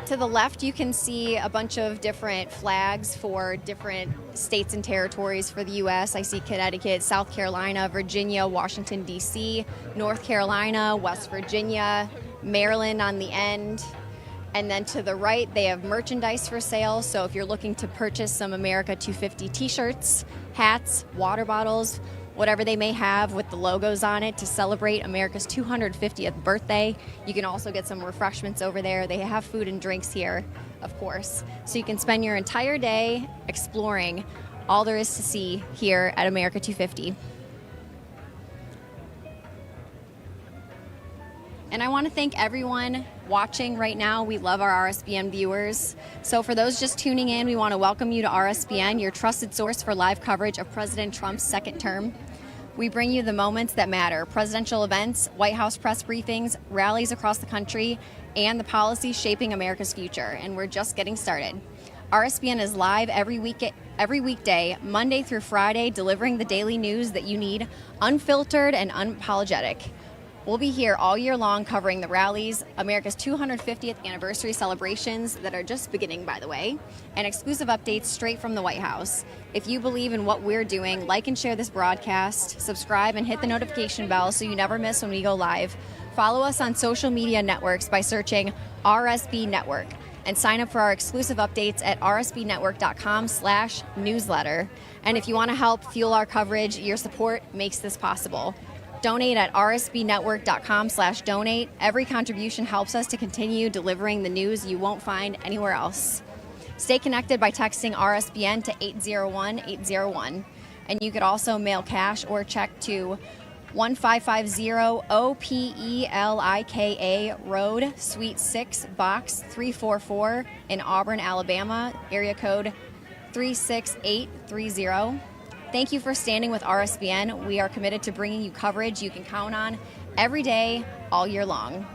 S2: To the left, you can see a bunch of different flags for different states and territories for the U.S. I see Connecticut, South Carolina, Virginia, Washington, D.C., North Carolina, West Virginia, Maryland on the end. And then to the right, they have merchandise for sale. So if you're looking to purchase some America 250 t-shirts, hats, water bottles, whatever they may have with the logos on it to celebrate America's 250th birthday, you can also get some refreshments over there. They have food and drinks here, of course. So you can spend your entire day exploring all there is to see here at America 250. And I want to thank everyone watching right now. We love our RSBN viewers. So for those just tuning in, we want to welcome you to RSBN, your trusted source for live coverage of President Trump's second term. We bring you the moments that matter: presidential events, White House press briefings, rallies across the country, and the policies shaping America's future. And we're just getting started. RSBN is live every weekday, Monday through Friday, delivering the daily news that you need, unfiltered and unapologetic. We'll be here all year long covering the rallies, America's 250th anniversary celebrations that are just beginning, by the way, and exclusive updates straight from the White House. If you believe in what we're doing, like and share this broadcast, subscribe and hit the notification bell so you never miss when we go live. Follow us on social media networks by searching RSB Network and sign up for our exclusive updates at rsbnetwork.com/newsletter. And if you want to help fuel our coverage, your support makes this possible. Donate at rsbnetwork.com/donate. Every contribution helps us to continue delivering the news you won't find anywhere else. Stay connected by texting RSBN to 801-801. And you could also mail cash or check to 1550 OPELIKA Road, Suite 6, Box 344 in Auburn, Alabama, area code 36830. Thank you for standing with RSBN. We are committed to bringing you coverage you can count on every day, all year long.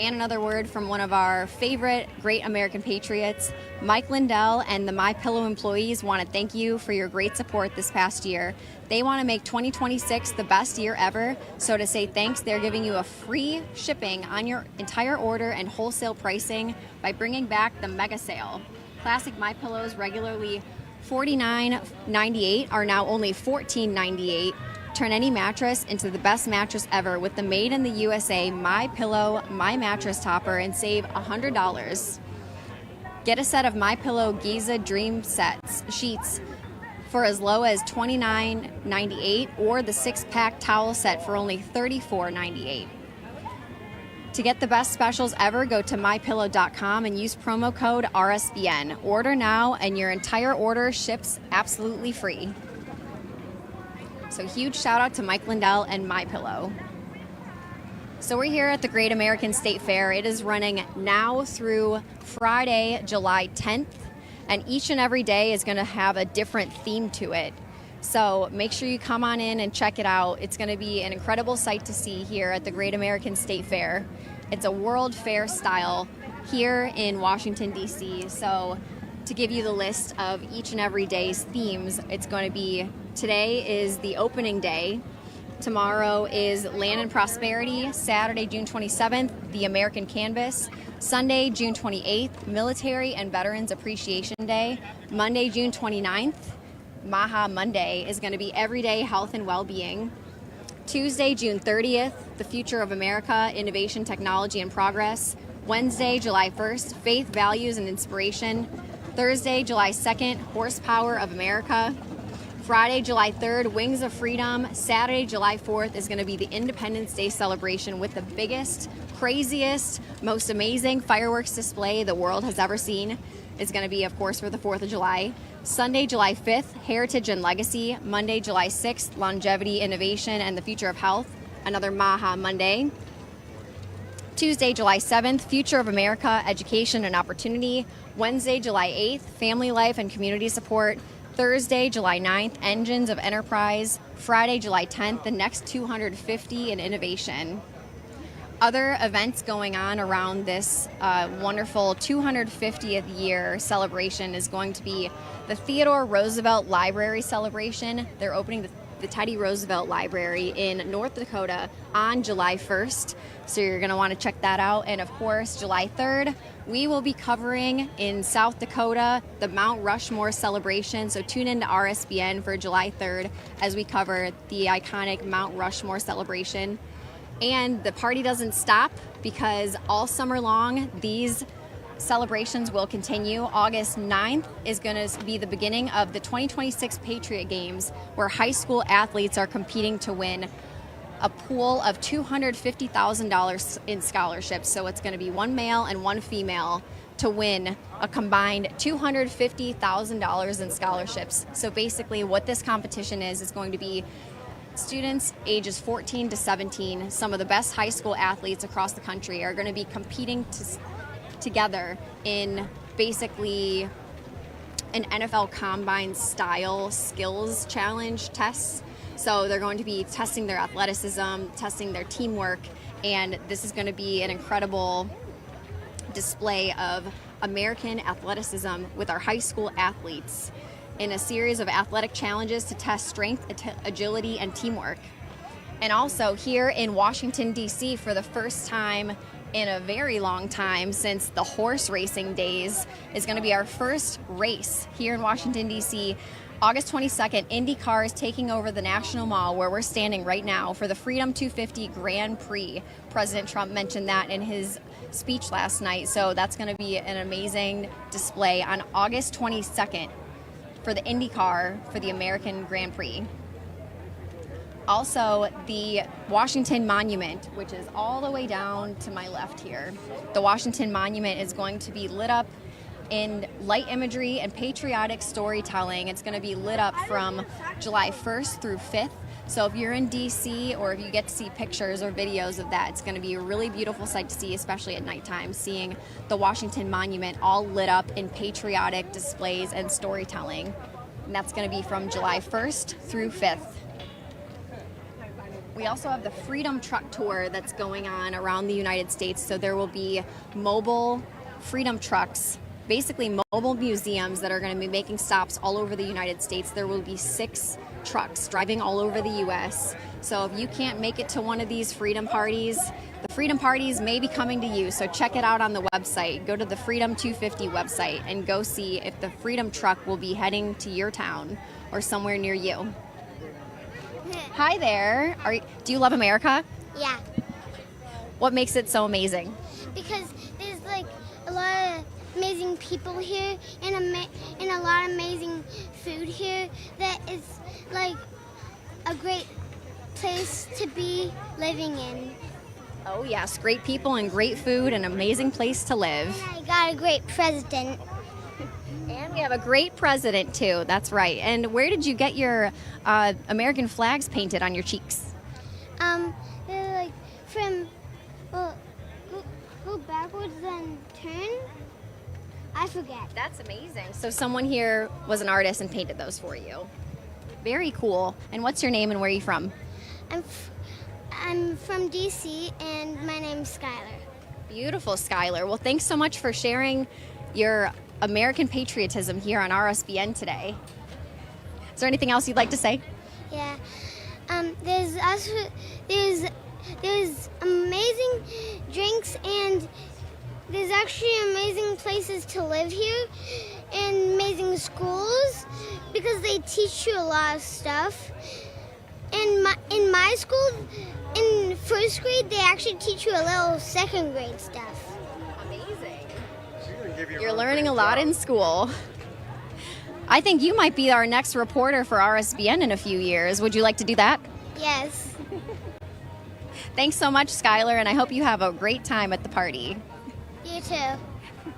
S2: And another word from one of our favorite great American patriots, Mike Lindell and the MyPillow employees want to thank you for your great support this past year. They want to make 2026 the best year ever, so to say thanks, they're giving you a free shipping on your entire order and wholesale pricing by bringing back the mega sale. Classic MyPillows, regularly $49.98, are now only $14.98. Turn any mattress into the best mattress ever with the made in the USA MyPillow My Mattress Topper and save $100. Get a set of MyPillow Giza Dream Sets sheets for as low as $29.98 or the 6-pack towel set for only $34.98. To get the best specials ever, go to mypillow.com and use promo code RSBN. Order now and your entire order ships absolutely free. So huge shout out to Mike Lindell and MyPillow. So we're here at the Great American State Fair. It is running now through Friday, July 10th, and each and every day is going to have a different theme to it. So make sure you come on in and check it out. It's going to be an incredible sight to see here at the Great American State Fair. It's a World Fair style here in Washington, D.C. So to give you the list of each and every day's themes, it's going to be, today is the opening day, Tomorrow is Land and Prosperity. Saturday, June 27th, the American Canvas. Sunday, June 28th, Military and Veterans Appreciation Day. Monday, June 29th, Maha Monday is going to be Everyday Health and Well-Being. Tuesday, June 30th, The Future of America, Innovation, Technology, and Progress. Wednesday, July 1st, Faith, Values, and Inspiration. Thursday, July 2nd, Horsepower of America. Friday, July 3rd, Wings of Freedom. Saturday, July 4th is going to be the Independence Day celebration with the biggest, craziest, most amazing fireworks display the world has ever seen. It's going to be, of course, for the 4th of July. Sunday, July 5th, Heritage and Legacy. Monday, July 6th, Longevity, Innovation, and the Future of Health. Another Maha Monday. Tuesday, July 7th, Future of America, Education and Opportunity. Wednesday, July 8th, Family Life and Community Support. Thursday, July 9th, Engines of Enterprise. Friday, July 10th, the Next 250 in Innovation. Other events going on around this wonderful 250th year celebration is going to be the Theodore Roosevelt Library celebration. They're opening the Teddy Roosevelt Library in North Dakota on July 1st. So you're going to want to check that out. And of course, July 3rd, we will be covering in South Dakota the Mount Rushmore celebration. So tune into RSBN for July 3rd as we cover the iconic Mount Rushmore celebration. And the party doesn't stop because all summer long, these celebrations will continue. August 9th is going to be the beginning of the 2026 Patriot Games, where high school athletes are competing to win a pool of $250,000 in scholarships. So it's going to be one male and one female to win a combined $250,000 in scholarships. So basically what this competition is going to be students ages 14 to 17, some of the best high school athletes across the country are going to be competing together in basically an NFL Combine style skills challenge tests. So they're going to be testing their athleticism, testing their teamwork, and this is going to be an incredible display of American athleticism with our high school athletes in a series of athletic challenges to test strength, agility, and teamwork. And also here in Washington, D.C., for the first time in a very long time since the horse racing days, is going to be our first race here in Washington, D.C. August 22nd, IndyCar is taking over the National Mall where we're standing right now for the Freedom 250 Grand Prix. President Trump mentioned that in his speech last night, so that's going to be an amazing display on August 22nd for the IndyCar for the American Grand Prix. Also, the Washington Monument, which is all the way down to my left here. The Washington Monument is going to be lit up in light imagery and patriotic storytelling. It's going to be lit up from July 1st through 5th. So if you're in DC or if you get to see pictures or videos of that, it's going to be a really beautiful sight to see, especially at nighttime, seeing the Washington Monument all lit up in patriotic displays and storytelling. And that's going to be from July 1st through 5th. We also have the Freedom Truck Tour that's going on around the United States. So there will be mobile freedom trucks, basically mobile museums that are going to be making stops all over the United States. There will be 6 trucks driving all over the U.S. So if you can't make it to one of these freedom parties, the freedom parties may be coming to you. So check it out on the website. Go to the Freedom 250 website and go see if the freedom truck will be heading to your town or somewhere near you. Hi there. Do you love America?
S5: Yeah,
S2: What makes it so amazing?
S5: because there's like a lot of amazing people here and a lot of amazing food here that is like a great place to be living in.
S2: Oh yes, great people and great food and amazing place to live.
S5: I got a great president.
S2: And we have a great president too, that's right. And where did you get your American flags painted on your cheeks?
S5: They're like from, well, go backwards and turn. I forget.
S2: That's amazing. So someone here was an artist and painted those for you. Very cool. And what's your name and where are you from?
S5: I'm from DC and my name's Skylar.
S2: Beautiful, Skylar. Well, thanks so much for sharing your American patriotism here on RSBN today. Is there anything else you'd like to say?
S5: Yeah. There's there's amazing drinks, and there's actually amazing places to live here and amazing schools because they teach you a lot of stuff. In my school, in first grade, they actually teach you a little second grade stuff.
S2: Amazing. You're learning a lot in school. I think you might be our next reporter for RSBN in a few years. Would you like to do that?
S5: Yes.
S2: Thanks so much, Skylar, and I hope you have a great time at the party.
S5: You too.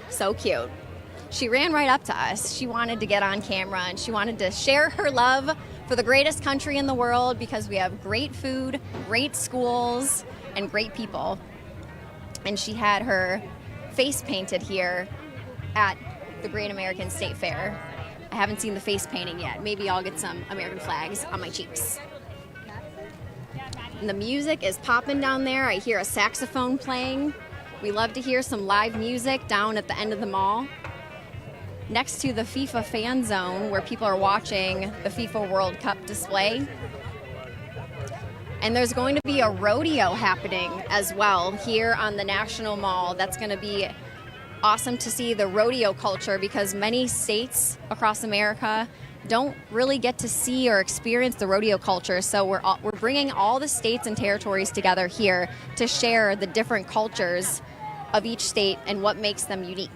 S2: So cute. She ran right up to us. She wanted to get on camera, and she wanted to share her love for the greatest country in the world because we have great food, great schools, and great people. And she had her face painted here at the Great American State Fair. I haven't seen the face painting yet. Maybe I'll get some American flags on my cheeks. And the music is popping down there. I hear a saxophone playing. We love to hear some live music down at the end of the mall, next to the FIFA fan zone where people are watching the FIFA World Cup display. And there's going to be a rodeo happening as well here on the National Mall. That's going to be awesome to see the rodeo culture because many states across America don't really get to see or experience the rodeo culture. So we're bringing all the states and territories together here to share the different cultures of each state and what makes them unique.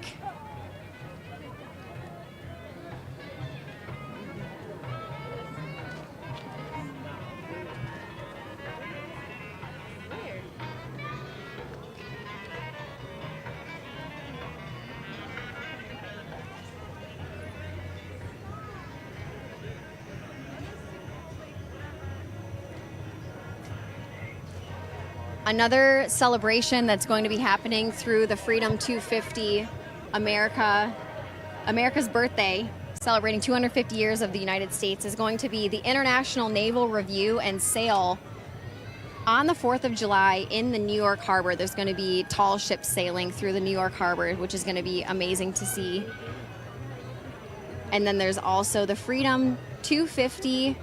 S2: Another celebration that's going to be happening through the Freedom 250 America's birthday, celebrating 250 years of the United States, is going to be the International Naval Review and Sail on the 4th of July in the New York Harbor. There's going to be tall ships sailing through the New York Harbor, which is going to be amazing to see. And then there's also the Freedom 250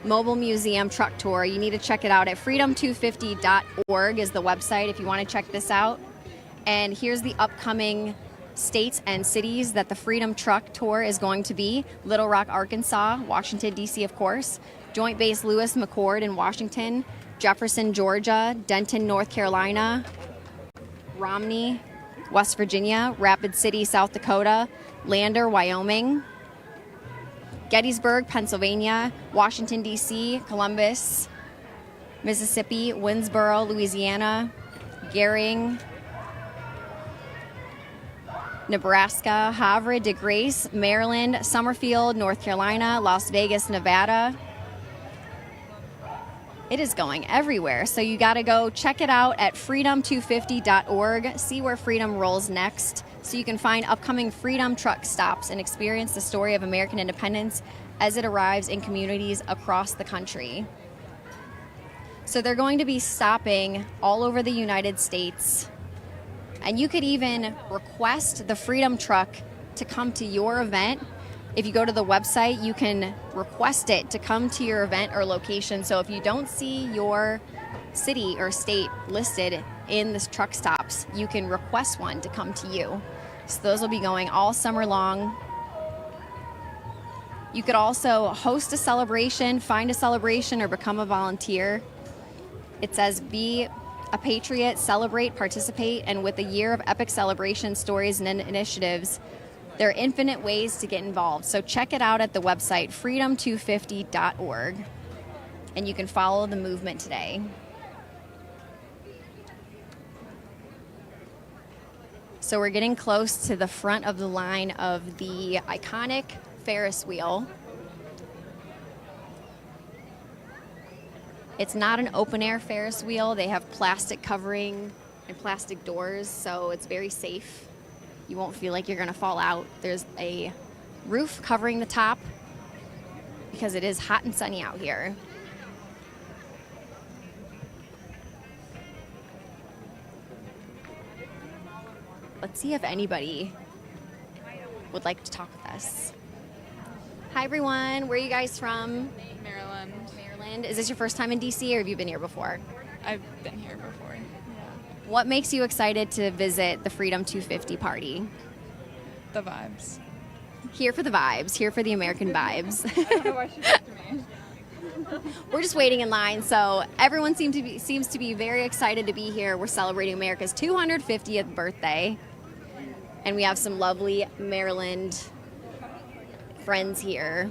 S2: Mobile Museum Truck Tour. You need to check it out at freedom250.org is the website if you want to check this out. And here's the upcoming states and cities that the Freedom Truck Tour is going to be. Little Rock, Arkansas, Washington, D.C., of course, Joint Base Lewis McChord in Washington, Jefferson, Georgia, Denton, North Carolina, Romney, West Virginia, Rapid City, South Dakota, Lander, Wyoming, Gettysburg, Pennsylvania, Washington, D.C., Columbus, Mississippi, Winsboro, Louisiana, Gering, Nebraska, Havre de Grace, Maryland, Summerfield, North Carolina, Las Vegas, Nevada. It is going everywhere. So you got to go check it out at freedom250.org, see where freedom rolls next, so you can find upcoming Freedom Truck stops and experience the story of American independence as it arrives in communities across the country. So they're going to be stopping all over the United States. And you could even request the Freedom Truck to come to your event. If you go to the website, you can request it to come to your event or location. So if you don't see your city or state listed in the truck stops, you can request one to come to you. So those will be going all summer long. You could also host a celebration, find a celebration, or become a volunteer. It says, be a patriot, celebrate, participate, and with a year of epic celebration stories and initiatives, there are infinite ways to get involved. So check it out at the website, freedom250.org, and you can follow the movement today. So we're getting close to the front of the line of the iconic Ferris wheel. It's not an open-air Ferris wheel. They have plastic covering and plastic doors, so it's very safe. You won't feel like you're going to fall out. There's a roof covering the top because it is hot and sunny out here. Let's see if anybody would like to talk with us. Hi, everyone. Where are you guys from?
S9: Maryland.
S2: And is this your first time in DC, or have you been here before?
S9: I've been here before.
S2: What makes you excited to visit the Freedom 250 party?
S9: The vibes.
S2: Here for the vibes, here for the American vibes.
S9: I don't know why she looked at me.
S2: We're just waiting in line, so everyone seems to be very excited to be here. We're celebrating America's 250th birthday, and we have some lovely Maryland friends here.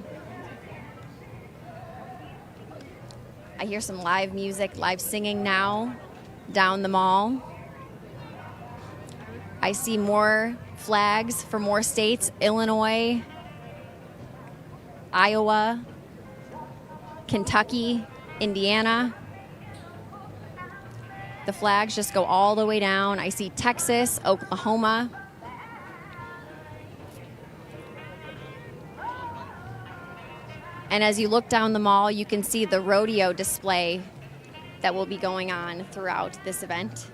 S2: I hear some live music, live singing now down the mall. I see more flags for more states: Illinois, Iowa, Kentucky, Indiana. The flags just go all the way down. I see Texas, Oklahoma. And as you look down the mall, you can see the rodeo display that will be going on throughout this event.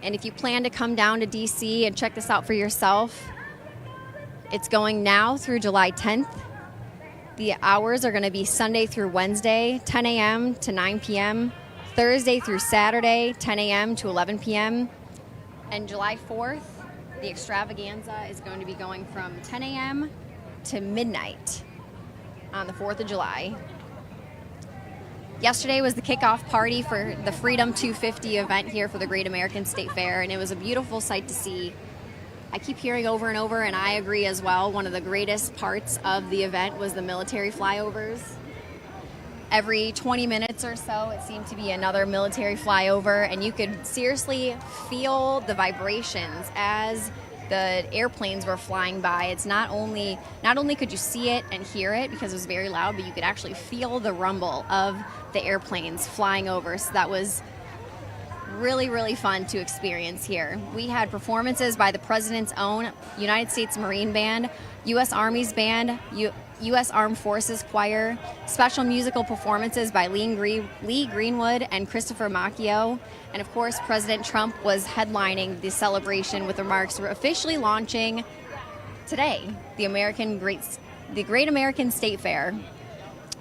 S2: And if you plan to come down to DC and check this out for yourself, it's going now through July 10th. The hours are going to be Sunday through Wednesday, 10 a.m. to 9 p.m., Thursday through Saturday, 10 a.m. to 11 p.m., and July 4th, the extravaganza is going to be going from 10 a.m. to midnight on the 4th of July. Yesterday was the kickoff party for the Freedom 250 event here for the Great American State Fair, and it was a beautiful sight to see. I keep hearing over and over, and I agree as well, one of the greatest parts of the event was the military flyovers. Every 20 minutes or so, it seemed to be another military flyover, and you could seriously feel the vibrations as the airplanes were flying by. It's not only could you see it and hear it because it was very loud, but you could actually feel the rumble of the airplanes flying over. So that was really, really fun to experience here. We had performances by the President's own United States Marine Band, U.S. Army's band, U.S. Armed Forces Choir, special musical performances by Lee Greenwood and Christopher Macchio, and of course President Trump was headlining the celebration with remarks. We're officially launching today the Great American State Fair.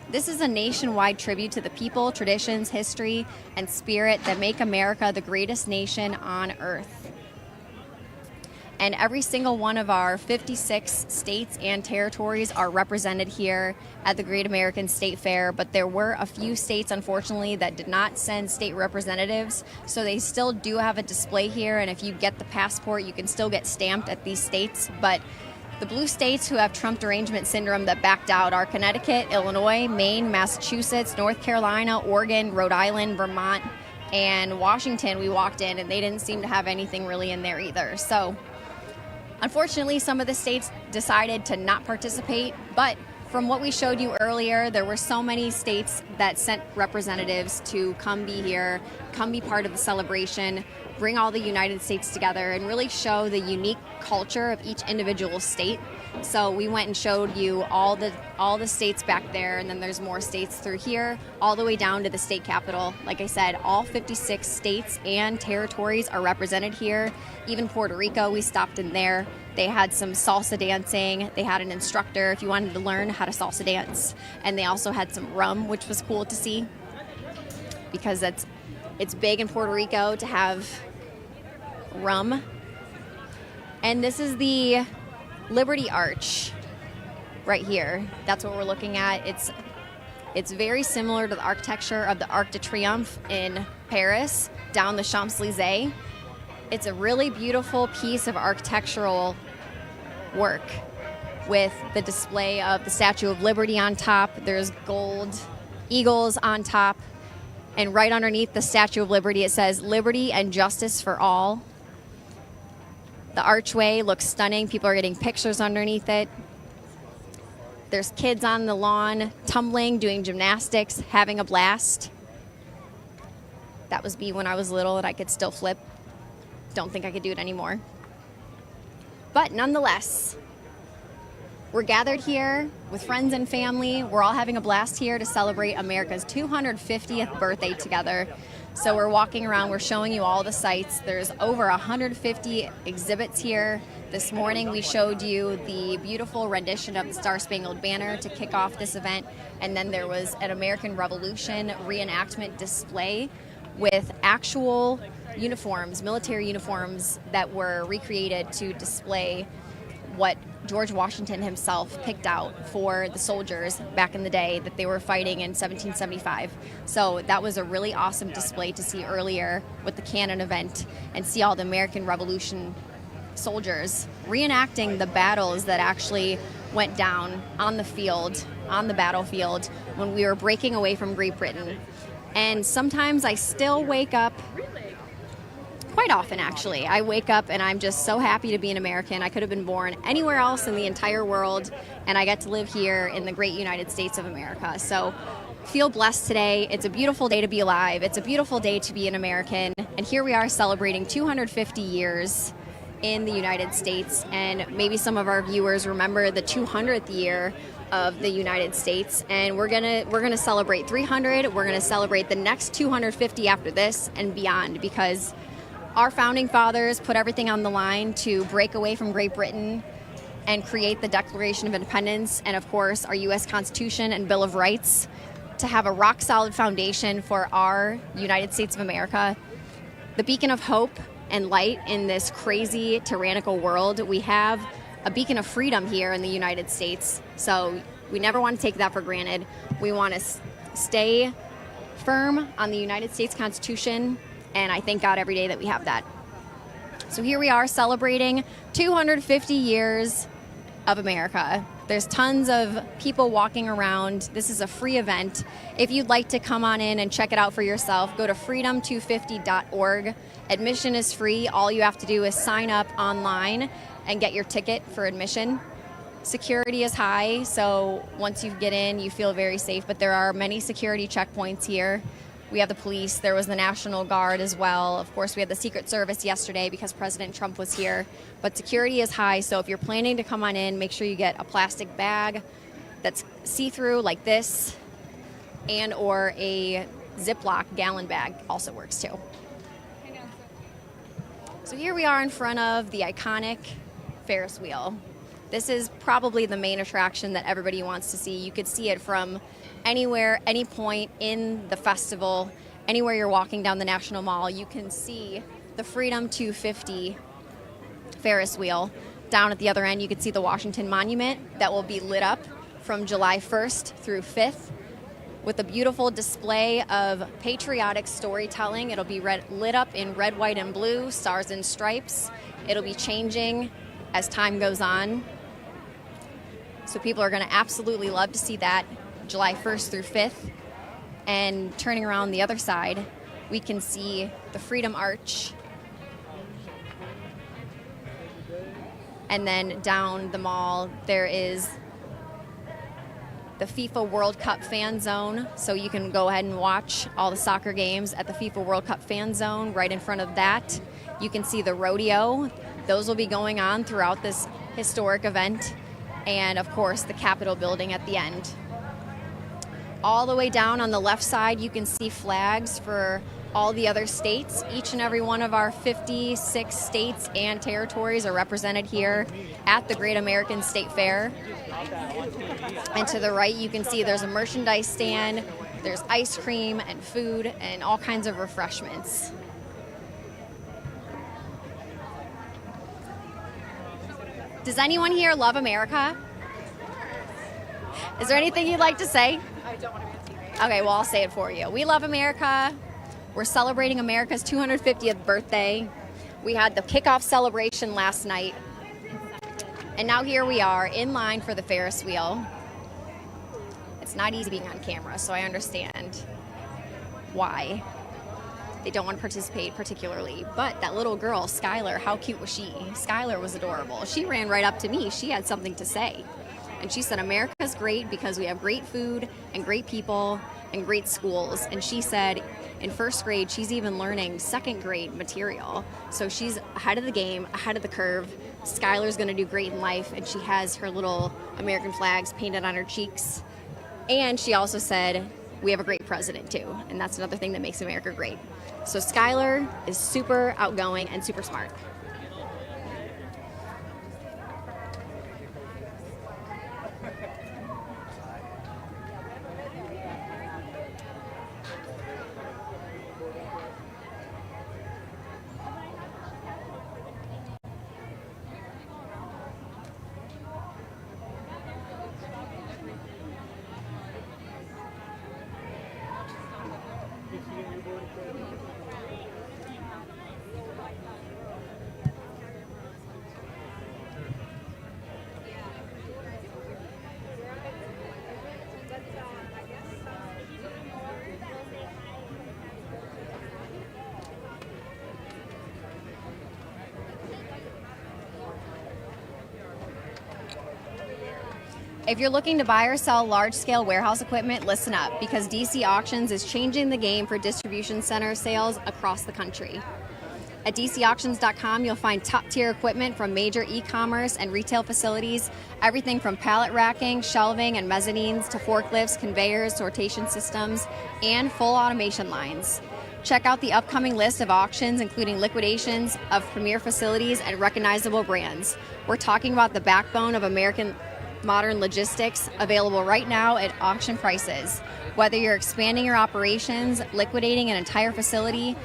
S2: This is a nationwide tribute to the people, traditions, history, and spirit that make America the greatest nation on earth. And every single one of our 56 states and territories are represented here at the Great American State Fair, but there were a few states, unfortunately, that did not send state representatives, so they still do have a display here, and if you get the passport, you can still get stamped at these states. But the blue states who have Trump derangement syndrome that backed out are Connecticut, Illinois, Maine, Massachusetts, North Carolina, Oregon, Rhode Island, Vermont, and Washington. We walked in, and they didn't seem to have anything really in there either. So unfortunately, some of the states decided to not participate, but from what we showed you earlier, there were so many states that sent representatives to come be here, come be part of the celebration, bring all the United States together, and really show the unique culture of each individual state. So we went and showed you all the states back there, and then there's more states through here, all the way down to the state capitol. Like I said, all 56 states and territories are represented here. Even Puerto Rico, we stopped in there. They had some salsa dancing. They had an instructor if you wanted to learn how to salsa dance. And they also had some rum, which was cool to see, because it's big in Puerto Rico to have rum. And this is the Liberty Arch right here. That's what we're looking at. It's very similar to the architecture of the Arc de Triomphe in Paris, down the Champs-Élysées. It's a really beautiful piece of architectural work with the display of the Statue of Liberty on top. There's gold eagles on top. And right underneath the Statue of Liberty, it says "Liberty and Justice for All." The archway looks stunning. People are getting pictures underneath it. There's kids on the lawn tumbling, doing gymnastics, having a blast. That was me when I was little and I could still flip. Don't think I could do it anymore. But nonetheless, we're gathered here with friends and family. We're all having a blast here to celebrate America's 250th birthday together. So we're walking around, we're showing you all the sites. There's over 150 exhibits here. This morning we showed you the beautiful rendition of the Star Spangled Banner to kick off this event. And then there was an American Revolution reenactment display with actual uniforms, military uniforms that were recreated to display what George Washington himself picked out for the soldiers back in the day that they were fighting in 1775. So that was a really awesome display to see earlier with the Cannon event and see all the American Revolution soldiers reenacting the battles that actually went down on the field, on the battlefield, when we were breaking away from Great Britain. And sometimes I still wake up, quite often actually, I wake up and I'm just so happy to be an American. I could have been born anywhere else in the entire world, and I get to live here in the great United States of America. So feel blessed today. It's a beautiful day to be alive. It's a beautiful day to be an American. And here we are celebrating 250 years in the United States, and maybe some of our viewers remember the 200th year of the United States, and we're gonna celebrate 300. We're gonna celebrate the next 250 after this and beyond, because our founding fathers put everything on the line to break away from Great Britain and create the Declaration of Independence and, of course, our U.S. Constitution and Bill of Rights to have a rock-solid foundation for our United States of America, the beacon of hope and light in this crazy, tyrannical world. We have a beacon of freedom here in the United States, so we never want to take that for granted. We want to stay firm on the United States Constitution, and I thank God every day that we have that. So here we are celebrating 250 years of America. There's tons of people walking around. This is a free event. If you'd like to come on in and check it out for yourself, go to freedom250.org. Admission is free. All you have to do is sign up online and get your ticket for admission. Security is high, so once you get in, you feel very safe, but there are many security checkpoints here. We have the police. There was the National Guard as well. Of course, we had the Secret Service yesterday because President Trump was here. But security is high, so if you're planning to come on in, make sure you get a plastic bag that's see-through like this, and or a Ziploc gallon bag also works too. So here we are in front of the iconic Ferris wheel. This is probably the main attraction that everybody wants to see. You could see it from anywhere, any point in the festival, anywhere you're walking down the National Mall, you can see the Freedom 250 Ferris wheel. Down at the other end, you can see the Washington Monument that will be lit up from July 1st through 5th with a beautiful display of patriotic storytelling. It'll be lit up in red, white, and blue, stars and stripes. It'll be changing as time goes on. So people are going to absolutely love to see that. July 1st through 5th. And turning around the other side, we can see the Freedom Arch. And then down the mall, there is the FIFA World Cup fan zone. So you can go ahead and watch all the soccer games at the FIFA World Cup fan zone. Right in front of that, you can see the rodeo. Those will be going on throughout this historic event. And of course, the Capitol building at the end. All the way down on the left side, you can see flags for all the other states. Each and every one of our 56 states and territories are represented here at the Great American State Fair. And to the right, you can see there's a merchandise stand, there's ice cream and food and all kinds of refreshments. Does anyone here love America? Is there anything you'd like to say?
S17: I don't want to be on TV.
S2: Okay, well, I'll say it for you. We love America. We're celebrating America's 250th birthday. We had the kickoff celebration last night. And now here we are in line for the Ferris wheel. It's not easy being on camera, so I understand why they don't want to participate particularly. But that little girl, Skylar, how cute was she? Skylar was adorable. She ran right up to me. She had something to say. And she said, America's great because we have great food and great people and great schools. And she said in first grade, she's even learning second grade material. So she's ahead of the game, ahead of the curve. Skylar's going to do great in life. And she has her little American flags painted on her cheeks. And she also said, we have a great president too, and that's another thing that makes America great. So Skylar is super outgoing and super smart. If you're looking to buy or sell large-scale warehouse equipment, listen up, because DC Auctions is changing the game for distribution center sales across the country. At DCAuctions.com, you'll find top-tier equipment from major e-commerce and retail facilities, everything from pallet racking, shelving, and mezzanines to forklifts, conveyors, sortation systems, and full automation lines. Check out the upcoming list of auctions, including liquidations of premier facilities and recognizable brands. We're talking about the backbone of American modern logistics, available right now at auction prices. Whether you're expanding your operations, liquidating an entire facility,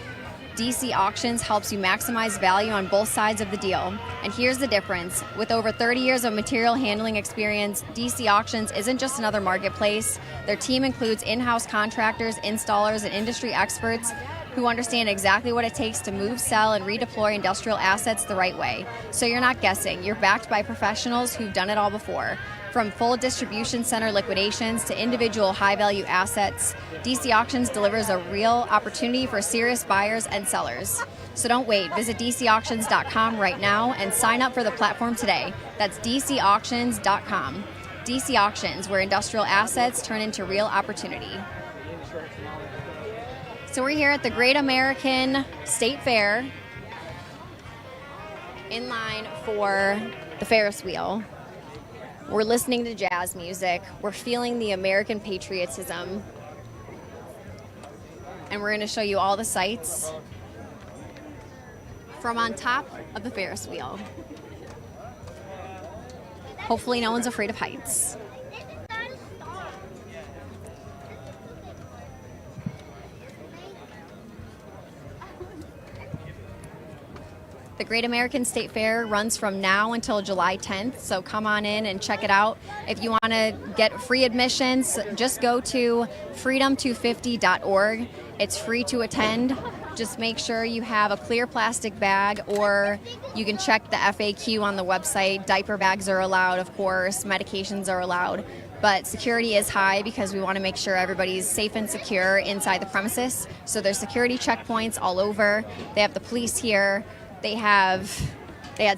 S2: DC Auctions helps you maximize value on both sides of the deal. And here's the difference. With over 30 years of material handling experience, DC Auctions isn't just another marketplace. Their team includes in-house contractors, installers, and industry experts who understand exactly what it takes to move, sell, and redeploy industrial assets the right way. So you're not guessing. You're backed by professionals who've done it all before. From full distribution center liquidations to individual high-value assets, DC Auctions delivers a real opportunity for serious buyers and sellers. So don't wait. Visit DCAuctions.com right now and sign up for the platform today. That's DCAuctions.com. DC Auctions, where industrial assets turn into real opportunity. So we're here at the Great American State Fair in line for the Ferris wheel. We're listening to jazz music. We're feeling the American patriotism. And we're going to show you all the sights from on top of the Ferris wheel. Hopefully no one's afraid of heights. The Great American State Fair runs from now until July 10th, so come on in and check it out. If you want to get free admissions, just go to freedom250.org. It's free to attend. Just make sure you have a clear plastic bag, or you can check the FAQ on the website. Diaper bags are allowed, of course. Medications are allowed. But security is high because we want to make sure everybody's safe and secure inside the premises. So there's security checkpoints all over. They have the police here. They had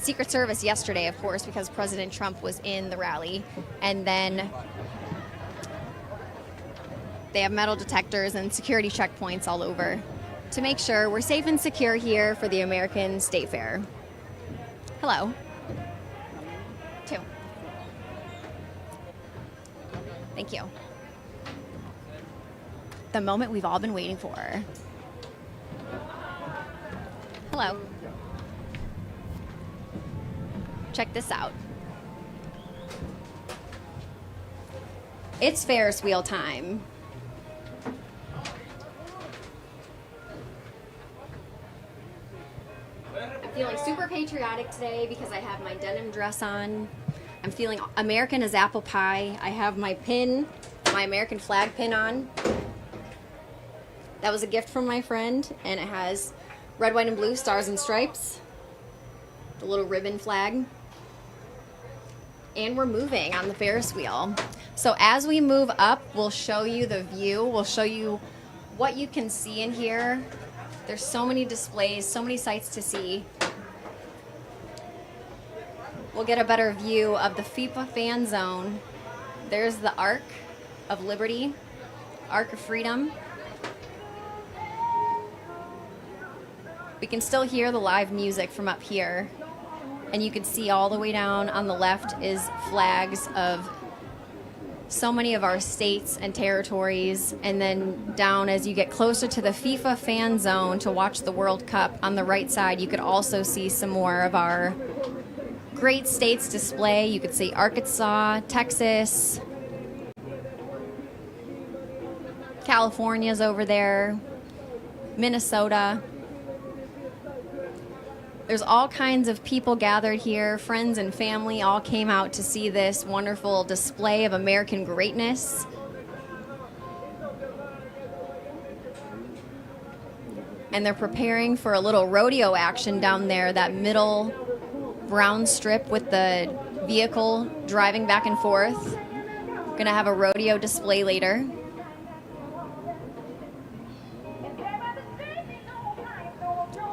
S2: Secret Service yesterday, of course, because President Trump was in the rally. And then they have metal detectors and security checkpoints all over to make sure we're safe and secure here for the American State Fair. Hello. 2. Thank you. The moment we've all been waiting for. Hello. Check this out. It's Ferris wheel time. I'm feeling super patriotic today because I have my denim dress on. I'm feeling American as apple pie. I have my pin, my American flag pin on. That was a gift from my friend, and it has red, white, and blue stars and stripes. The little ribbon flag. And we're moving on the Ferris wheel. So as we move up, we'll show you the view. We'll show you what you can see in here. There's so many displays, so many sights to see. We'll get a better view of the FIFA fan zone. There's the Arc of Liberty, Arc of Freedom. We can still hear the live music from up here. And you can see all the way down on the left is flags of so many of our states and territories, and then down as you get closer to the FIFA fan zone to watch the World Cup, on the right side you could also see some more of our great states display. You could see Arkansas, Texas, California's over there, Minnesota. There's all kinds of people gathered here. Friends and family all came out to see this wonderful display of American greatness. And they're preparing for a little rodeo action down there, that middle brown strip with the vehicle driving back and forth. Gonna have a rodeo display later.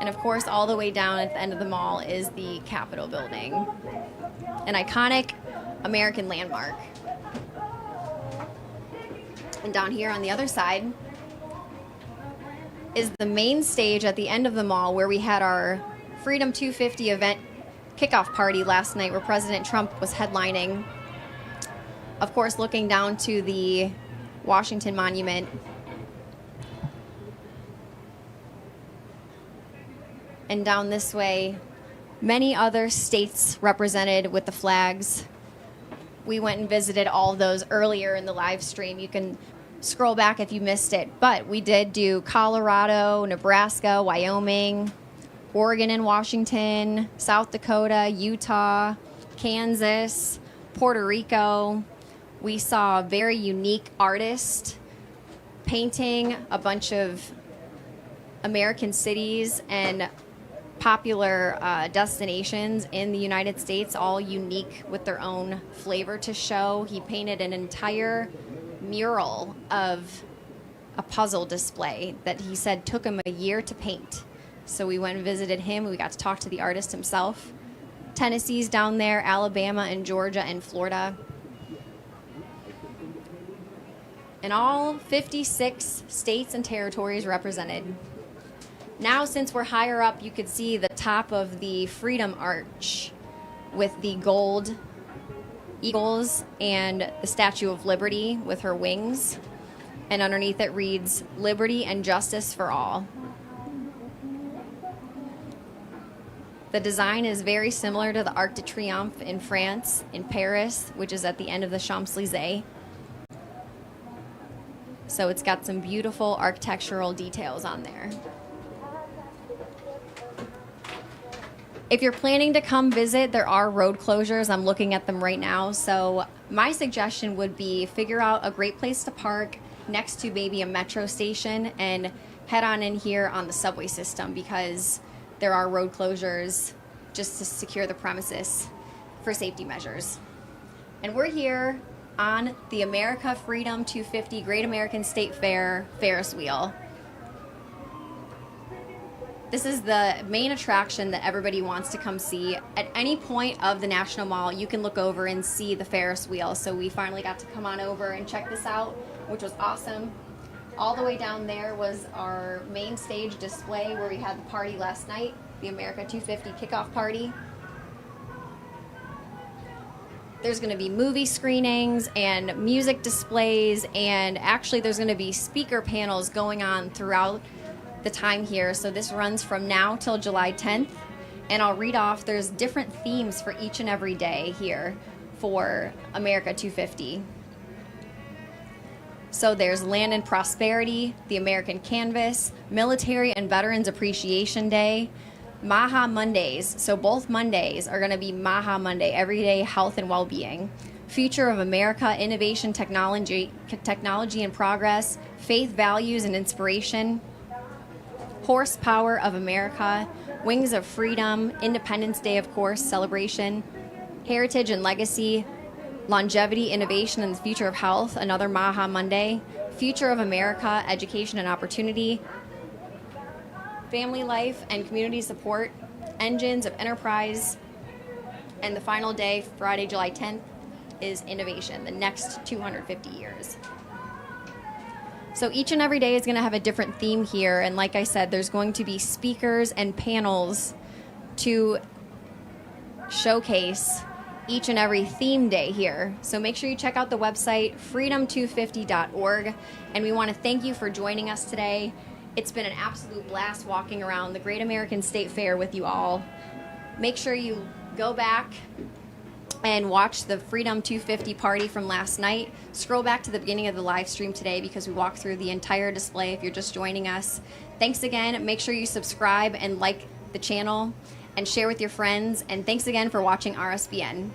S2: And of course, all the way down at the end of the mall is the Capitol building, an iconic American landmark. And down here on the other side is the main stage at the end of the mall, where we had our Freedom 250 event kickoff party last night, where President Trump was headlining. Of course, looking down to the Washington Monument. And down this way, many other states represented with the flags. We went and visited all of those earlier in the live stream. You can scroll back if you missed it. But we did do Colorado, Nebraska, Wyoming, Oregon and Washington, South Dakota, Utah, Kansas, Puerto Rico. We saw a very unique artist painting a bunch of American cities and popular destinations in the United States, all unique with their own flavor to show. He painted an entire mural of a puzzle display that he said took him a year to paint. So we went and visited him. We got to talk to the artist himself. Tennessee's down there, Alabama and Georgia and Florida. And all 56 states and territories represented. Now, since we're higher up, you could see the top of the Freedom Arch with the gold eagles and the Statue of Liberty with her wings. And underneath it reads, "Liberty and justice for all." The design is very similar to the Arc de Triomphe in France, in Paris, which is at the end of the Champs-Élysées. So it's got some beautiful architectural details on there. If you're planning to come visit, there are road closures. I'm looking at them right now. So my suggestion would be figure out a great place to park next to maybe a metro station and head on in here on the subway system, because there are road closures just to secure the premises for safety measures. And we're here on the America Freedom 250 Great American State Fair Ferris wheel. This is the main attraction that everybody wants to come see. At any point of the National Mall, you can look over and see the Ferris wheel. So we finally got to come on over and check this out, which was awesome. All the way down there was our main stage display where we had the party last night, the America 250 kickoff party. There's going to be movie screenings and music displays, and actually there's going to be speaker panels going on throughout the time here. So this runs from now till July 10th, and I'll read off, there's different themes for each and every day here for America 250. So there's Land and Prosperity, the American Canvas, Military and Veterans Appreciation Day, Maha Mondays. So both Mondays are going to be Maha Monday, Everyday Health and Well-Being. Future of America, Innovation, Technology and Progress, Faith, Values and Inspiration, Horsepower of America, Wings of Freedom, Independence Day, of course, celebration, Heritage and Legacy, Longevity, Innovation, and the Future of Health, another Maha Monday, Future of America, Education and Opportunity, Family Life and Community Support, Engines of Enterprise, and the final day, Friday, July 10th, is Innovation, the next 250 years. So each and every day is going to have a different theme here, and like I said, there's going to be speakers and panels to showcase each and every theme day here. So make sure you check out the website, freedom250.org. And we want to thank you for joining us today. It's been an absolute blast walking around the Great American State Fair with you all. Make sure you go back and watch the Freedom 250 party from last night. Scroll back to the beginning of the live stream today because we walked through the entire display if you're just joining us. Thanks again. Make sure you subscribe and like the channel and share with your friends. And thanks again for watching RSBN.